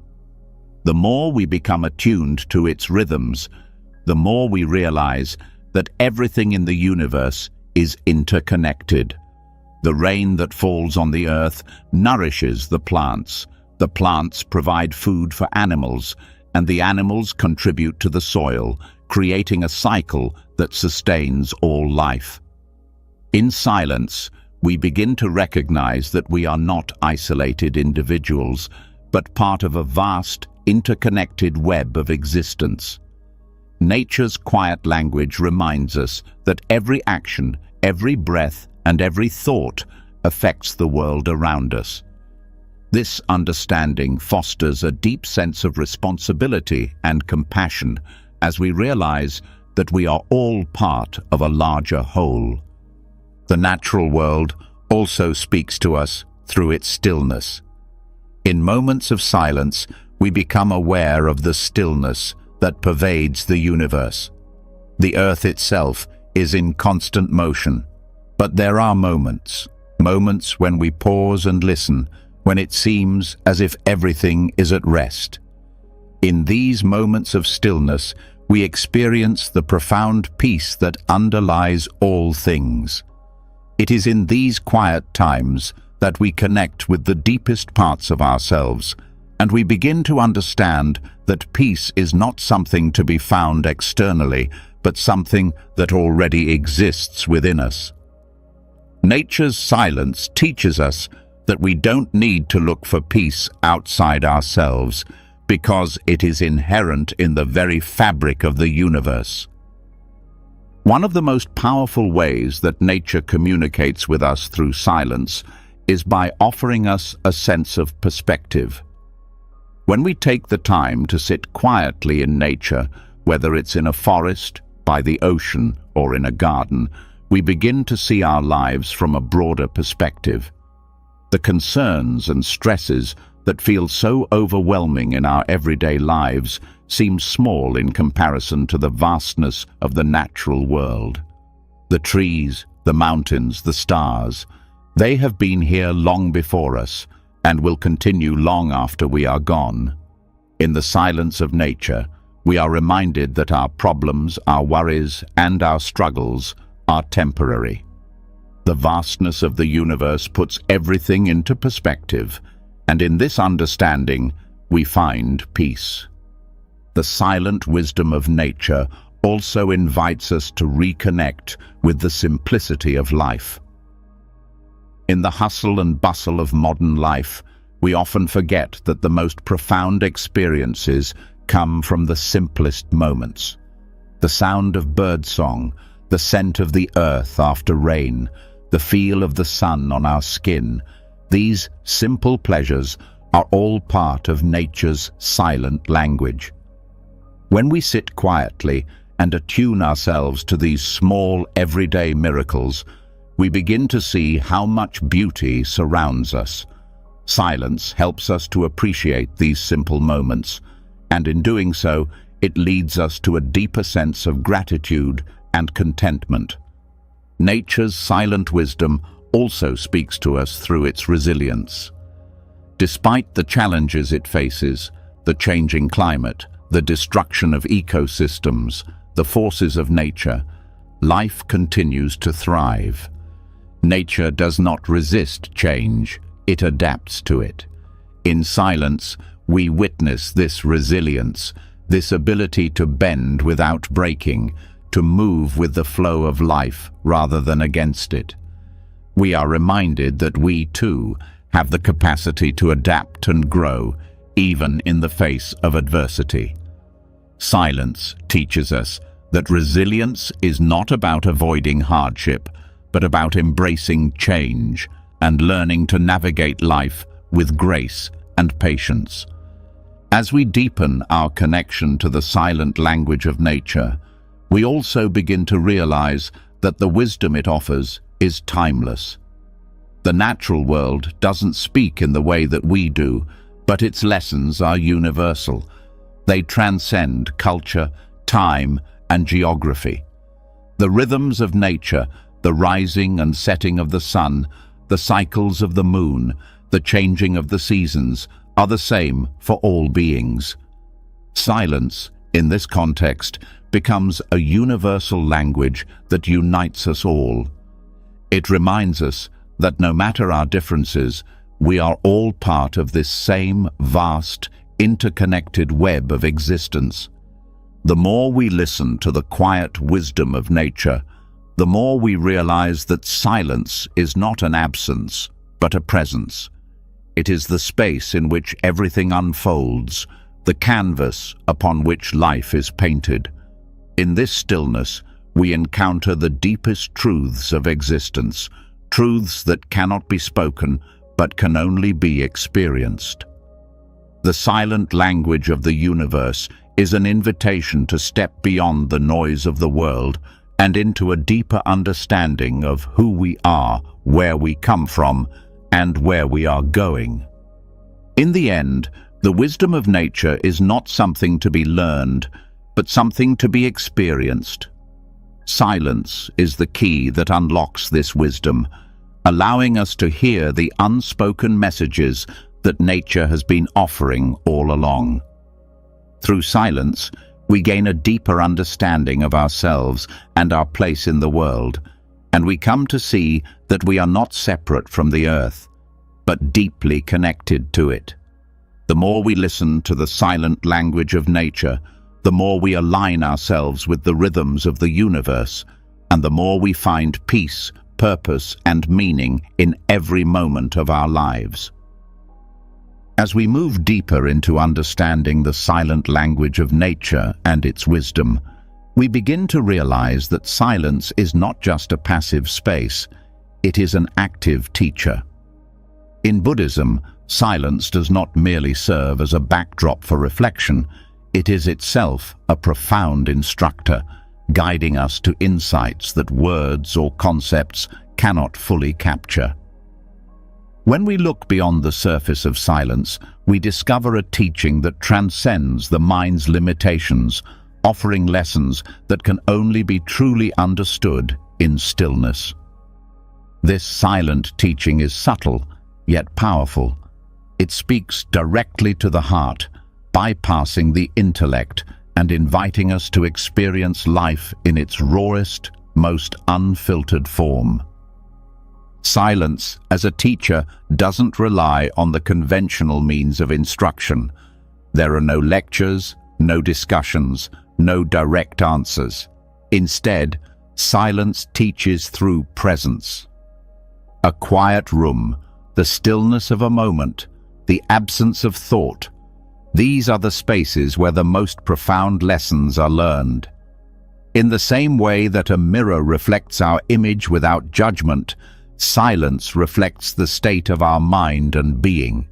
The more we become attuned to its rhythms, the more we realize that everything in the universe is interconnected. The rain that falls on the earth nourishes the plants provide food for animals, and the animals contribute to the soil, creating a cycle that sustains all life. In silence, we begin to recognize that we are not isolated individuals, but part of a vast, interconnected web of existence. Nature's quiet language reminds us that every action, every breath, and every thought affects the world around us. This understanding fosters a deep sense of responsibility and compassion as we realize that we are all part of a larger whole. The natural world also speaks to us through its stillness. In moments of silence, we become aware of the stillness that pervades the universe. The earth itself is in constant motion, but there are moments when we pause and listen, when it seems as if everything is at rest. In these moments of stillness, we experience the profound peace that underlies all things. It is in these quiet times that we connect with the deepest parts of ourselves, and we begin to understand that peace is not something to be found externally, but something that already exists within us. Nature's silence teaches us that we don't need to look for peace outside ourselves, because it is inherent in the very fabric of the universe. One of the most powerful ways that nature communicates with us through silence is by offering us a sense of perspective. When we take the time to sit quietly in nature, whether it's in a forest, by the ocean, or in a garden, we begin to see our lives from a broader perspective. The concerns and stresses that feel so overwhelming in our everyday lives seem small in comparison to the vastness of the natural world. The trees, the mountains, the stars, they have been here long before us and will continue long after we are gone. In the silence of nature, we are reminded that our problems, our worries, and our struggles are temporary. The vastness of the universe puts everything into perspective, and in this understanding, we find peace. The silent wisdom of nature also invites us to reconnect with the simplicity of life. In the hustle and bustle of modern life, we often forget that the most profound experiences come from the simplest moments. The sound of birdsong, the scent of the earth after rain, the feel of the sun on our skin, these simple pleasures are all part of nature's silent language. When we sit quietly and attune ourselves to these small, everyday miracles, we begin to see how much beauty surrounds us. Silence helps us to appreciate these simple moments, and in doing so, it leads us to a deeper sense of gratitude and contentment. Nature's silent wisdom also speaks to us through its resilience. Despite the challenges it faces, the changing climate, the destruction of ecosystems, the forces of nature, life continues to thrive. Nature does not resist change, it adapts to it. In silence, we witness this resilience, this ability to bend without breaking, to move with the flow of life rather than against it. We are reminded that we, too, have the capacity to adapt and grow, even in the face of adversity. Silence teaches us that resilience is not about avoiding hardship, but about embracing change and learning to navigate life with grace and patience. As we deepen our connection to the silent language of nature, we also begin to realize that the wisdom it offers is timeless. The natural world doesn't speak in the way that we do, but its lessons are universal. They transcend culture, time, and geography. The rhythms of nature, the rising and setting of the sun, the cycles of the moon, the changing of the seasons, are the same for all beings. Silence, in this context, becomes a universal language that unites us all. It reminds us that no matter our differences, we are all part of this same vast, interconnected web of existence. The more we listen to the quiet wisdom of nature, the more we realize that silence is not an absence, but a presence. It is the space in which everything unfolds, the canvas upon which life is painted. In this stillness, we encounter the deepest truths of existence, truths that cannot be spoken, but can only be experienced. The silent language of the universe is an invitation to step beyond the noise of the world and into a deeper understanding of who we are, where we come from, and where we are going. In the end, the wisdom of nature is not something to be learned, but something to be experienced. Silence is the key that unlocks this wisdom, allowing us to hear the unspoken messages that nature has been offering all along. Through silence, We gain a deeper understanding of ourselves and our place in the world, and we come to see that we are not separate from the earth, but deeply connected to it. The more we listen to the silent language of nature, the more we align ourselves with the rhythms of the universe, and the more we find peace, purpose, and meaning in every moment of our lives. As we move deeper into understanding the silent language of nature and its wisdom, we begin to realize that silence is not just a passive space, it is an active teacher. In Buddhism, silence does not merely serve as a backdrop for reflection, it is itself a profound instructor, guiding us to insights that words or concepts cannot fully capture. When we look beyond the surface of silence, we discover a teaching that transcends the mind's limitations, offering lessons that can only be truly understood in stillness. This silent teaching is subtle, yet powerful. It speaks directly to the heart, bypassing the intellect and inviting us to experience life in its rawest, most unfiltered form. Silence, as a teacher, doesn't rely on the conventional means of instruction. There are no lectures, no discussions, no direct answers. Instead, silence teaches through presence. A quiet room, the stillness of a moment, the absence of thought. These are the spaces where the most profound lessons are learned. In the same way that a mirror reflects our image without judgment, silence reflects the state of our mind and being.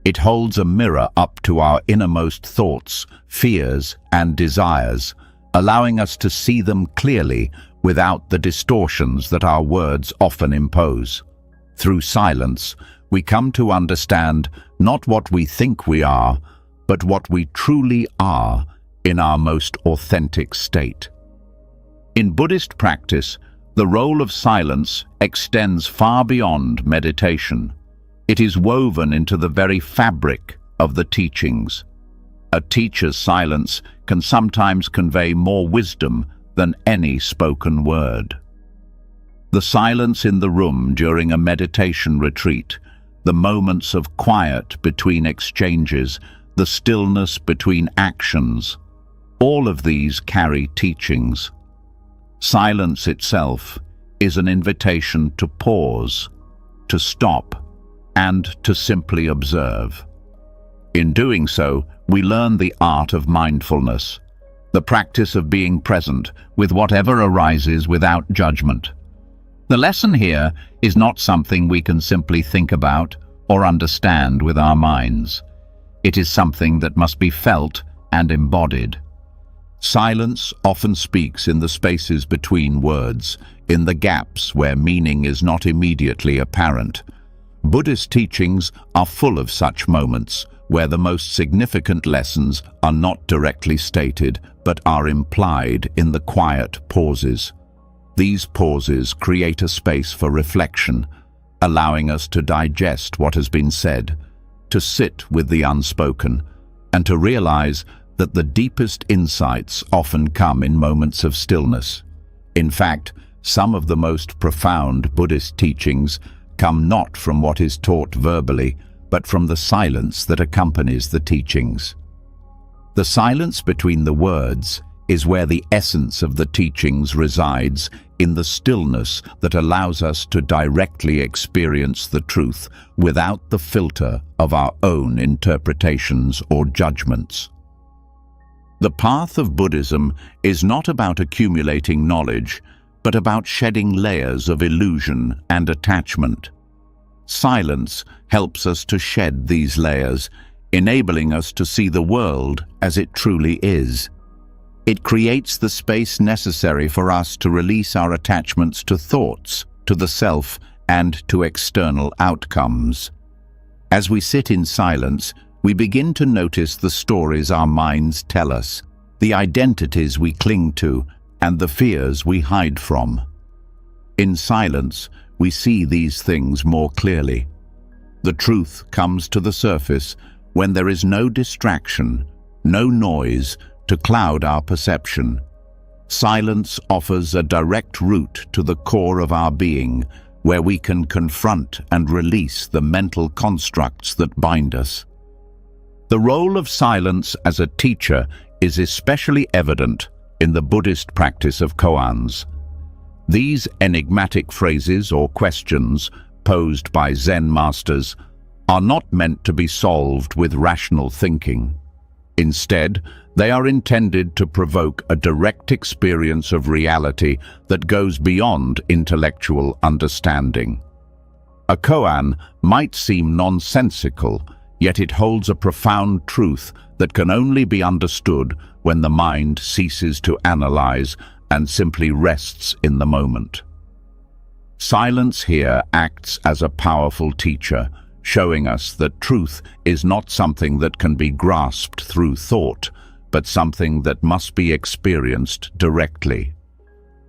It holds a mirror up to our innermost thoughts, fears, and desires, allowing us to see them clearly without the distortions that our words often impose. Through silence, we come to understand not what we think we are, but what we truly are in our most authentic state. In Buddhist practice, the role of silence extends far beyond meditation. It is woven into the very fabric of the teachings. A teacher's silence can sometimes convey more wisdom than any spoken word. The silence in the room during a meditation retreat, the moments of quiet between exchanges, the stillness between actions, all of these carry teachings. Silence itself is an invitation to pause, to stop, and to simply observe. In doing so, we learn the art of mindfulness, the practice of being present with whatever arises without judgment. The lesson here is not something we can simply think about or understand with our minds. It is something that must be felt and embodied. Silence often speaks in the spaces between words, in the gaps where meaning is not immediately apparent. Buddhist teachings are full of such moments, where the most significant lessons are not directly stated, but are implied in the quiet pauses. These pauses create a space for reflection, allowing us to digest what has been said, to sit with the unspoken, and to realize that the deepest insights often come in moments of stillness. In fact, some of the most profound Buddhist teachings come not from what is taught verbally, but from the silence that accompanies the teachings. The silence between the words is where the essence of the teachings resides, in the stillness that allows us to directly experience the truth without the filter of our own interpretations or judgments. The path of Buddhism is not about accumulating knowledge, but about shedding layers of illusion and attachment. Silence helps us to shed these layers, enabling us to see the world as it truly is. It creates the space necessary for us to release our attachments to thoughts, to the self, and to external outcomes. As we sit in silence, we begin to notice the stories our minds tell us, the identities we cling to, and the fears we hide from. In silence, we see these things more clearly. The truth comes to the surface when there is no distraction, no noise, to cloud our perception. Silence offers a direct route to the core of our being, where we can confront and release the mental constructs that bind us. The role of silence as a teacher is especially evident in the Buddhist practice of koans. These enigmatic phrases or questions posed by Zen masters are not meant to be solved with rational thinking. Instead, they are intended to provoke a direct experience of reality that goes beyond intellectual understanding. A koan might seem nonsensical, yet it holds a profound truth that can only be understood when the mind ceases to analyze and simply rests in the moment. Silence here acts as a powerful teacher, showing us that truth is not something that can be grasped through thought, but something that must be experienced directly.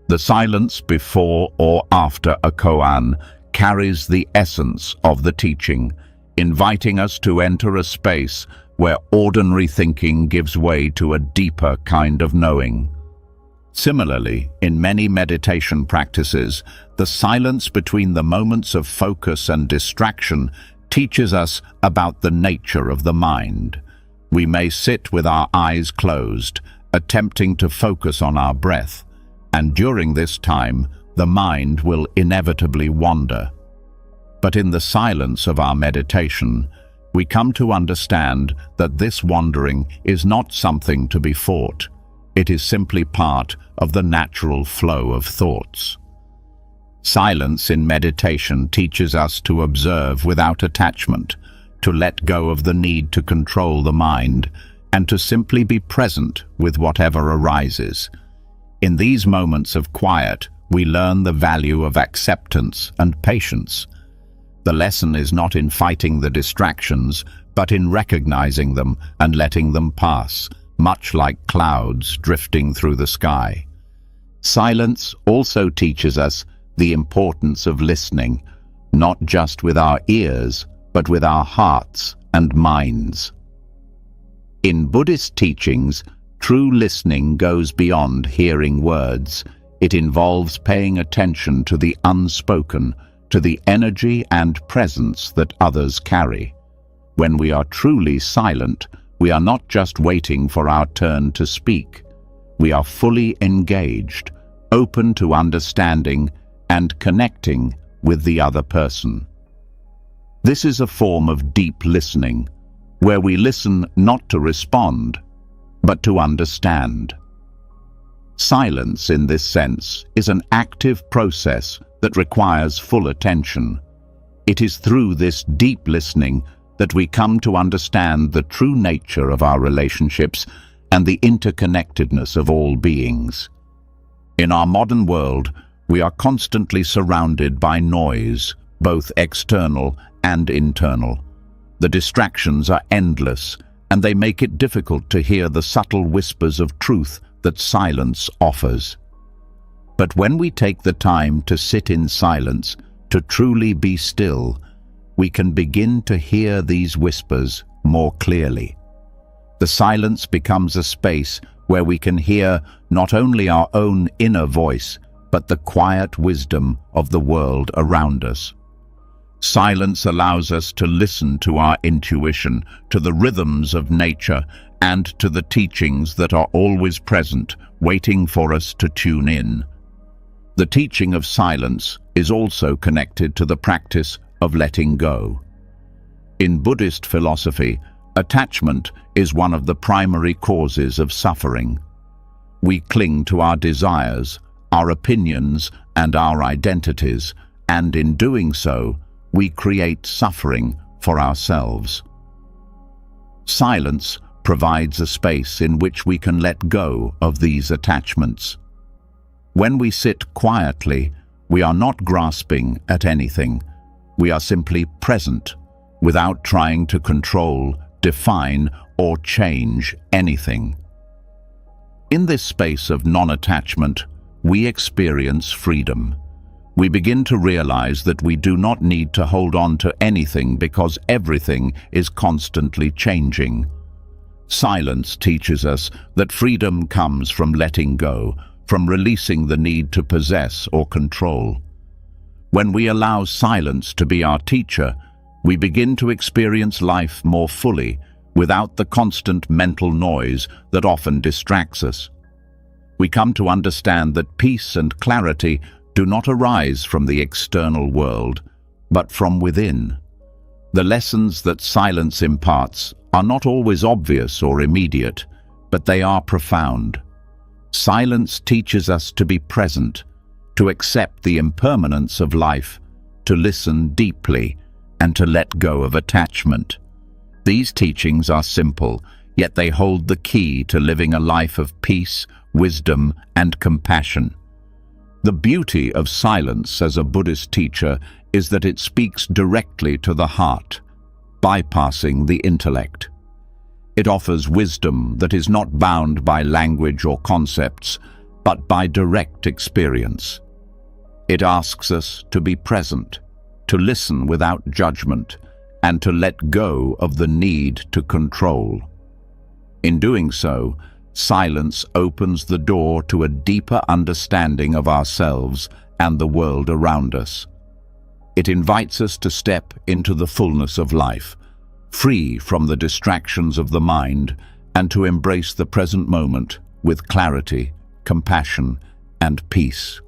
The silence before or after a koan carries the essence of the teaching, inviting us to enter a space where ordinary thinking gives way to a deeper kind of knowing. Similarly, in many meditation practices, the silence between the moments of focus and distraction teaches us about the nature of the mind. We may sit with our eyes closed, attempting to focus on our breath, and during this time, the mind will inevitably wander. But in the silence of our meditation, we come to understand that this wandering is not something to be fought. It is simply part of the natural flow of thoughts. Silence in meditation teaches us to observe without attachment, to let go of the need to control the mind, and to simply be present with whatever arises. In these moments of quiet, we learn the value of acceptance and patience. The lesson is not in fighting the distractions, but in recognizing them and letting them pass, much like clouds drifting through the sky. Silence also teaches us the importance of listening, not just with our ears, but with our hearts and minds. In Buddhist teachings, true listening goes beyond hearing words. It involves paying attention to the unspoken, to the energy and presence that others carry. When we are truly silent, we are not just waiting for our turn to speak. We are fully engaged, open to understanding and connecting with the other person. This is a form of deep listening, where we listen not to respond, but to understand. Silence, in this sense, is an active process that requires full attention. It is through this deep listening that we come to understand the true nature of our relationships and the interconnectedness of all beings. In our modern world, we are constantly surrounded by noise, both external and internal. The distractions are endless, and they make it difficult to hear the subtle whispers of truth that silence offers. But when we take the time to sit in silence, to truly be still, we can begin to hear these whispers more clearly. The silence becomes a space where we can hear not only our own inner voice, but the quiet wisdom of the world around us. Silence allows us to listen to our intuition, to the rhythms of nature, and to the teachings that are always present, waiting for us to tune in. The teaching of silence is also connected to the practice of letting go. In Buddhist philosophy, attachment is one of the primary causes of suffering. We cling to our desires, our opinions, and our identities, and in doing so, we create suffering for ourselves. Silence provides a space in which we can let go of these attachments. When we sit quietly, we are not grasping at anything. We are simply present, without trying to control, define, or change anything. In this space of non-attachment, we experience freedom. We begin to realize that we do not need to hold on to anything because everything is constantly changing. Silence teaches us that freedom comes from letting go, from releasing the need to possess or control. When we allow silence to be our teacher, we begin to experience life more fully, without the constant mental noise that often distracts us. We come to understand that peace and clarity do not arise from the external world, but from within. The lessons that silence imparts are not always obvious or immediate, but they are profound. Silence teaches us to be present, to accept the impermanence of life, to listen deeply, and to let go of attachment. These teachings are simple, yet they hold the key to living a life of peace, wisdom, and compassion. The beauty of silence as a Buddhist teacher is that it speaks directly to the heart, bypassing the intellect. It offers wisdom that is not bound by language or concepts, but by direct experience. It asks us to be present, to listen without judgment, and to let go of the need to control. In doing so, silence opens the door to a deeper understanding of ourselves and the world around us. It invites us to step into the fullness of life, free from the distractions of the mind, and to embrace the present moment with clarity, compassion, and peace.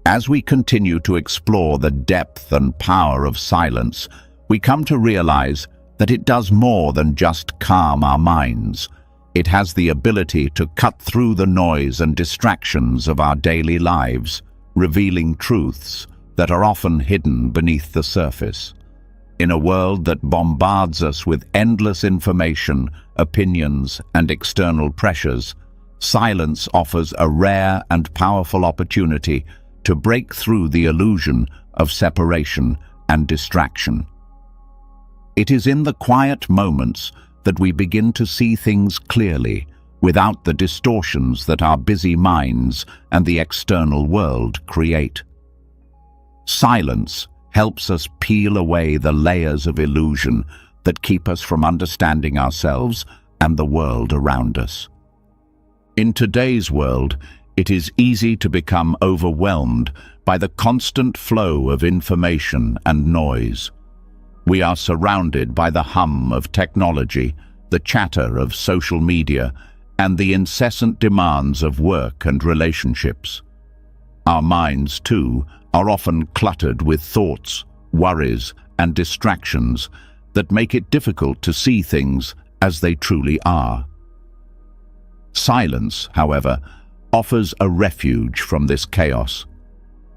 As we continue to explore the depth and power of silence, we come to realize that it does more than just calm our minds. It has the ability to cut through the noise and distractions of our daily lives, revealing truths that are often hidden beneath the surface. In a world that bombards us with endless information, opinions, and external pressures, silence offers a rare and powerful opportunity to break through the illusion of separation and distraction. It is in the quiet moments that we begin to see things clearly, without the distortions that our busy minds and the external world create. Silence helps us peel away the layers of illusion that keep us from understanding ourselves and the world around us. In today's world, it is easy to become overwhelmed by the constant flow of information and noise. We are surrounded by the hum of technology, the chatter of social media, and the incessant demands of work and relationships. Our minds, too, are often cluttered with thoughts, worries, and distractions that make it difficult to see things as they truly are. Silence, however, offers a refuge from this chaos.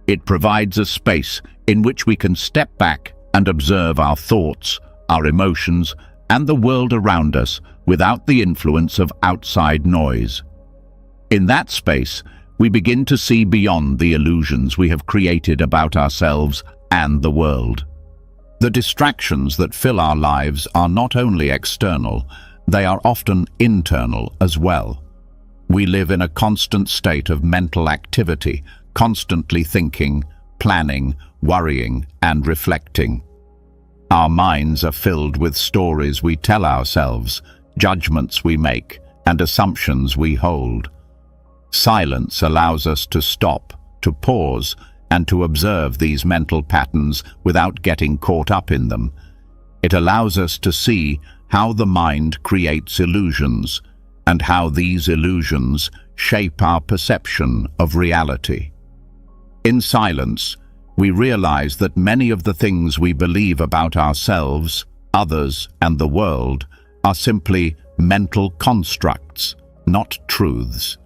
It provides a space in which we can step back and observe our thoughts, our emotions, and the world around us without the influence of outside noise. In that space, we begin to see beyond the illusions we have created about ourselves and the world. The distractions that fill our lives are not only external, they are often internal as well. We live in a constant state of mental activity, constantly thinking, planning, worrying, and reflecting. Our minds are filled with stories we tell ourselves, judgments we make, and assumptions we hold. Silence allows us to stop, to pause, and to observe these mental patterns without getting caught up in them. It allows us to see how the mind creates illusions, and how these illusions shape our perception of reality. In silence, we realize that many of the things we believe about ourselves, others, and the world are simply mental constructs, not truths.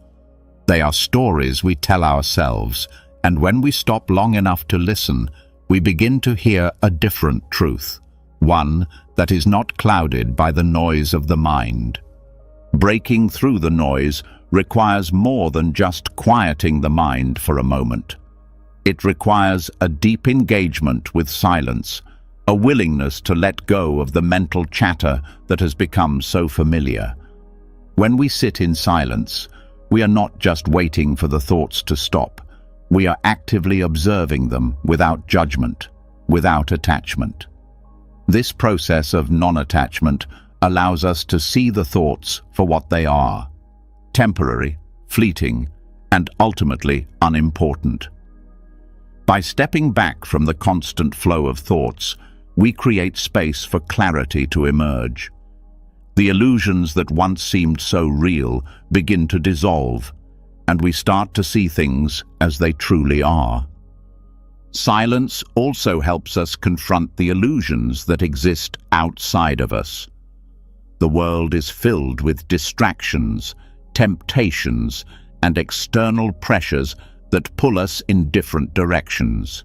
They are stories we tell ourselves, and when we stop long enough to listen, we begin to hear a different truth, one that is not clouded by the noise of the mind. Breaking through the noise requires more than just quieting the mind for a moment. It requires a deep engagement with silence, a willingness to let go of the mental chatter that has become so familiar. When we sit in silence, we are not just waiting for the thoughts to stop. We are actively observing them without judgment, without attachment. This process of non-attachment allows us to see the thoughts for what they are: temporary, fleeting, and ultimately unimportant. By stepping back from the constant flow of thoughts, we create space for clarity to emerge. The illusions that once seemed so real begin to dissolve, and we start to see things as they truly are. Silence also helps us confront the illusions that exist outside of us. The world is filled with distractions, temptations, and external pressures that pull us in different directions.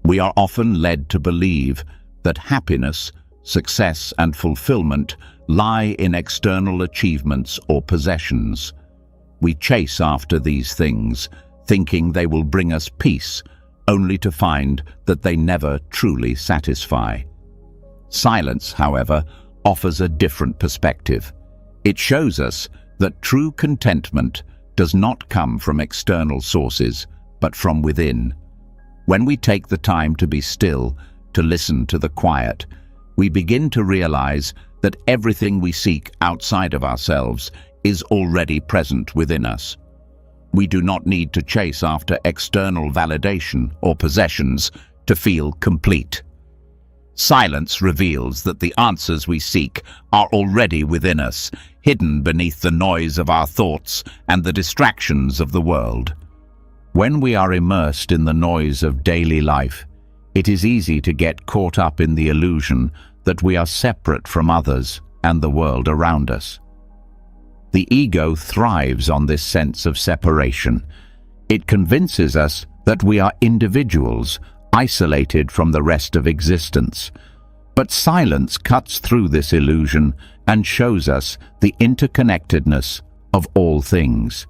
We are often led to believe that happiness, success, and fulfillment lie in external achievements or possessions. We chase after these things, thinking they will bring us peace, only to find that they never truly satisfy. Silence, however, offers a different perspective. It shows us that true contentment does not come from external sources, but from within. When we take the time to be still, to listen to the quiet, we begin to realize that everything we seek outside of ourselves is already present within us. We do not need to chase after external validation or possessions to feel complete. Silence reveals that the answers we seek are already within us, hidden beneath the noise of our thoughts and the distractions of the world. When we are immersed in the noise of daily life, it is easy to get caught up in the illusion that we are separate from others and the world around us. The ego thrives on this sense of separation. It convinces us that we are individuals, isolated from the rest of existence. But silence cuts through this illusion and shows us the interconnectedness of all things.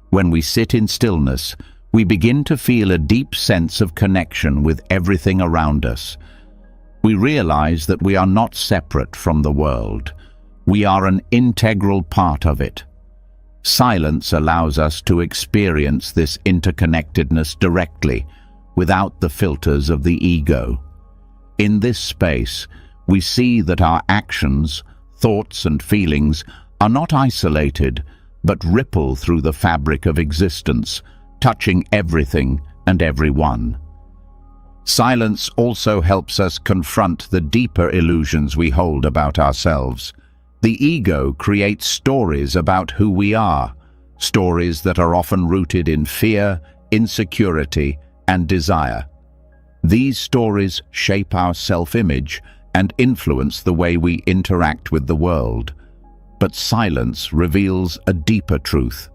When we sit in stillness, we begin to feel a deep sense of connection with everything around us. We realize that we are not separate from the world. We are an integral part of it. Silence allows us to experience this interconnectedness directly, without the filters of the ego. In this space, we see that our actions, thoughts, and feelings are not isolated, but ripple through the fabric of existence, touching everything and everyone. Silence also helps us confront the deeper illusions we hold about ourselves. The ego creates stories about who we are, stories that are often rooted in fear, insecurity, and desire. These stories shape our self-image and influence the way we interact with the world. But silence reveals a deeper truth.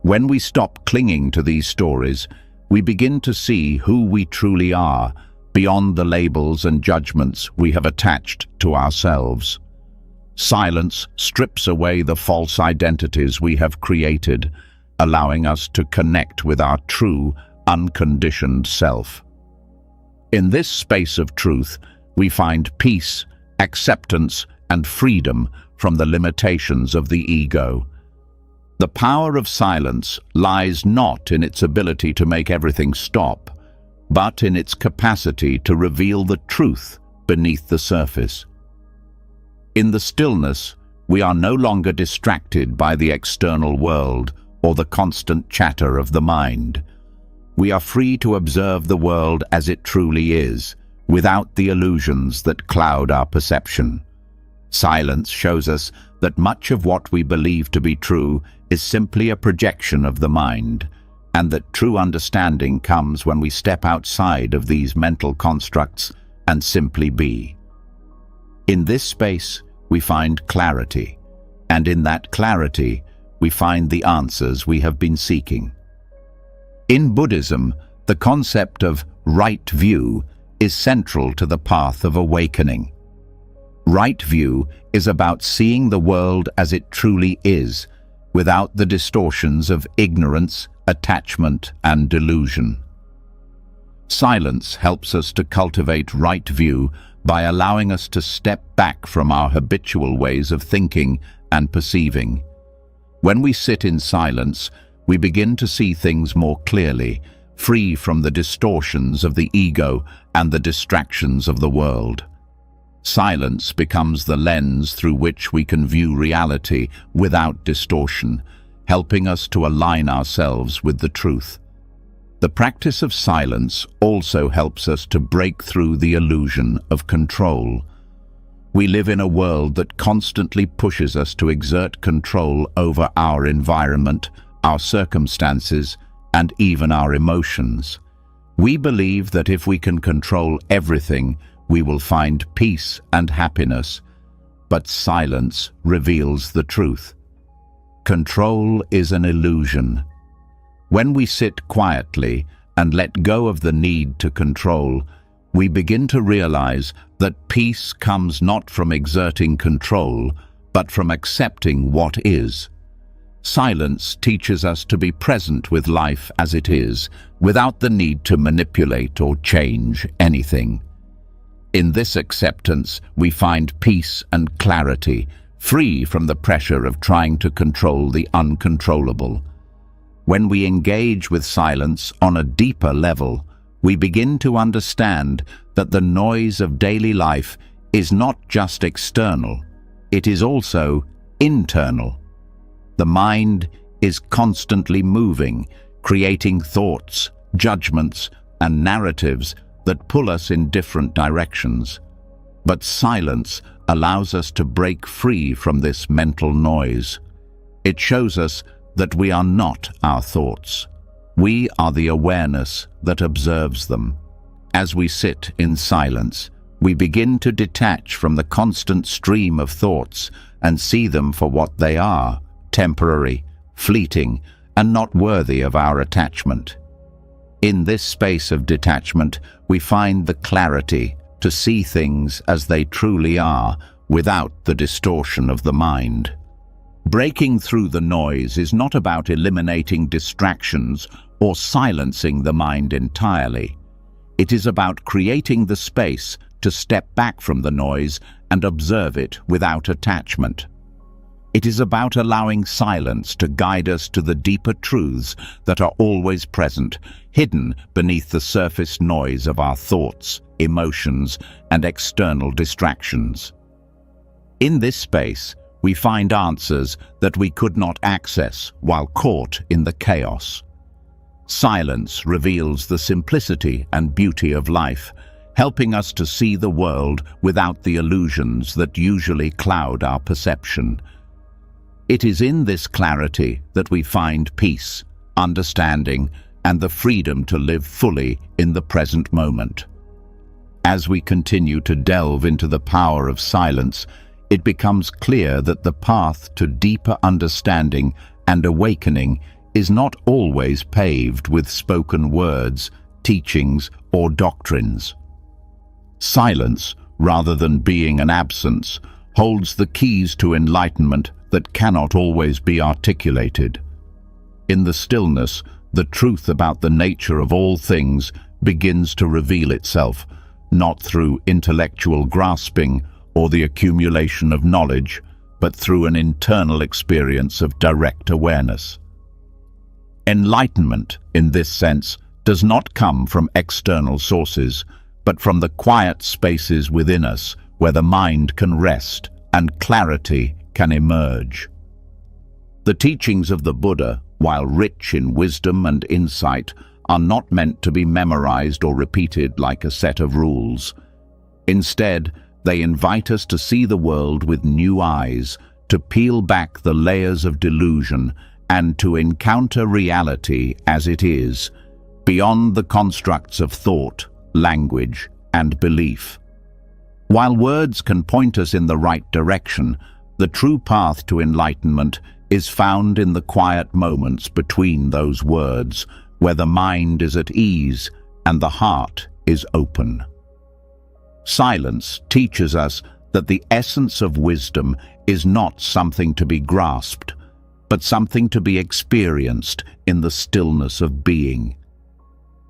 When we stop clinging to these stories, we begin to see who we truly are, beyond the labels and judgments we have attached to ourselves. Silence strips away the false identities we have created, allowing us to connect with our true, unconditioned self. In this space of truth, we find peace, acceptance, and freedom from the limitations of the ego. The power of silence lies not in its ability to make everything stop, but in its capacity to reveal the truth beneath the surface. In the stillness, we are no longer distracted by the external world or the constant chatter of the mind. We are free to observe the world as it truly is, without the illusions that cloud our perception. Silence shows us that much of what we believe to be true is simply a projection of the mind, and that true understanding comes when we step outside of these mental constructs and simply be. In this space, we find clarity, and in that clarity, we find the answers we have been seeking. In Buddhism, the concept of right view is central to the path of awakening. Right view is about seeing the world as it truly is, without the distortions of ignorance, attachment, and delusion. Silence helps us to cultivate right view by allowing us to step back from our habitual ways of thinking and perceiving. When we sit in silence, we begin to see things more clearly, free from the distortions of the ego and the distractions of the world. Silence becomes the lens through which we can view reality without distortion, helping us to align ourselves with the truth. The practice of silence also helps us to break through the illusion of control. We live in a world that constantly pushes us to exert control over our environment, our circumstances, and even our emotions. We believe that if we can control everything, we will find peace and happiness. But silence reveals the truth. Control is an illusion. When we sit quietly and let go of the need to control, we begin to realize that peace comes not from exerting control, but from accepting what is. Silence teaches us to be present with life as it is, without the need to manipulate or change anything. In this acceptance, we find peace and clarity, free from the pressure of trying to control the uncontrollable. When we engage with silence on a deeper level, we begin to understand that the noise of daily life is not just external, it is also internal. The mind is constantly moving, creating thoughts, judgments, and narratives that pull us in different directions. But silence allows us to break free from this mental noise. It shows us that we are not our thoughts. We are the awareness that observes them. As we sit in silence, we begin to detach from the constant stream of thoughts and see them for what they are: temporary, fleeting, and not worthy of our attachment. In this space of detachment, we find the clarity to see things as they truly are, without the distortion of the mind. Breaking through the noise is not about eliminating distractions or silencing the mind entirely. It is about creating the space to step back from the noise and observe it without attachment. It is about allowing silence to guide us to the deeper truths that are always present, hidden beneath the surface noise of our thoughts, emotions, and external distractions. In this space, we find answers that we could not access while caught in the chaos. Silence reveals the simplicity and beauty of life, helping us to see the world without the illusions that usually cloud our perception. It is in this clarity that we find peace, understanding, and the freedom to live fully in the present moment. As we continue to delve into the power of silence, it becomes clear that the path to deeper understanding and awakening is not always paved with spoken words, teachings, or doctrines. Silence, rather than being an absence, holds the keys to enlightenment that cannot always be articulated. In the stillness, the truth about the nature of all things begins to reveal itself, not through intellectual grasping or the accumulation of knowledge, but through an internal experience of direct awareness. Enlightenment, in this sense, does not come from external sources, but from the quiet spaces within us where the mind can rest and clarity can emerge. The teachings of the Buddha, while rich in wisdom and insight, are not meant to be memorized or repeated like a set of rules. Instead, they invite us to see the world with new eyes, to peel back the layers of delusion, and to encounter reality as it is, beyond the constructs of thought, language, and belief. While words can point us in the right direction, the true path to enlightenment is found in the quiet moments between those words, where the mind is at ease and the heart is open. Silence teaches us that the essence of wisdom is not something to be grasped, but something to be experienced in the stillness of being.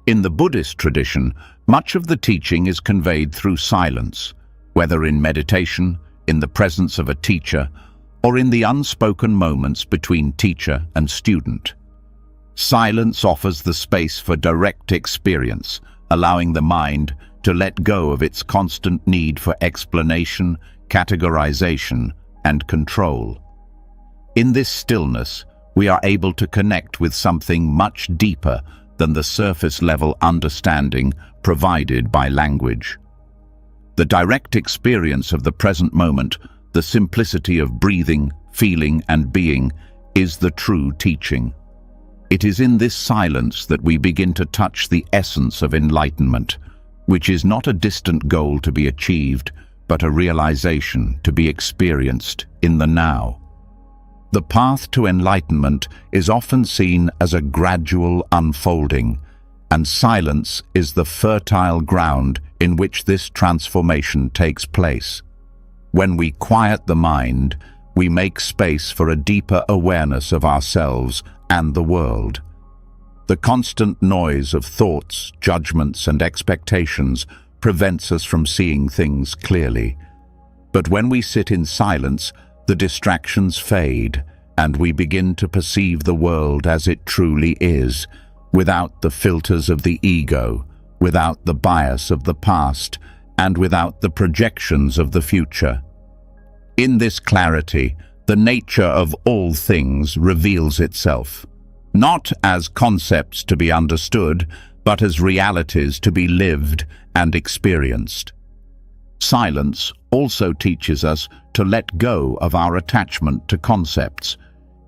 In the Buddhist tradition, much of the teaching is conveyed through silence, whether in meditation, in the presence of a teacher, or in the unspoken moments between teacher and student. Silence offers the space for direct experience, allowing the mind to let go of its constant need for explanation, categorization, and control. In this stillness, we are able to connect with something much deeper than the surface-level understanding provided by language. The direct experience of the present moment, the simplicity of breathing, feeling, and being, is the true teaching. It is in this silence that we begin to touch the essence of enlightenment, which is not a distant goal to be achieved, but a realization to be experienced in the now. The path to enlightenment is often seen as a gradual unfolding, and silence is the fertile ground in which this transformation takes place. When we quiet the mind, we make space for a deeper awareness of ourselves and the world. The constant noise of thoughts, judgments, and expectations prevents us from seeing things clearly. But when we sit in silence, the distractions fade, and we begin to perceive the world as it truly is, without the filters of the ego, without the bias of the past, and without the projections of the future. In this clarity, the nature of all things reveals itself, not as concepts to be understood, but as realities to be lived and experienced. Silence also teaches us to let go of our attachment to concepts.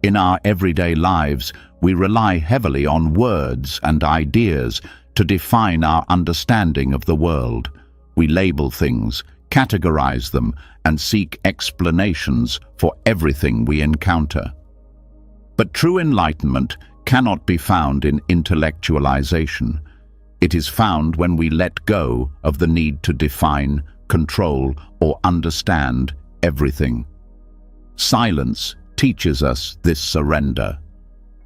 In our everyday lives, we rely heavily on words and ideas to define our understanding of the world. We label things, categorize them, and seek explanations for everything we encounter. But true enlightenment cannot be found in intellectualization. It is found when we let go of the need to define, control, or understand everything. Silence teaches us this surrender.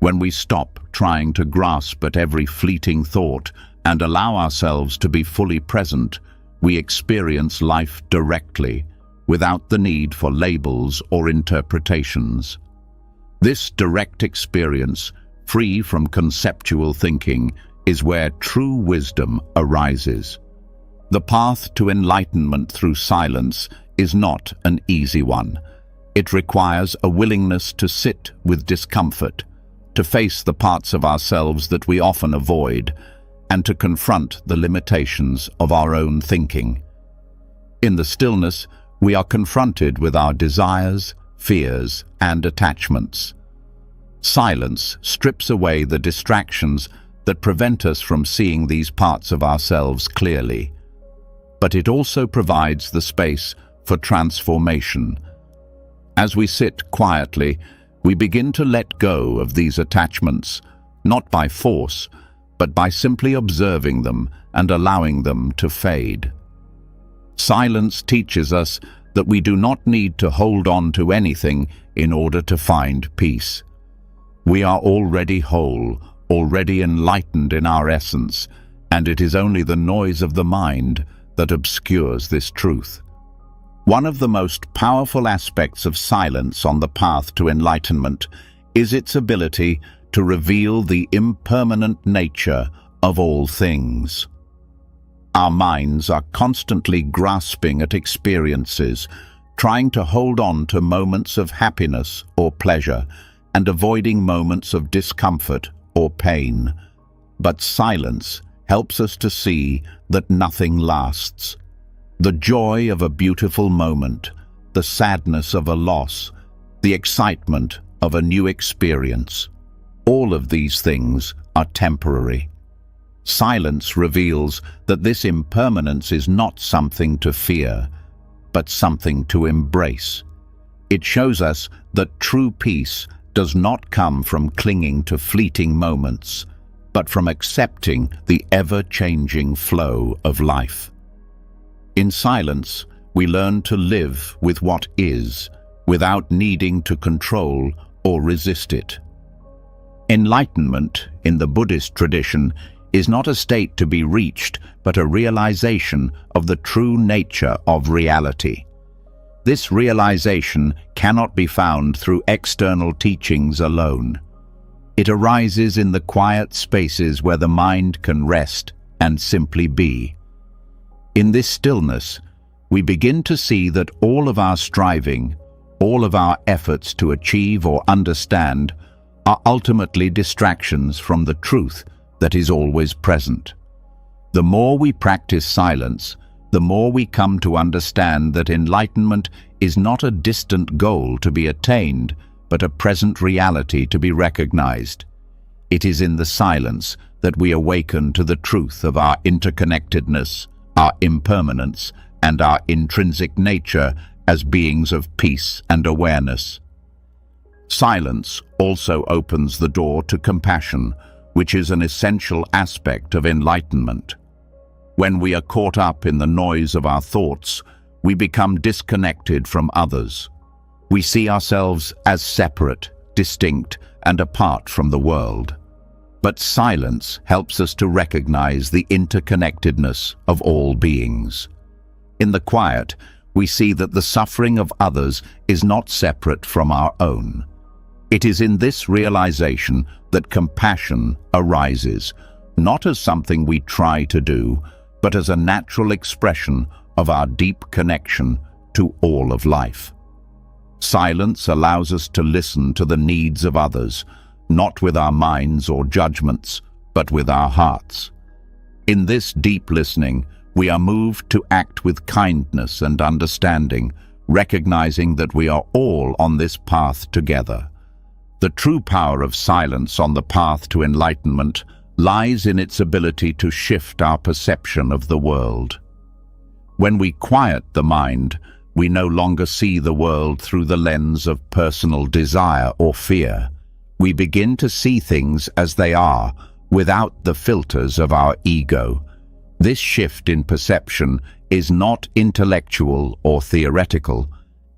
When we stop trying to grasp at every fleeting thought and allow ourselves to be fully present, we experience life directly, without the need for labels or interpretations. This direct experience, free from conceptual thinking, is where true wisdom arises. The path to enlightenment through silence is not an easy one. It requires a willingness to sit with discomfort, to face the parts of ourselves that we often avoid, and to confront the limitations of our own thinking. In the stillness, we are confronted with our desires, fears, and attachments. Silence strips away the distractions that prevent us from seeing these parts of ourselves clearly. But it also provides the space for transformation. As we sit quietly, we begin to let go of these attachments, not by force, but by simply observing them and allowing them to fade. Silence teaches us that we do not need to hold on to anything in order to find peace. We are already whole, already enlightened in our essence, and it is only the noise of the mind that obscures this truth. One of the most powerful aspects of silence on the path to enlightenment is its ability to reveal the impermanent nature of all things. Our minds are constantly grasping at experiences, trying to hold on to moments of happiness or pleasure, and avoiding moments of discomfort or pain. But silence helps us to see that nothing lasts. The joy of a beautiful moment, the sadness of a loss, the excitement of a new experience, all of these things are temporary. Silence reveals that this impermanence is not something to fear, but something to embrace. It shows us that true peace does not come from clinging to fleeting moments, but from accepting the ever-changing flow of life. In silence, we learn to live with what is, without needing to control or resist it. Enlightenment, in the Buddhist tradition, is not a state to be reached, but a realization of the true nature of reality. This realization cannot be found through external teachings alone. It arises in the quiet spaces where the mind can rest and simply be. In this stillness, we begin to see that all of our striving, all of our efforts to achieve or understand are ultimately distractions from the truth that is always present. The more we practice silence, the more we come to understand that enlightenment is not a distant goal to be attained, but a present reality to be recognized. It is in the silence that we awaken to the truth of our interconnectedness, our impermanence, and our intrinsic nature as beings of peace and awareness. Silence also opens the door to compassion, which is an essential aspect of enlightenment. When we are caught up in the noise of our thoughts, we become disconnected from others. We see ourselves as separate, distinct, and apart from the world. But silence helps us to recognize the interconnectedness of all beings. In the quiet, we see that the suffering of others is not separate from our own. It is in this realization that compassion arises, not as something we try to do, but as a natural expression of our deep connection to all of life. Silence allows us to listen to the needs of others, not with our minds or judgments, but with our hearts. In this deep listening, we are moved to act with kindness and understanding, recognizing that we are all on this path together. The true power of silence on the path to enlightenment lies in its ability to shift our perception of the world. When we quiet the mind, we no longer see the world through the lens of personal desire or fear. We begin to see things as they are, without the filters of our ego. This shift in perception is not intellectual or theoretical.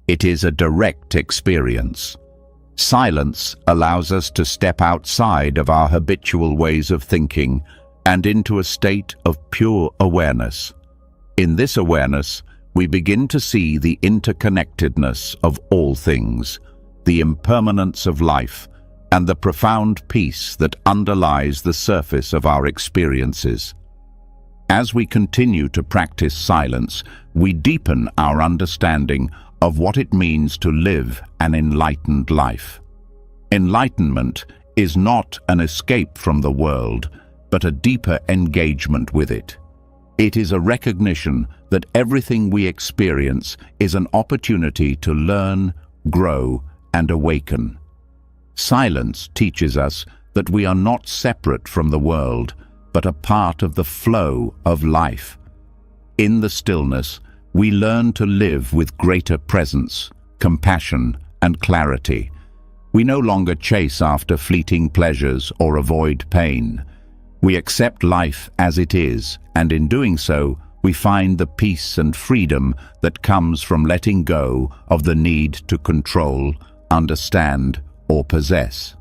It is a direct experience. Silence allows us to step outside of our habitual ways of thinking and into a state of pure awareness. In this awareness, we begin to see the interconnectedness of all things, the impermanence of life, and the profound peace that underlies the surface of our experiences. As we continue to practice silence, we deepen our understanding of what it means to live an enlightened life. Enlightenment is not an escape from the world, but a deeper engagement with it. It is a recognition that everything we experience is an opportunity to learn, grow, and awaken. Silence teaches us that we are not separate from the world, but a part of the flow of life. In the stillness, we learn to live with greater presence, compassion, and clarity. We no longer chase after fleeting pleasures or avoid pain. We accept life as it is, and in doing so, we find the peace and freedom that comes from letting go of the need to control, understand, or possess.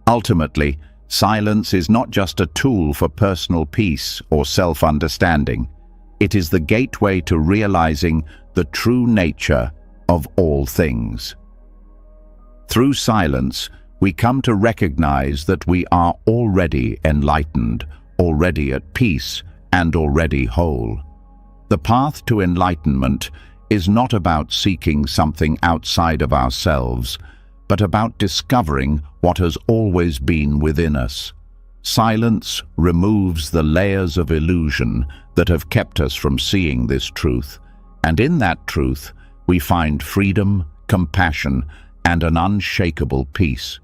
Ultimately, silence is not just a tool for personal peace or self-understanding. It is the gateway to realizing the true nature of all things. Through silence, we come to recognize that we are already enlightened, already at peace, and already whole. The path to enlightenment is not about seeking something outside of ourselves, but about discovering what has always been within us. Silence removes the layers of illusion that have kept us from seeing this truth, and in that truth we find freedom, compassion, and an unshakable peace.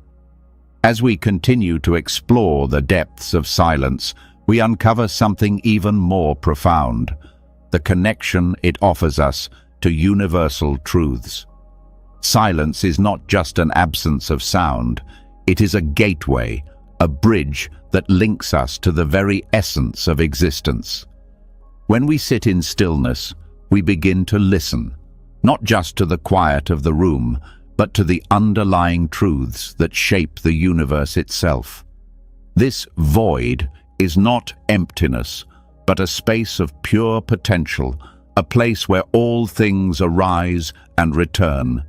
As we continue to explore the depths of silence, we uncover something even more profound, the connection it offers us to universal truths. Silence is not just an absence of sound, it is a gateway, a bridge that links us to the very essence of existence. When we sit in stillness, we begin to listen, not just to the quiet of the room, but to the underlying truths that shape the universe itself. This void is not emptiness, but a space of pure potential, a place where all things arise and return.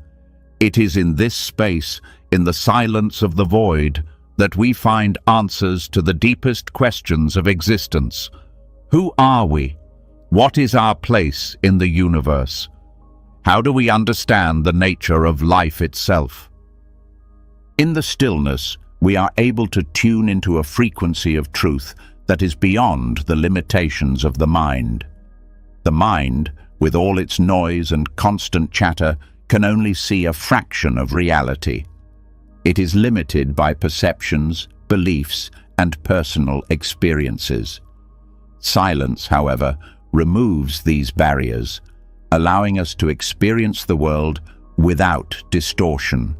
It is in this space, in the silence of the void, that we find answers to the deepest questions of existence. Who are we? What is our place in the universe? How do we understand the nature of life itself? In the stillness, we are able to tune into a frequency of truth that is beyond the limitations of the mind. The mind, with all its noise and constant chatter, can only see a fraction of reality. It is limited by perceptions, beliefs, and personal experiences. Silence, however, removes these barriers, allowing us to experience the world without distortion.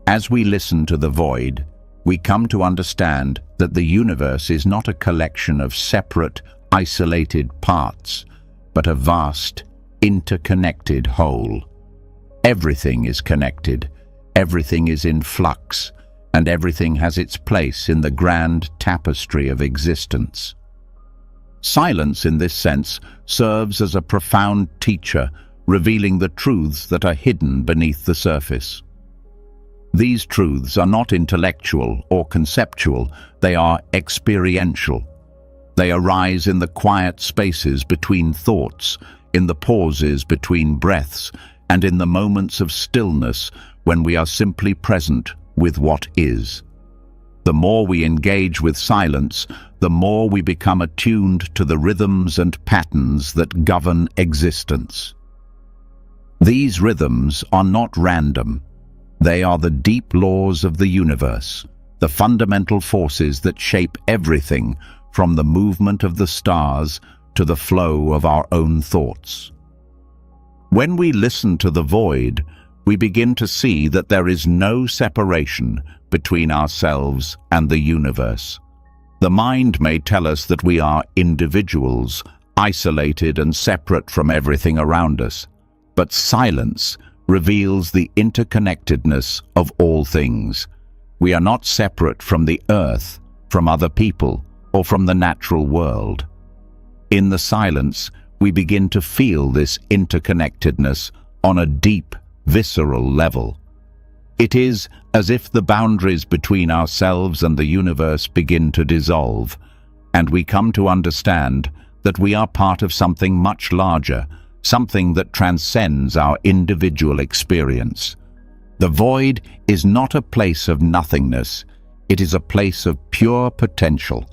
As we listen to the void, we come to understand that the universe is not a collection of separate, isolated parts, but a vast, interconnected whole. Everything is connected, everything is in flux, and everything has its place in the grand tapestry of existence. Silence, in this sense, serves as a profound teacher, revealing the truths that are hidden beneath the surface. These truths are not intellectual or conceptual, they are experiential. They arise in the quiet spaces between thoughts, in the pauses between breaths, and in the moments of stillness when we are simply present with what is. The more we engage with silence, the more we become attuned to the rhythms and patterns that govern existence. These rhythms are not random. They are the deep laws of the universe, the fundamental forces that shape everything from the movement of the stars to the flow of our own thoughts. When we listen to the void, we begin to see that there is no separation between ourselves and the universe. The mind may tell us that we are individuals, isolated and separate from everything around us, but silence reveals the interconnectedness of all things. We are not separate from the earth, from other people, or from the natural world. In the silence, we begin to feel this interconnectedness on a deep, visceral level. It is as if the boundaries between ourselves and the universe begin to dissolve, and we come to understand that we are part of something much larger, something that transcends our individual experience. The void is not a place of nothingness, it is a place of pure potential.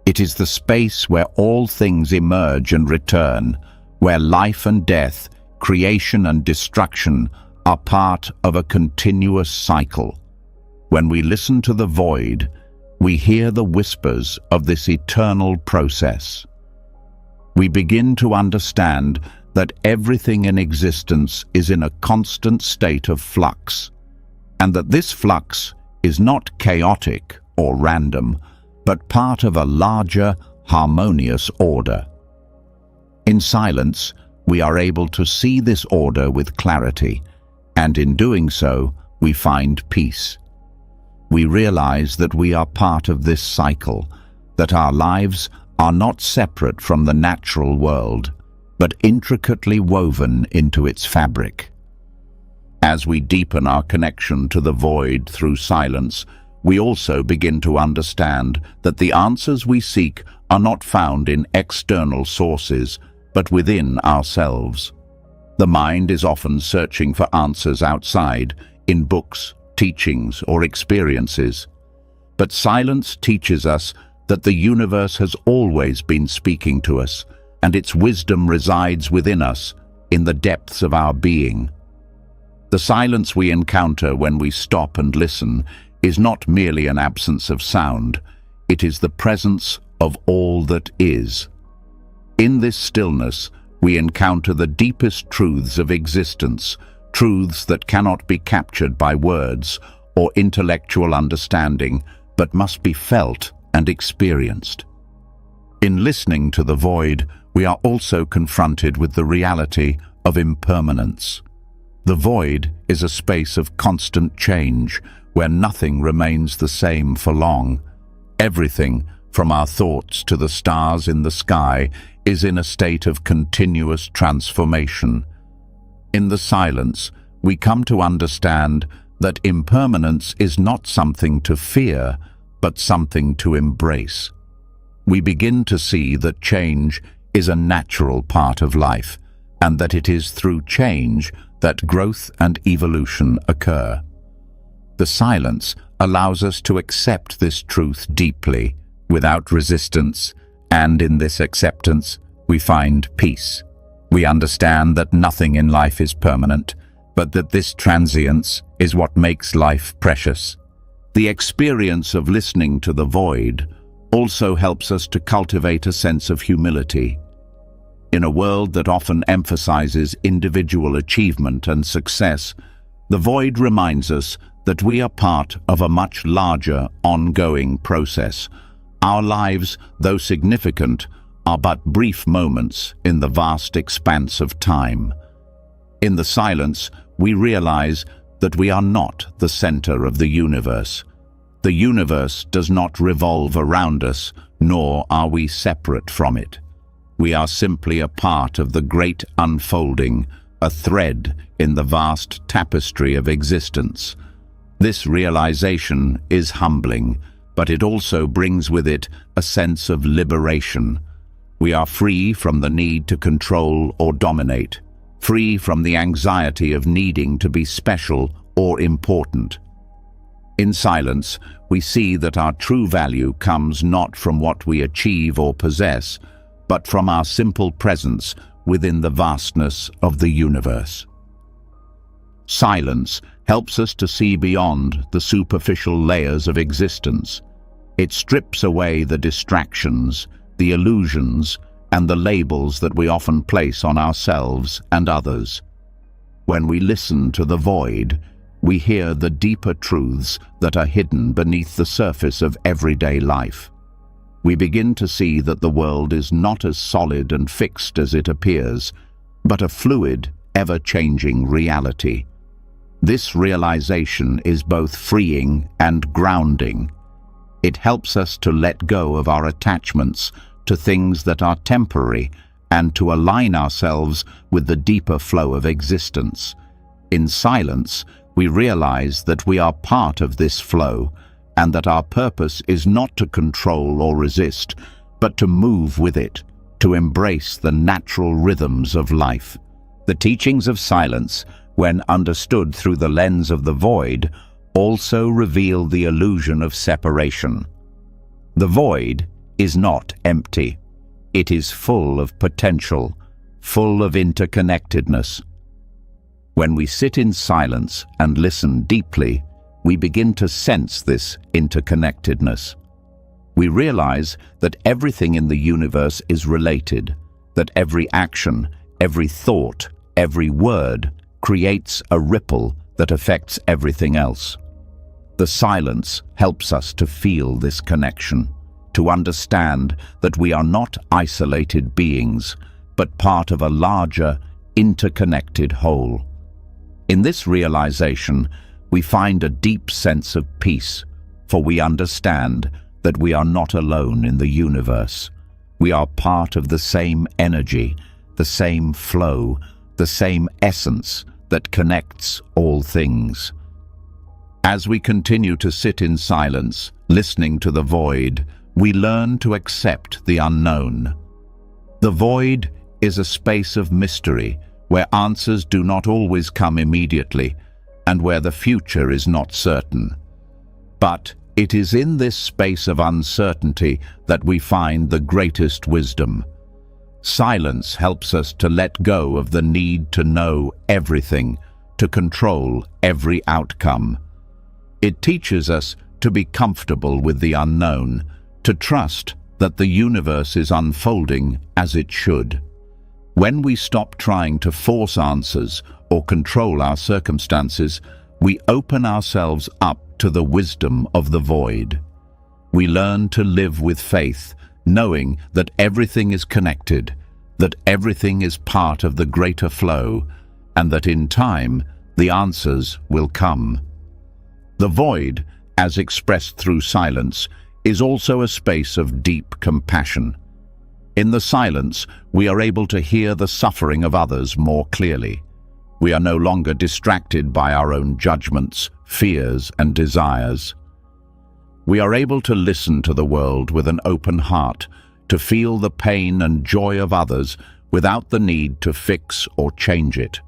It is the space where all things emerge and return, where life and death, creation and destruction are part of a continuous cycle. When we listen to the void, we hear the whispers of this eternal process. We begin to understand that everything in existence is in a constant state of flux, and that this flux is not chaotic or random, but part of a larger, harmonious order. In silence, we are able to see this order with clarity, and in doing so, we find peace. We realize that we are part of this cycle, that our lives are not separate from the natural world, but intricately woven into its fabric. As we deepen our connection to the void through silence, we also begin to understand that the answers we seek are not found in external sources, but within ourselves. The mind is often searching for answers outside, in books, teachings, or experiences. But silence teaches us that the universe has always been speaking to us, and its wisdom resides within us, in the depths of our being. The silence we encounter when we stop and listen is not merely an absence of sound, it is the presence of all that is. In this stillness, we encounter the deepest truths of existence, truths that cannot be captured by words or intellectual understanding, but must be felt and experienced. In listening to the void, we are also confronted with the reality of impermanence. The void is a space of constant change, where nothing remains the same for long. Everything, from our thoughts to the stars in the sky, is in a state of continuous transformation. In the silence, we come to understand that impermanence is not something to fear, but something to embrace. We begin to see that change is a natural part of life, and that it is through change that growth and evolution occur. The silence allows us to accept this truth deeply, without resistance, and in this acceptance, we find peace. We understand that nothing in life is permanent, but that this transience is what makes life precious. The experience of listening to the void also helps us to cultivate a sense of humility. In a world that often emphasizes individual achievement and success, the void reminds us that we are part of a much larger, ongoing process. Our lives, though significant, are but brief moments in the vast expanse of time. In the silence, we realize that we are not the center of the universe. The universe does not revolve around us, nor are we separate from it. We are simply a part of the great unfolding, a thread in the vast tapestry of existence. This realization is humbling, but it also brings with it a sense of liberation. We are free from the need to control or dominate, free from the anxiety of needing to be special or important. In silence, we see that our true value comes not from what we achieve or possess, but from our simple presence within the vastness of the universe. Silence helps us to see beyond the superficial layers of existence. It strips away the distractions, the illusions, and the labels that we often place on ourselves and others. When we listen to the void, we hear the deeper truths that are hidden beneath the surface of everyday life. We begin to see that the world is not as solid and fixed as it appears, but a fluid, ever-changing reality. This realization is both freeing and grounding. It helps us to let go of our attachments to things that are temporary and to align ourselves with the deeper flow of existence. In silence, we realize that we are part of this flow and that our purpose is not to control or resist, but to move with it, to embrace the natural rhythms of life. The teachings of silence, when understood through the lens of the void, also reveal the illusion of separation. The void is not empty. It is full of potential, full of interconnectedness. When we sit in silence and listen deeply, we begin to sense this interconnectedness. We realize that everything in the universe is related, that every action, every thought, every word creates a ripple that affects everything else. The silence helps us to feel this connection, to understand that we are not isolated beings, but part of a larger, interconnected whole. In this realization, we find a deep sense of peace, for we understand that we are not alone in the universe. We are part of the same energy, the same flow, the same essence that connects all things. As we continue to sit in silence, listening to the void, we learn to accept the unknown. The void is a space of mystery, where answers do not always come immediately, and where the future is not certain. But it is in this space of uncertainty that we find the greatest wisdom. Silence helps us to let go of the need to know everything, to control every outcome. It teaches us to be comfortable with the unknown, to trust that the universe is unfolding as it should. When we stop trying to force answers or control our circumstances, we open ourselves up to the wisdom of the void. We learn to live with faith, knowing that everything is connected, that everything is part of the greater flow, and that in time the answers will come. The void, as expressed through silence, is also a space of deep compassion. In the silence, we are able to hear the suffering of others more clearly. We are no longer distracted by our own judgments, fears, and desires. We are able to listen to the world with an open heart, to feel the pain and joy of others without the need to fix or change it.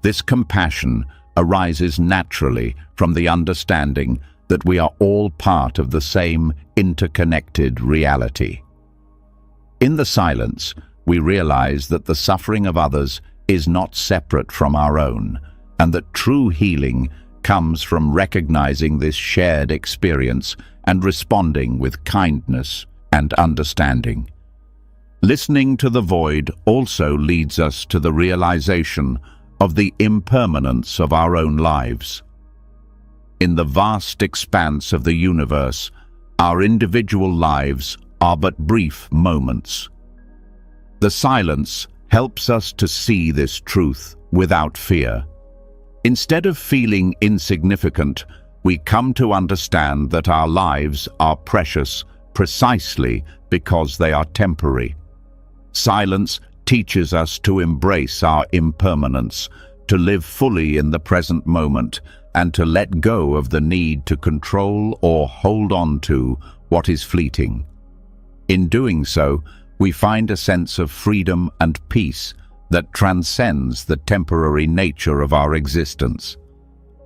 This compassion arises naturally from the understanding that we are all part of the same interconnected reality. In the silence, we realize that the suffering of others is not separate from our own, and that true healing comes from recognizing this shared experience and responding with kindness and understanding. Listening to the void also leads us to the realization of the impermanence of our own lives. In the vast expanse of the universe, our individual lives are but brief moments. The silence helps us to see this truth without fear. Instead of feeling insignificant, we come to understand that our lives are precious precisely because they are temporary. Silence teaches us to embrace our impermanence, to live fully in the present moment, and to let go of the need to control or hold on to what is fleeting. In doing so, we find a sense of freedom and peace that transcends the temporary nature of our existence.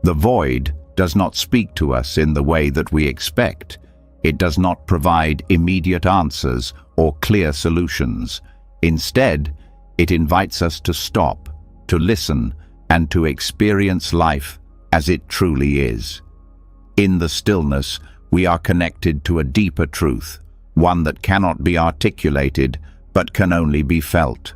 The void does not speak to us in the way that we expect. It does not provide immediate answers or clear solutions. Instead, it invites us to stop, to listen, and to experience life as it truly is. In the stillness, we are connected to a deeper truth, one that cannot be articulated but can only be felt.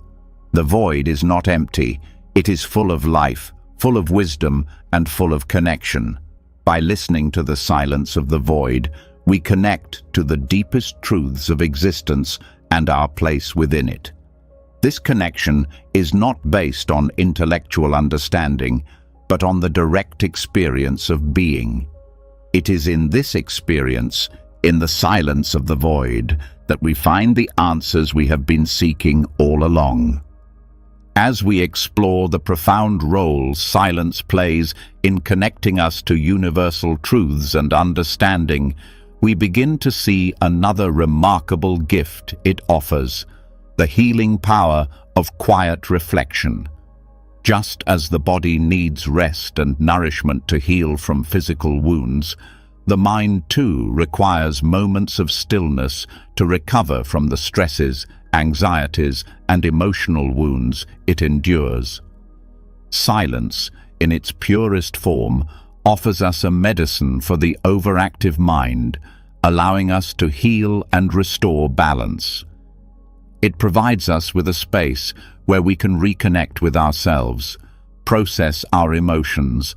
The void is not empty, it is full of life, full of wisdom, and full of connection. By listening to the silence of the void, we connect to the deepest truths of existence and our place within it. This connection is not based on intellectual understanding, but on the direct experience of being. It is in this experience, in the silence of the void, that we find the answers we have been seeking all along. As we explore the profound role silence plays in connecting us to universal truths and understanding, we begin to see another remarkable gift it offers: the healing power of quiet reflection. Just as the body needs rest and nourishment to heal from physical wounds, the mind too requires moments of stillness to recover from the stresses, anxieties, and emotional wounds it endures. Silence, in its purest form, offers us a medicine for the overactive mind, allowing us to heal and restore balance. It provides us with a space where we can reconnect with ourselves, process our emotions,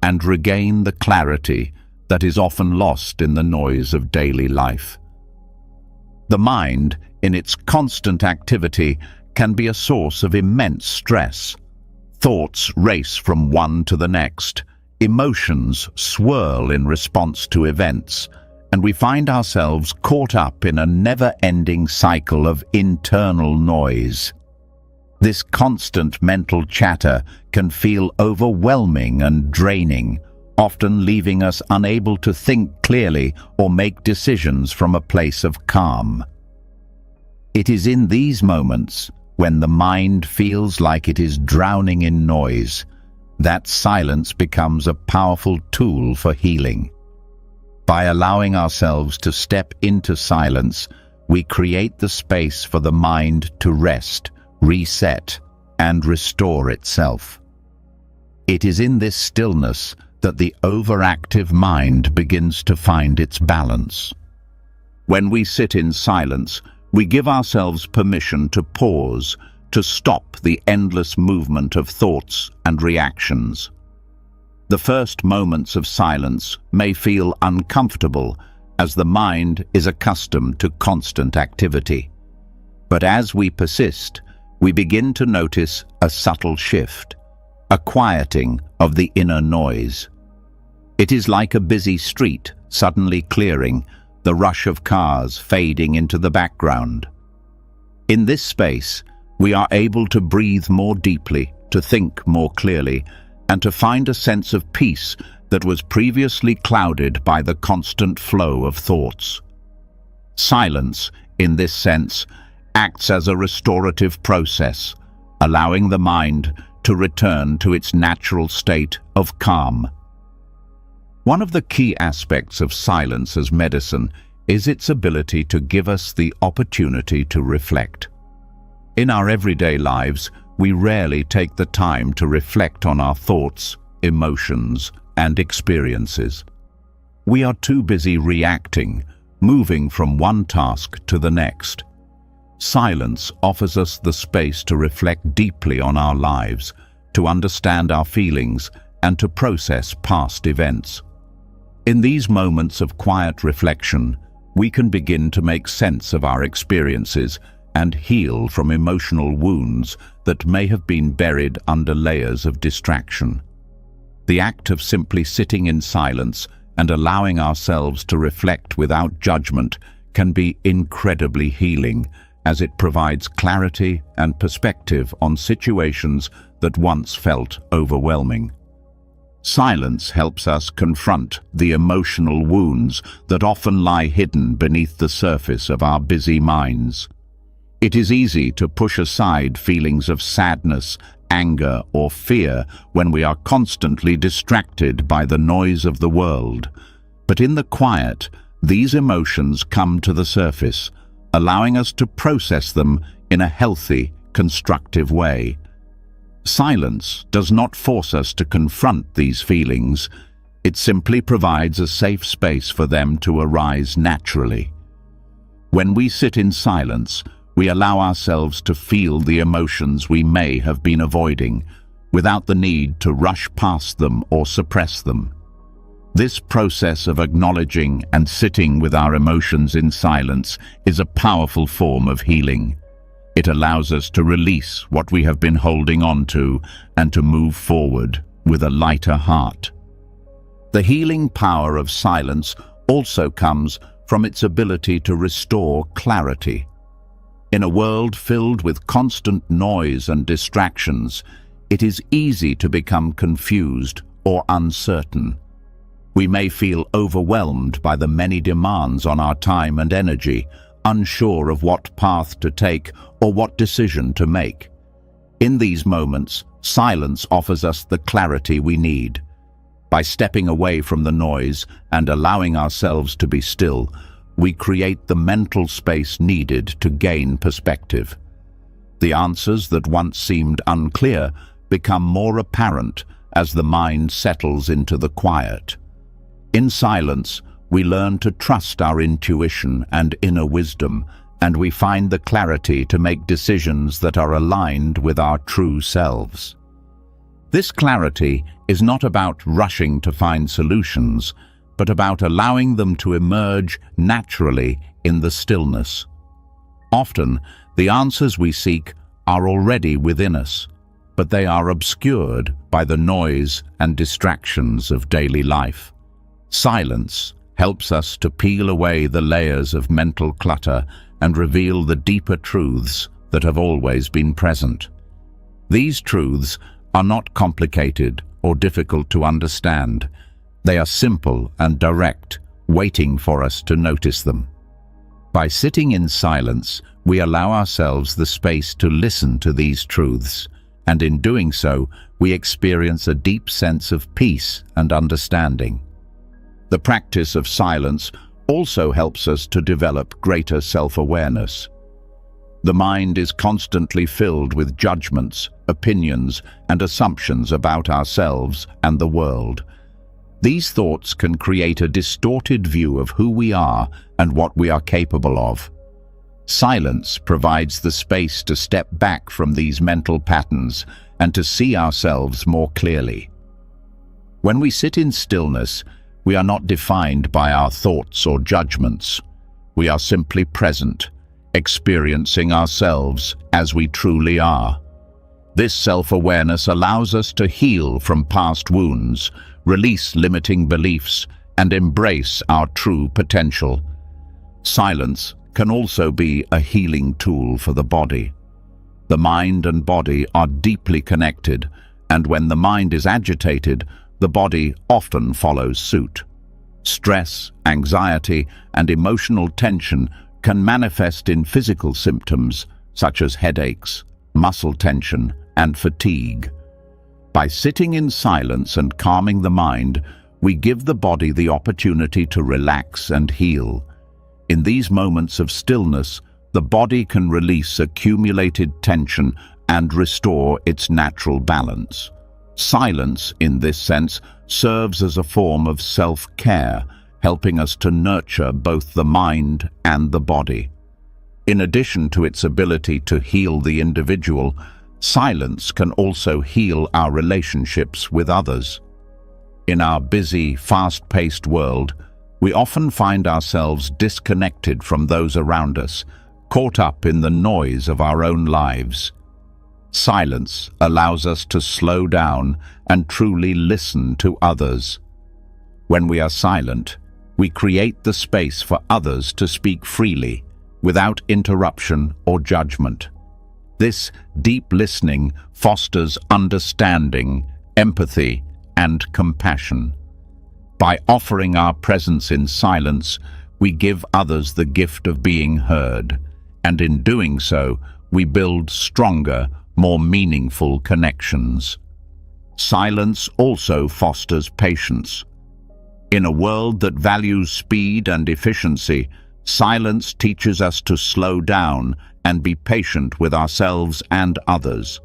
and regain the clarity that is often lost in the noise of daily life. The mind, in its constant activity, can be a source of immense stress. Thoughts race from one to the next, emotions swirl in response to events, and we find ourselves caught up in a never-ending cycle of internal noise. This constant mental chatter can feel overwhelming and draining, often leaving us unable to think clearly or make decisions from a place of calm. It is in these moments, when the mind feels like it is drowning in noise, that silence becomes a powerful tool for healing. By allowing ourselves to step into silence, we create the space for the mind to rest, reset, and restore itself. It is in this stillness that the overactive mind begins to find its balance. When we sit in silence, we give ourselves permission to pause, to stop the endless movement of thoughts and reactions. The first moments of silence may feel uncomfortable, as the mind is accustomed to constant activity. But as we persist, we begin to notice a subtle shift, a quieting of the inner noise. It is like a busy street suddenly clearing, the rush of cars fading into the background. In this space, we are able to breathe more deeply, to think more clearly, and to find a sense of peace that was previously clouded by the constant flow of thoughts. Silence, in this sense, acts as a restorative process, allowing the mind to return to its natural state of calm. One of the key aspects of silence as medicine is its ability to give us the opportunity to reflect. In our everyday lives, we rarely take the time to reflect on our thoughts, emotions, and experiences. We are too busy reacting, moving from one task to the next. Silence offers us the space to reflect deeply on our lives, to understand our feelings, and to process past events. In these moments of quiet reflection, we can begin to make sense of our experiences and heal from emotional wounds that may have been buried under layers of distraction. The act of simply sitting in silence and allowing ourselves to reflect without judgment can be incredibly healing, as it provides clarity and perspective on situations that once felt overwhelming. Silence helps us confront the emotional wounds that often lie hidden beneath the surface of our busy minds. It is easy to push aside feelings of sadness, anger, or fear when we are constantly distracted by the noise of the world. But in the quiet, these emotions come to the surface, allowing us to process them in a healthy, constructive way. Silence does not force us to confront these feelings. It simply provides a safe space for them to arise naturally. When we sit in silence, we allow ourselves to feel the emotions we may have been avoiding, without the need to rush past them or suppress them. This process of acknowledging and sitting with our emotions in silence is a powerful form of healing. It allows us to release what we have been holding on to and to move forward with a lighter heart. The healing power of silence also comes from its ability to restore clarity. In a world filled with constant noise and distractions, it is easy to become confused or uncertain. We may feel overwhelmed by the many demands on our time and energy, unsure of what path to take or what decision to make. In these moments, silence offers us the clarity we need. By stepping away from the noise and allowing ourselves to be still, we create the mental space needed to gain perspective. The answers that once seemed unclear become more apparent as the mind settles into the quiet. In silence, we learn to trust our intuition and inner wisdom, and we find the clarity to make decisions that are aligned with our true selves. This clarity is not about rushing to find solutions, but about allowing them to emerge naturally in the stillness. Often, the answers we seek are already within us, but they are obscured by the noise and distractions of daily life. Silence helps us to peel away the layers of mental clutter and reveal the deeper truths that have always been present. These truths are not complicated or difficult to understand. They are simple and direct, waiting for us to notice them. By sitting in silence, we allow ourselves the space to listen to these truths, and in doing so, we experience a deep sense of peace and understanding. The practice of silence also helps us to develop greater self-awareness. The mind is constantly filled with judgments, opinions, and assumptions about ourselves and the world. These thoughts can create a distorted view of who we are and what we are capable of. Silence provides the space to step back from these mental patterns and to see ourselves more clearly. When we sit in stillness, we are not defined by our thoughts or judgments. We are simply present, experiencing ourselves as we truly are. This self-awareness allows us to heal from past wounds, release limiting beliefs, and embrace our true potential. Silence can also be a healing tool for the body. The mind and body are deeply connected, and when the mind is agitated, the body often follows suit. Stress, anxiety, and emotional tension can manifest in physical symptoms such as headaches, muscle tension, and fatigue. By sitting in silence and calming the mind, we give the body the opportunity to relax and heal. In these moments of stillness, the body can release accumulated tension and restore its natural balance. Silence, in this sense, serves as a form of self-care, helping us to nurture both the mind and the body. In addition to its ability to heal the individual, silence can also heal our relationships with others. In our busy, fast-paced world, we often find ourselves disconnected from those around us, caught up in the noise of our own lives. Silence allows us to slow down and truly listen to others. When we are silent, we create the space for others to speak freely, without interruption or judgment. This deep listening fosters understanding, empathy, and compassion. By offering our presence in silence, we give others the gift of being heard, and in doing so, we build stronger, more meaningful connections. Silence also fosters patience. In a world that values speed and efficiency, silence teaches us to slow down and be patient with ourselves and others.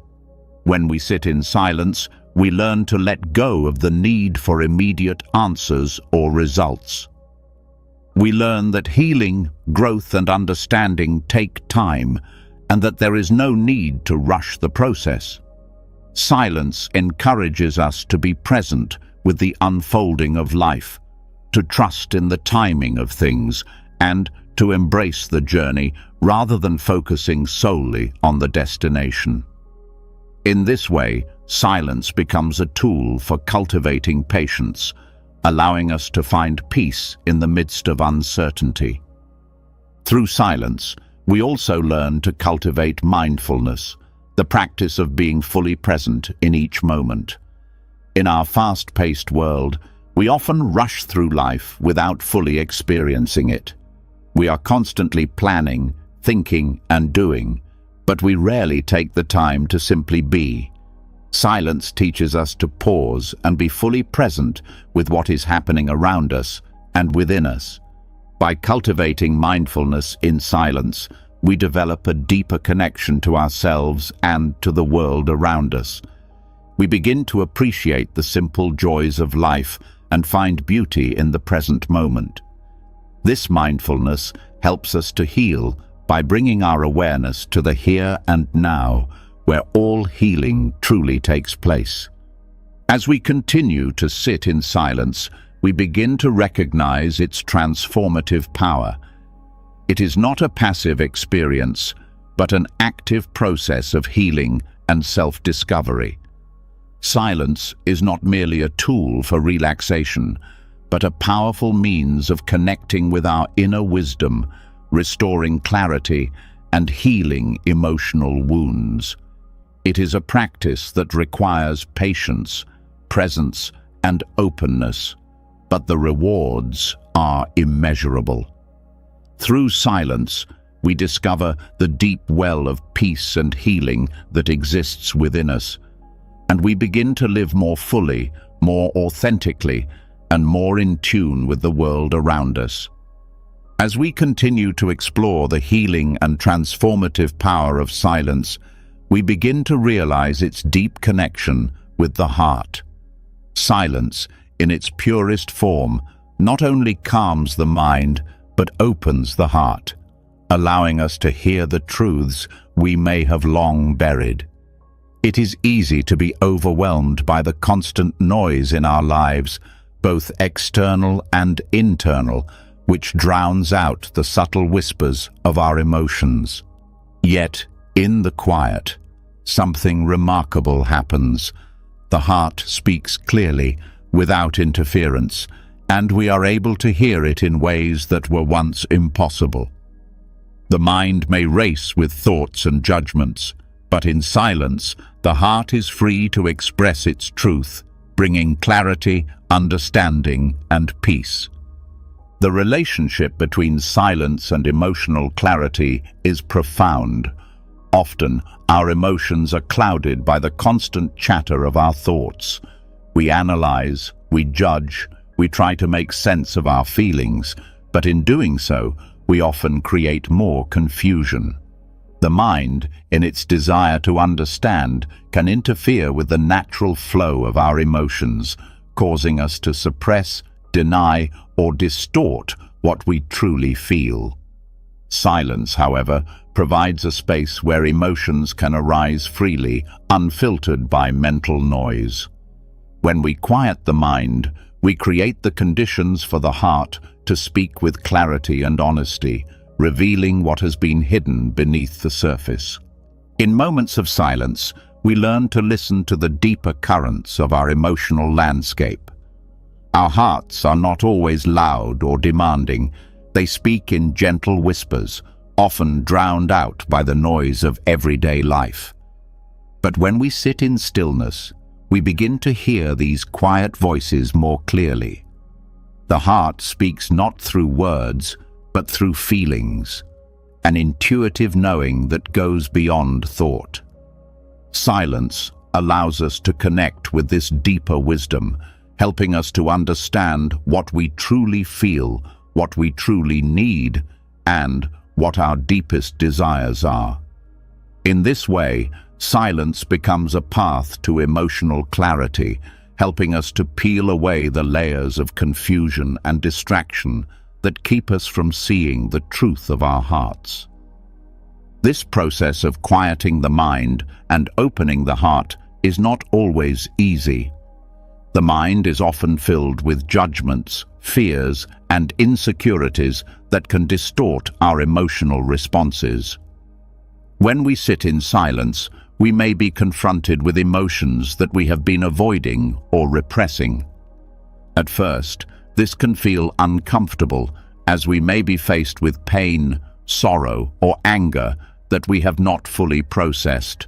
When we sit in silence, we learn to let go of the need for immediate answers or results. We learn that healing, growth, and understanding take time, and that there is no need to rush the process. Silence encourages us to be present with the unfolding of life, to trust in the timing of things, and to embrace the journey rather than focusing solely on the destination. In this way, silence becomes a tool for cultivating patience, allowing us to find peace in the midst of uncertainty. Through silence, we also learn to cultivate mindfulness, the practice of being fully present in each moment. In our fast-paced world, we often rush through life without fully experiencing it. We are constantly planning, thinking, and doing, but we rarely take the time to simply be. Silence teaches us to pause and be fully present with what is happening around us and within us. By cultivating mindfulness in silence, we develop a deeper connection to ourselves and to the world around us. We begin to appreciate the simple joys of life and find beauty in the present moment. This mindfulness helps us to heal by bringing our awareness to the here and now, where all healing truly takes place. As we continue to sit in silence, we begin to recognize its transformative power. It is not a passive experience, but an active process of healing and self-discovery. Silence is not merely a tool for relaxation, but a powerful means of connecting with our inner wisdom, restoring clarity, and healing emotional wounds. It is a practice that requires patience, presence, and openness, but the rewards are immeasurable. Through silence, we discover the deep well of peace and healing that exists within us, and we begin to live more fully, more authentically, and more in tune with the world around us. As we continue to explore the healing and transformative power of silence, we begin to realize its deep connection with the heart. Silence, in its purest form, not only calms the mind, but opens the heart, allowing us to hear the truths we may have long buried. It is easy to be overwhelmed by the constant noise in our lives, both external and internal, which drowns out the subtle whispers of our emotions. Yet, in the quiet, something remarkable happens. The heart speaks clearly, without interference, and we are able to hear it in ways that were once impossible. The mind may race with thoughts and judgments, but in silence, the heart is free to express its truth, bringing clarity, understanding, and peace. The relationship between silence and emotional clarity is profound. Often, our emotions are clouded by the constant chatter of our thoughts. We analyze, we judge, we try to make sense of our feelings, but in doing so, we often create more confusion. The mind, in its desire to understand, can interfere with the natural flow of our emotions, causing us to suppress, deny, or distort what we truly feel. Silence, however, provides a space where emotions can arise freely, unfiltered by mental noise. When we quiet the mind, we create the conditions for the heart to speak with clarity and honesty, revealing what has been hidden beneath the surface. In moments of silence, we learn to listen to the deeper currents of our emotional landscape. Our hearts are not always loud or demanding. They speak in gentle whispers, often drowned out by the noise of everyday life. But when we sit in stillness, we begin to hear these quiet voices more clearly. The heart speaks not through words, but through feelings, an intuitive knowing that goes beyond thought. Silence allows us to connect with this deeper wisdom, helping us to understand what we truly feel, what we truly need, and what our deepest desires are. In this way, silence becomes a path to emotional clarity, helping us to peel away the layers of confusion and distraction that keep us from seeing the truth of our hearts. This process of quieting the mind and opening the heart is not always easy. The mind is often filled with judgments, fears, and insecurities that can distort our emotional responses. When we sit in silence, we may be confronted with emotions that we have been avoiding or repressing. At first, this can feel uncomfortable, as we may be faced with pain, sorrow, or anger that we have not fully processed.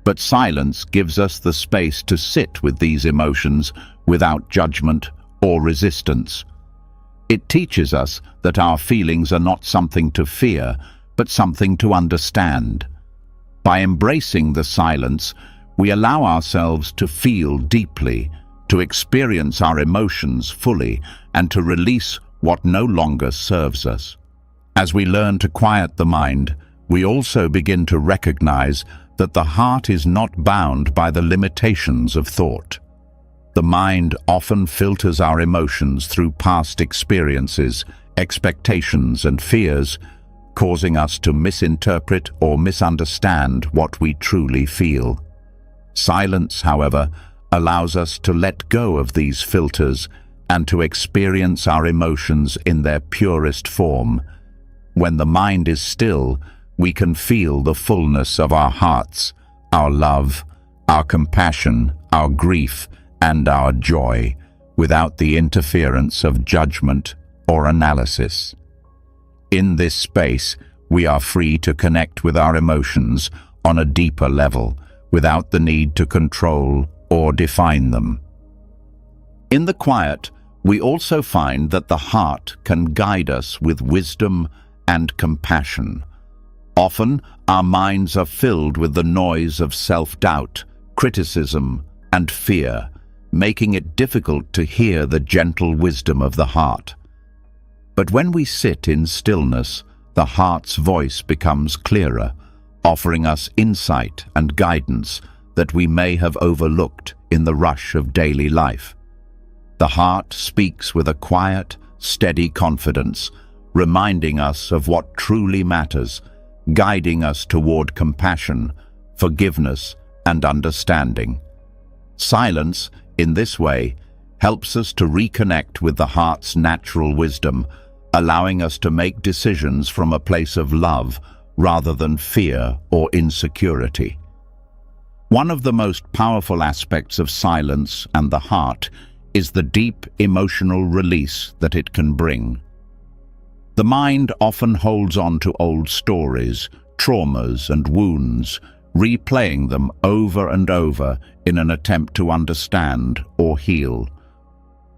But silence gives us the space to sit with these emotions without judgment or resistance. It teaches us that our feelings are not something to fear, but something to understand. By embracing the silence, we allow ourselves to feel deeply, to experience our emotions fully, and to release what no longer serves us. As we learn to quiet the mind, we also begin to recognize that the heart is not bound by the limitations of thought. The mind often filters our emotions through past experiences, expectations, and fears, causing us to misinterpret or misunderstand what we truly feel. Silence, however, allows us to let go of these filters and to experience our emotions in their purest form. When the mind is still, we can feel the fullness of our hearts, our love, our compassion, our grief, and our joy, without the interference of judgment or analysis. In this space, we are free to connect with our emotions on a deeper level, without the need to control or define them. In the quiet, we also find that the heart can guide us with wisdom and compassion. Often, our minds are filled with the noise of self-doubt, criticism, and fear, making it difficult to hear the gentle wisdom of the heart. But when we sit in stillness, the heart's voice becomes clearer, offering us insight and guidance that we may have overlooked in the rush of daily life. The heart speaks with a quiet, steady confidence, reminding us of what truly matters, guiding us toward compassion, forgiveness, and understanding. Silence, in this way, helps us to reconnect with the heart's natural wisdom, allowing us to make decisions from a place of love rather than fear or insecurity. One of the most powerful aspects of silence and the heart is the deep emotional release that it can bring. The mind often holds on to old stories, traumas, and wounds, replaying them over and over in an attempt to understand or heal.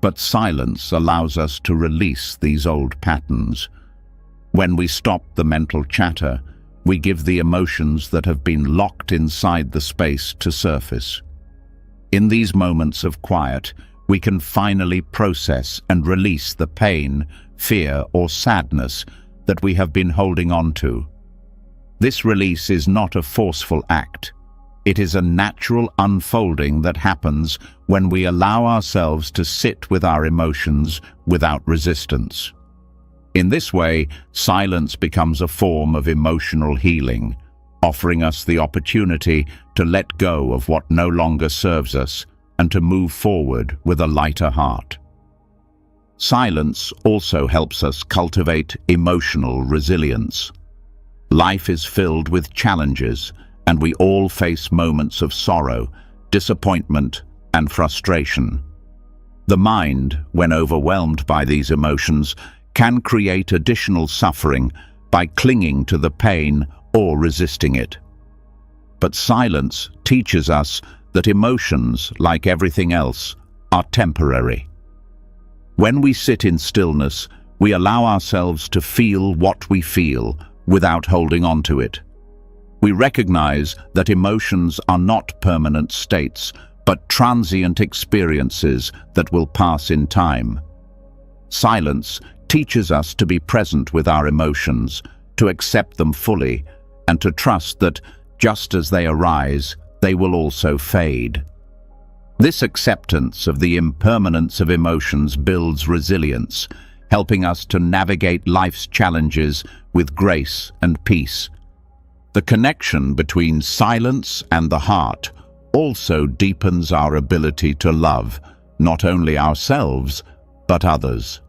But silence allows us to release these old patterns. When we stop the mental chatter, we give the emotions that have been locked inside the space to surface. In these moments of quiet, we can finally process and release the pain, fear, or sadness that we have been holding on to. This release is not a forceful act. It is a natural unfolding that happens when we allow ourselves to sit with our emotions without resistance. In this way, silence becomes a form of emotional healing, offering us the opportunity to let go of what no longer serves us and to move forward with a lighter heart. Silence also helps us cultivate emotional resilience. Life is filled with challenges, and we all face moments of sorrow, disappointment, and frustration. The mind, when overwhelmed by these emotions, can create additional suffering by clinging to the pain or resisting it. But silence teaches us that emotions, like everything else, are temporary. When we sit in stillness, we allow ourselves to feel what we feel without holding on to it. We recognize that emotions are not permanent states, but transient experiences that will pass in time. Silence teaches us to be present with our emotions, to accept them fully, and to trust that, just as they arise, they will also fade. This acceptance of the impermanence of emotions builds resilience, helping us to navigate life's challenges with grace and peace. The connection between silence and the heart also deepens our ability to love, not only ourselves, but others.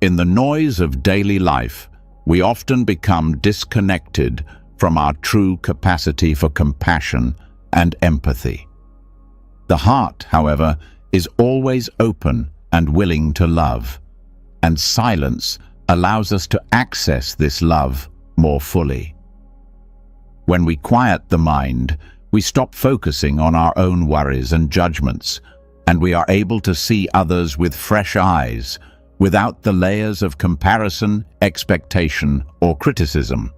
In the noise of daily life, we often become disconnected from our true capacity for compassion and empathy. The heart, however, is always open and willing to love, and silence allows us to access this love more fully. When we quiet the mind, we stop focusing on our own worries and judgments, and we are able to see others with fresh eyes, without the layers of comparison, expectation, or criticism.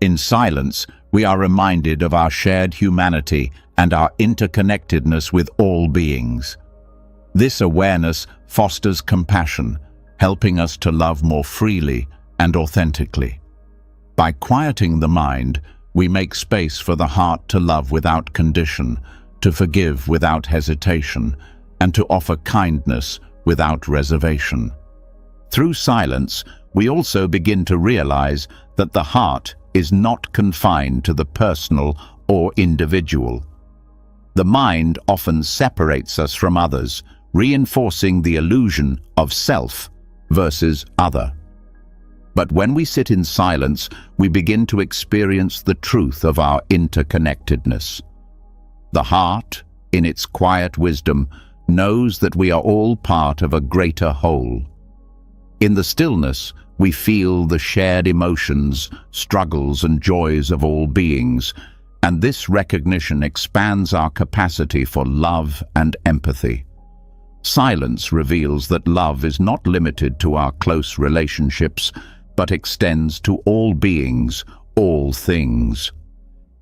In silence, we are reminded of our shared humanity and our interconnectedness with all beings. This awareness fosters compassion, helping us to love more freely and authentically. By quieting the mind, we make space for the heart to love without condition, to forgive without hesitation, and to offer kindness without reservation. Through silence, we also begin to realize that the heart is not confined to the personal or individual. The mind often separates us from others, reinforcing the illusion of self versus other. But when we sit in silence, we begin to experience the truth of our interconnectedness. The heart, in its quiet wisdom, knows that we are all part of a greater whole. In the stillness, we feel the shared emotions, struggles, and joys of all beings, and this recognition expands our capacity for love and empathy. Silence reveals that love is not limited to our close relationships, but extends to all beings, all things.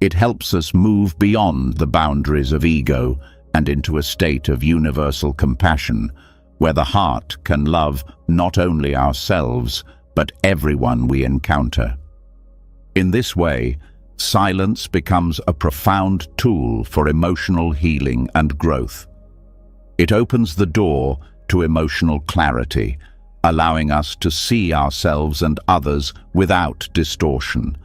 It helps us move beyond the boundaries of ego and into a state of universal compassion, where the heart can love not only ourselves, but everyone we encounter. In this way, silence becomes a profound tool for emotional healing and growth. It opens the door to emotional clarity, allowing us to see ourselves and others without distortion.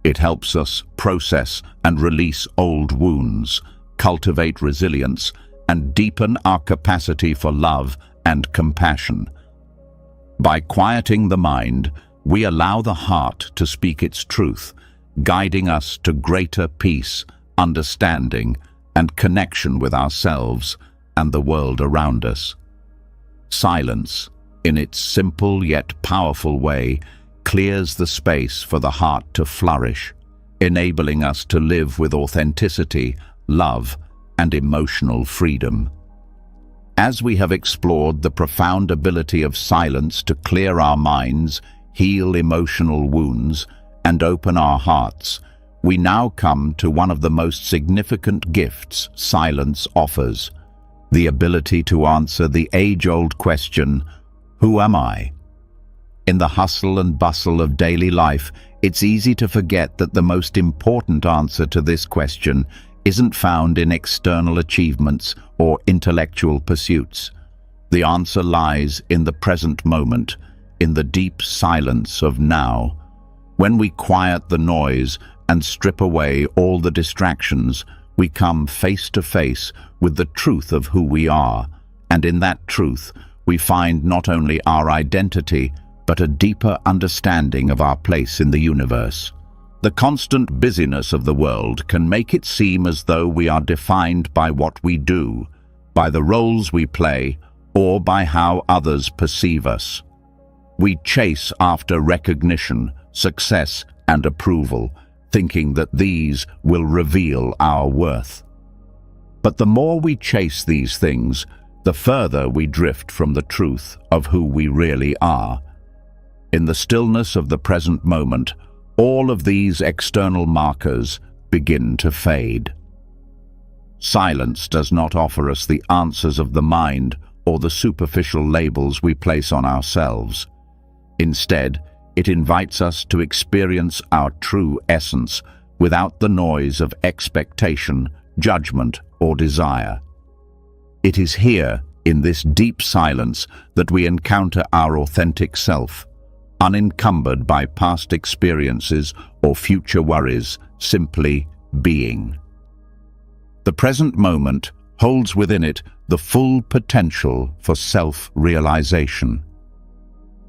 It helps us process and release old wounds, cultivate resilience, and deepen our capacity for love and compassion. By quieting the mind, we allow the heart to speak its truth, guiding us to greater peace, understanding, and connection with ourselves and the world around us. Silence, in its simple yet powerful way, clears the space for the heart to flourish, enabling us to live with authenticity, love, and emotional freedom. As we have explored the profound ability of silence to clear our minds, heal emotional wounds, and open our hearts, we now come to one of the most significant gifts silence offers: the ability to answer the age-old question, who am I? In the hustle and bustle of daily life, it's easy to forget that the most important answer to this question isn't found in external achievements or intellectual pursuits. The answer lies in the present moment, in the deep silence of now. When we quiet the noise and strip away all the distractions, we come face to face with the truth of who we are, and in that truth, we find not only our identity, but a deeper understanding of our place in the universe. The constant busyness of the world can make it seem as though we are defined by what we do, by the roles we play, or by how others perceive us. We chase after recognition, success, and approval, thinking that these will reveal our worth. But the more we chase these things, the further we drift from the truth of who we really are. In the stillness of the present moment, all of these external markers begin to fade. Silence does not offer us the answers of the mind or the superficial labels we place on ourselves. Instead, it invites us to experience our true essence without the noise of expectation, judgment, or desire. It is here, in this deep silence, that we encounter our authentic self, unencumbered by past experiences or future worries, simply being. The present moment holds within it the full potential for self-realization.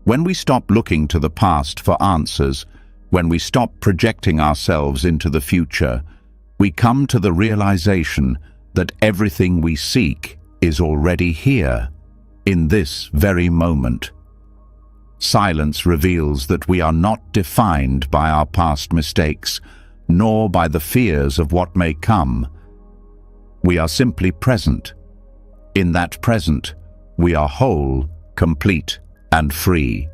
When we stop looking to the past for answers, when we stop projecting ourselves into the future, we come to the realization that everything we seek is already here, in this very moment. Silence reveals that we are not defined by our past mistakes, nor by the fears of what may come. We are simply present. In that present, we are whole, complete, and free.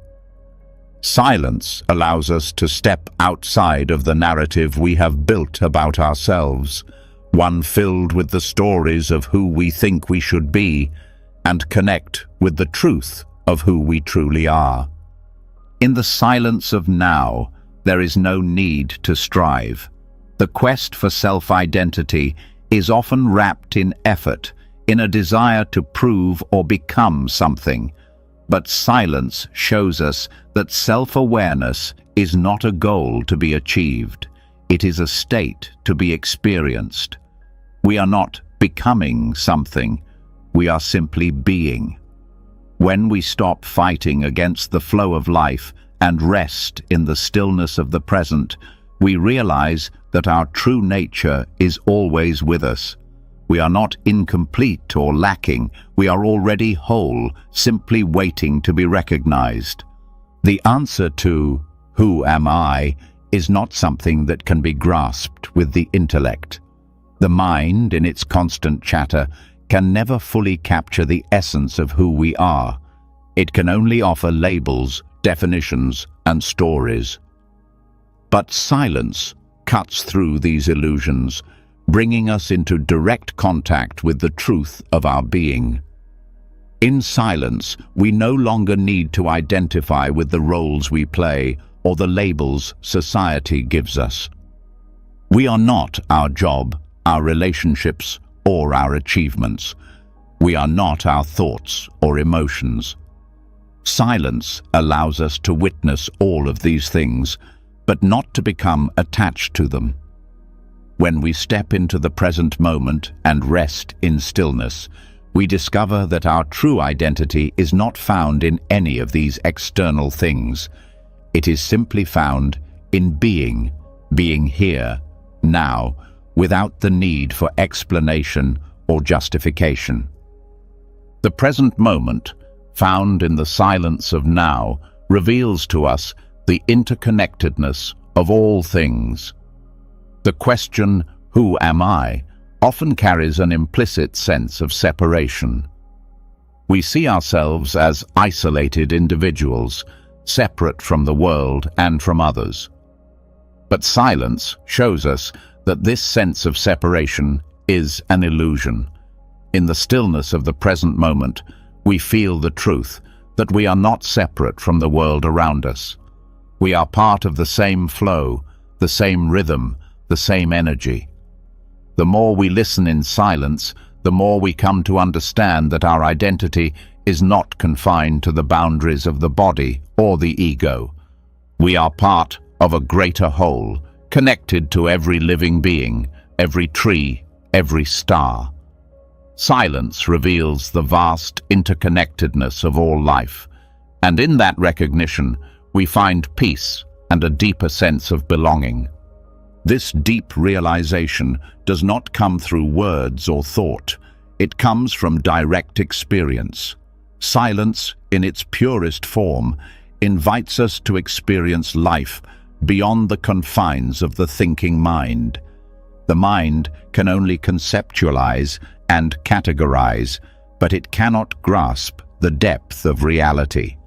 Silence allows us to step outside of the narrative we have built about ourselves, one filled with the stories of who we think we should be, and connect with the truth of who we truly are. In the silence of now, there is no need to strive. The quest for self-identity is often wrapped in effort, in a desire to prove or become something. But silence shows us that self-awareness is not a goal to be achieved. It is a state to be experienced. We are not becoming something. We are simply being. When we stop fighting against the flow of life and rest in the stillness of the present, we realize that our true nature is always with us. We are not incomplete or lacking. We are already whole, simply waiting to be recognized. The answer to "Who am I?" is not something that can be grasped with the intellect. The mind, in its constant chatter, can never fully capture the essence of who we are. It can only offer labels, definitions, and stories. But silence cuts through these illusions, bringing us into direct contact with the truth of our being. In silence, we no longer need to identify with the roles we play or the labels society gives us. We are not our job, our relationships, or our achievements. We are not our thoughts or emotions. Silence allows us to witness all of these things, but not to become attached to them. When we step into the present moment and rest in stillness, we discover that our true identity is not found in any of these external things. It is simply found in being here, now, without the need for explanation or justification. The present moment, found in the silence of now, reveals to us the interconnectedness of all things. The question, "Who am I?" often carries an implicit sense of separation. We see ourselves as isolated individuals, separate from the world and from others. But silence shows us that this sense of separation is an illusion. In the stillness of the present moment, we feel the truth that we are not separate from the world around us. We are part of the same flow, the same rhythm, the same energy. The more we listen in silence, the more we come to understand that our identity is not confined to the boundaries of the body or the ego. We are part of a greater whole, connected to every living being, every tree, every star. Silence reveals the vast interconnectedness of all life, and in that recognition, we find peace and a deeper sense of belonging. This deep realization does not come through words or thought. It comes from direct experience. Silence, in its purest form, invites us to experience life beyond the confines of the thinking mind. The mind can only conceptualize and categorize, but it cannot grasp the depth of reality.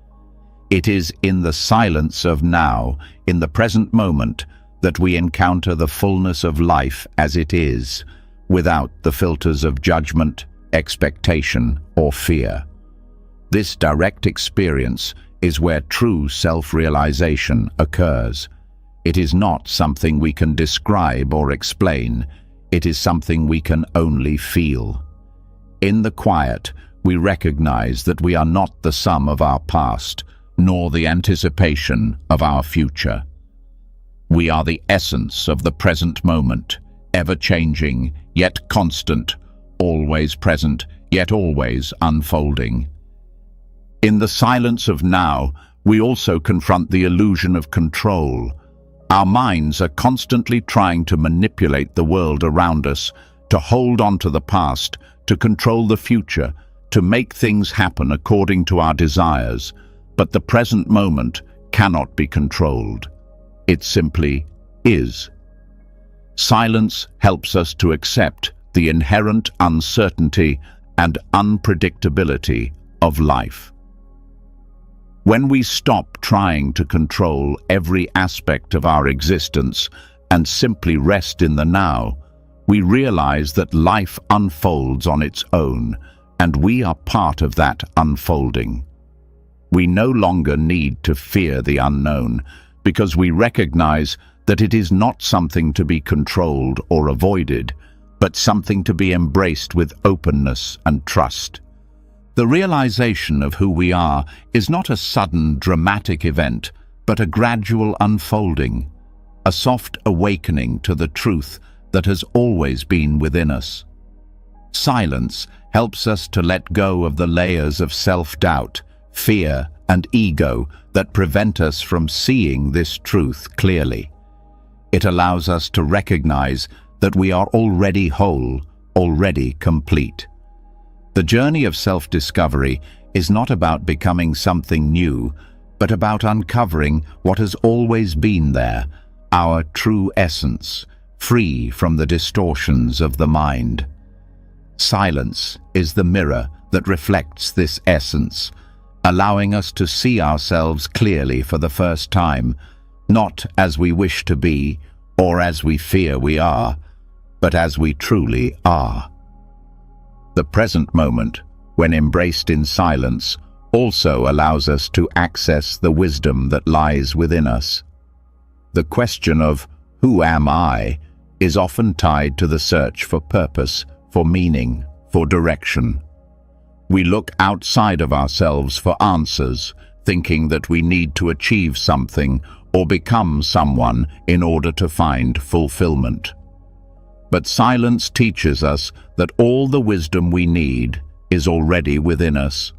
It is in the silence of now, in the present moment, that we encounter the fullness of life as it is, without the filters of judgment, expectation, or fear. This direct experience is where true self-realization occurs. It is not something we can describe or explain. It is something we can only feel. In the quiet, we recognize that we are not the sum of our past, nor the anticipation of our future. We are the essence of the present moment, ever-changing, yet constant, always present, yet always unfolding. In the silence of now, we also confront the illusion of control. Our minds are constantly trying to manipulate the world around us, to hold on to the past, to control the future, to make things happen according to our desires. But the present moment cannot be controlled. It simply is. Silence helps us to accept the inherent uncertainty and unpredictability of life. When we stop trying to control every aspect of our existence and simply rest in the now, we realize that life unfolds on its own, and we are part of that unfolding. We no longer need to fear the unknown, because we recognize that it is not something to be controlled or avoided, but something to be embraced with openness and trust. The realization of who we are is not a sudden, dramatic event, but a gradual unfolding, a soft awakening to the truth that has always been within us. Silence helps us to let go of the layers of self-doubt, fear, and ego that prevent us from seeing this truth clearly. It allows us to recognize that we are already whole, already complete. The journey of self-discovery is not about becoming something new, but about uncovering what has always been there, our true essence, free from the distortions of the mind. Silence is the mirror that reflects this essence, allowing us to see ourselves clearly for the first time, not as we wish to be or as we fear we are, but as we truly are. The present moment, when embraced in silence, also allows us to access the wisdom that lies within us. The question of "Who am I?" is often tied to the search for purpose, for meaning, for direction. We look outside of ourselves for answers, thinking that we need to achieve something or become someone in order to find fulfillment. But silence teaches us that all the wisdom we need is already within us.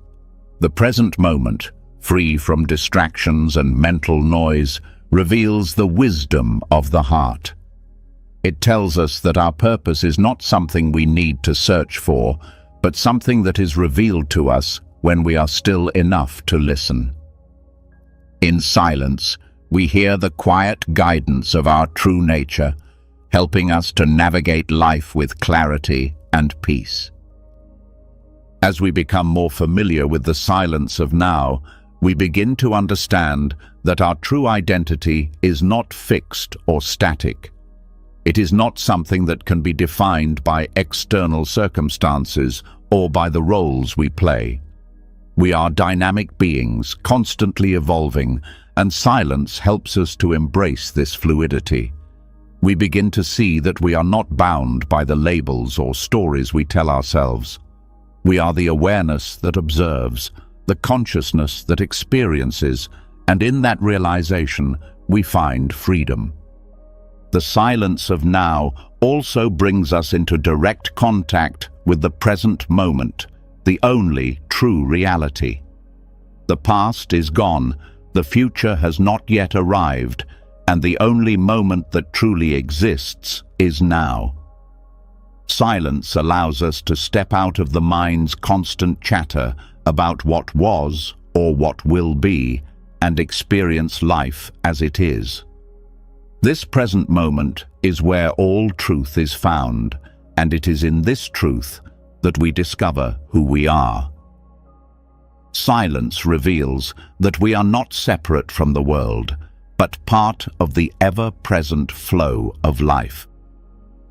The present moment, free from distractions and mental noise, reveals the wisdom of the heart. It tells us that our purpose is not something we need to search for, but something that is revealed to us when we are still enough to listen. In silence, we hear the quiet guidance of our true nature, helping us to navigate life with clarity and peace. As we become more familiar with the silence of now, we begin to understand that our true identity is not fixed or static. It is not something that can be defined by external circumstances or by the roles we play. We are dynamic beings, constantly evolving, and silence helps us to embrace this fluidity. We begin to see that we are not bound by the labels or stories we tell ourselves. We are the awareness that observes, the consciousness that experiences, and in that realization, we find freedom. The silence of now also brings us into direct contact with the present moment, the only true reality. The past is gone, the future has not yet arrived, and the only moment that truly exists is now. Silence allows us to step out of the mind's constant chatter about what was or what will be, and experience life as it is. This present moment is where all truth is found, and it is in this truth that we discover who we are. Silence reveals that we are not separate from the world, but part of the ever-present flow of life.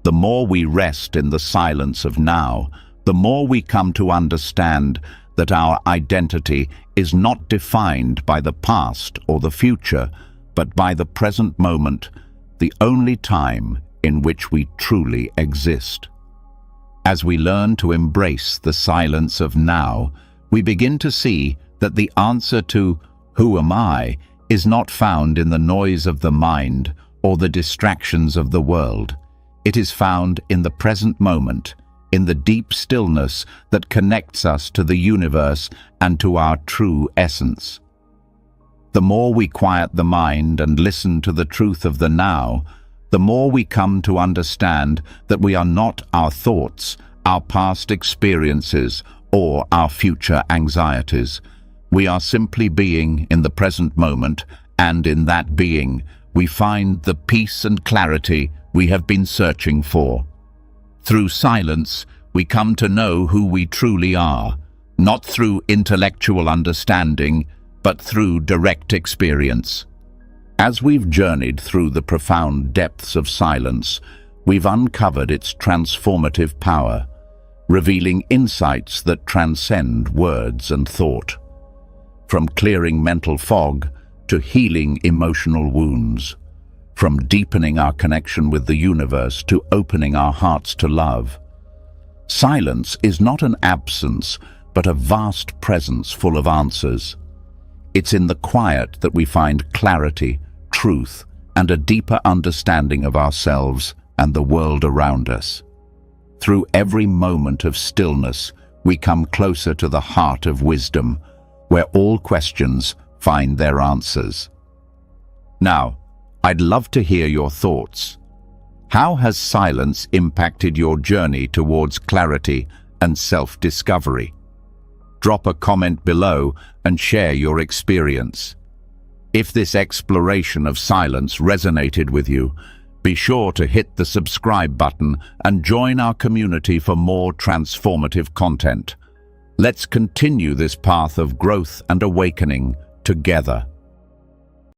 The more we rest in the silence of now, the more we come to understand that our identity is not defined by the past or the future, but by the present moment, the only time in which we truly exist. As we learn to embrace the silence of now, we begin to see that the answer to "Who am I?" is not found in the noise of the mind or the distractions of the world. It is found in the present moment, in the deep stillness that connects us to the universe and to our true essence. The more we quiet the mind and listen to the truth of the now, the more we come to understand that we are not our thoughts, our past experiences, or our future anxieties. We are simply being in the present moment, and in that being, we find the peace and clarity we have been searching for. Through silence, we come to know who we truly are, not through intellectual understanding, but through direct experience. As we've journeyed through the profound depths of silence, we've uncovered its transformative power, revealing insights that transcend words and thought. From clearing mental fog to healing emotional wounds, from deepening our connection with the universe to opening our hearts to love. Silence is not an absence, but a vast presence full of answers. It's in the quiet that we find clarity, truth, and a deeper understanding of ourselves and the world around us. Through every moment of stillness, we come closer to the heart of wisdom, where all questions find their answers. Now, I'd love to hear your thoughts. How has silence impacted your journey towards clarity and self-discovery? Drop a comment below and share your experience. If this exploration of silence resonated with you, be sure to hit the subscribe button and join our community for more transformative content. Let's continue this path of growth and awakening together.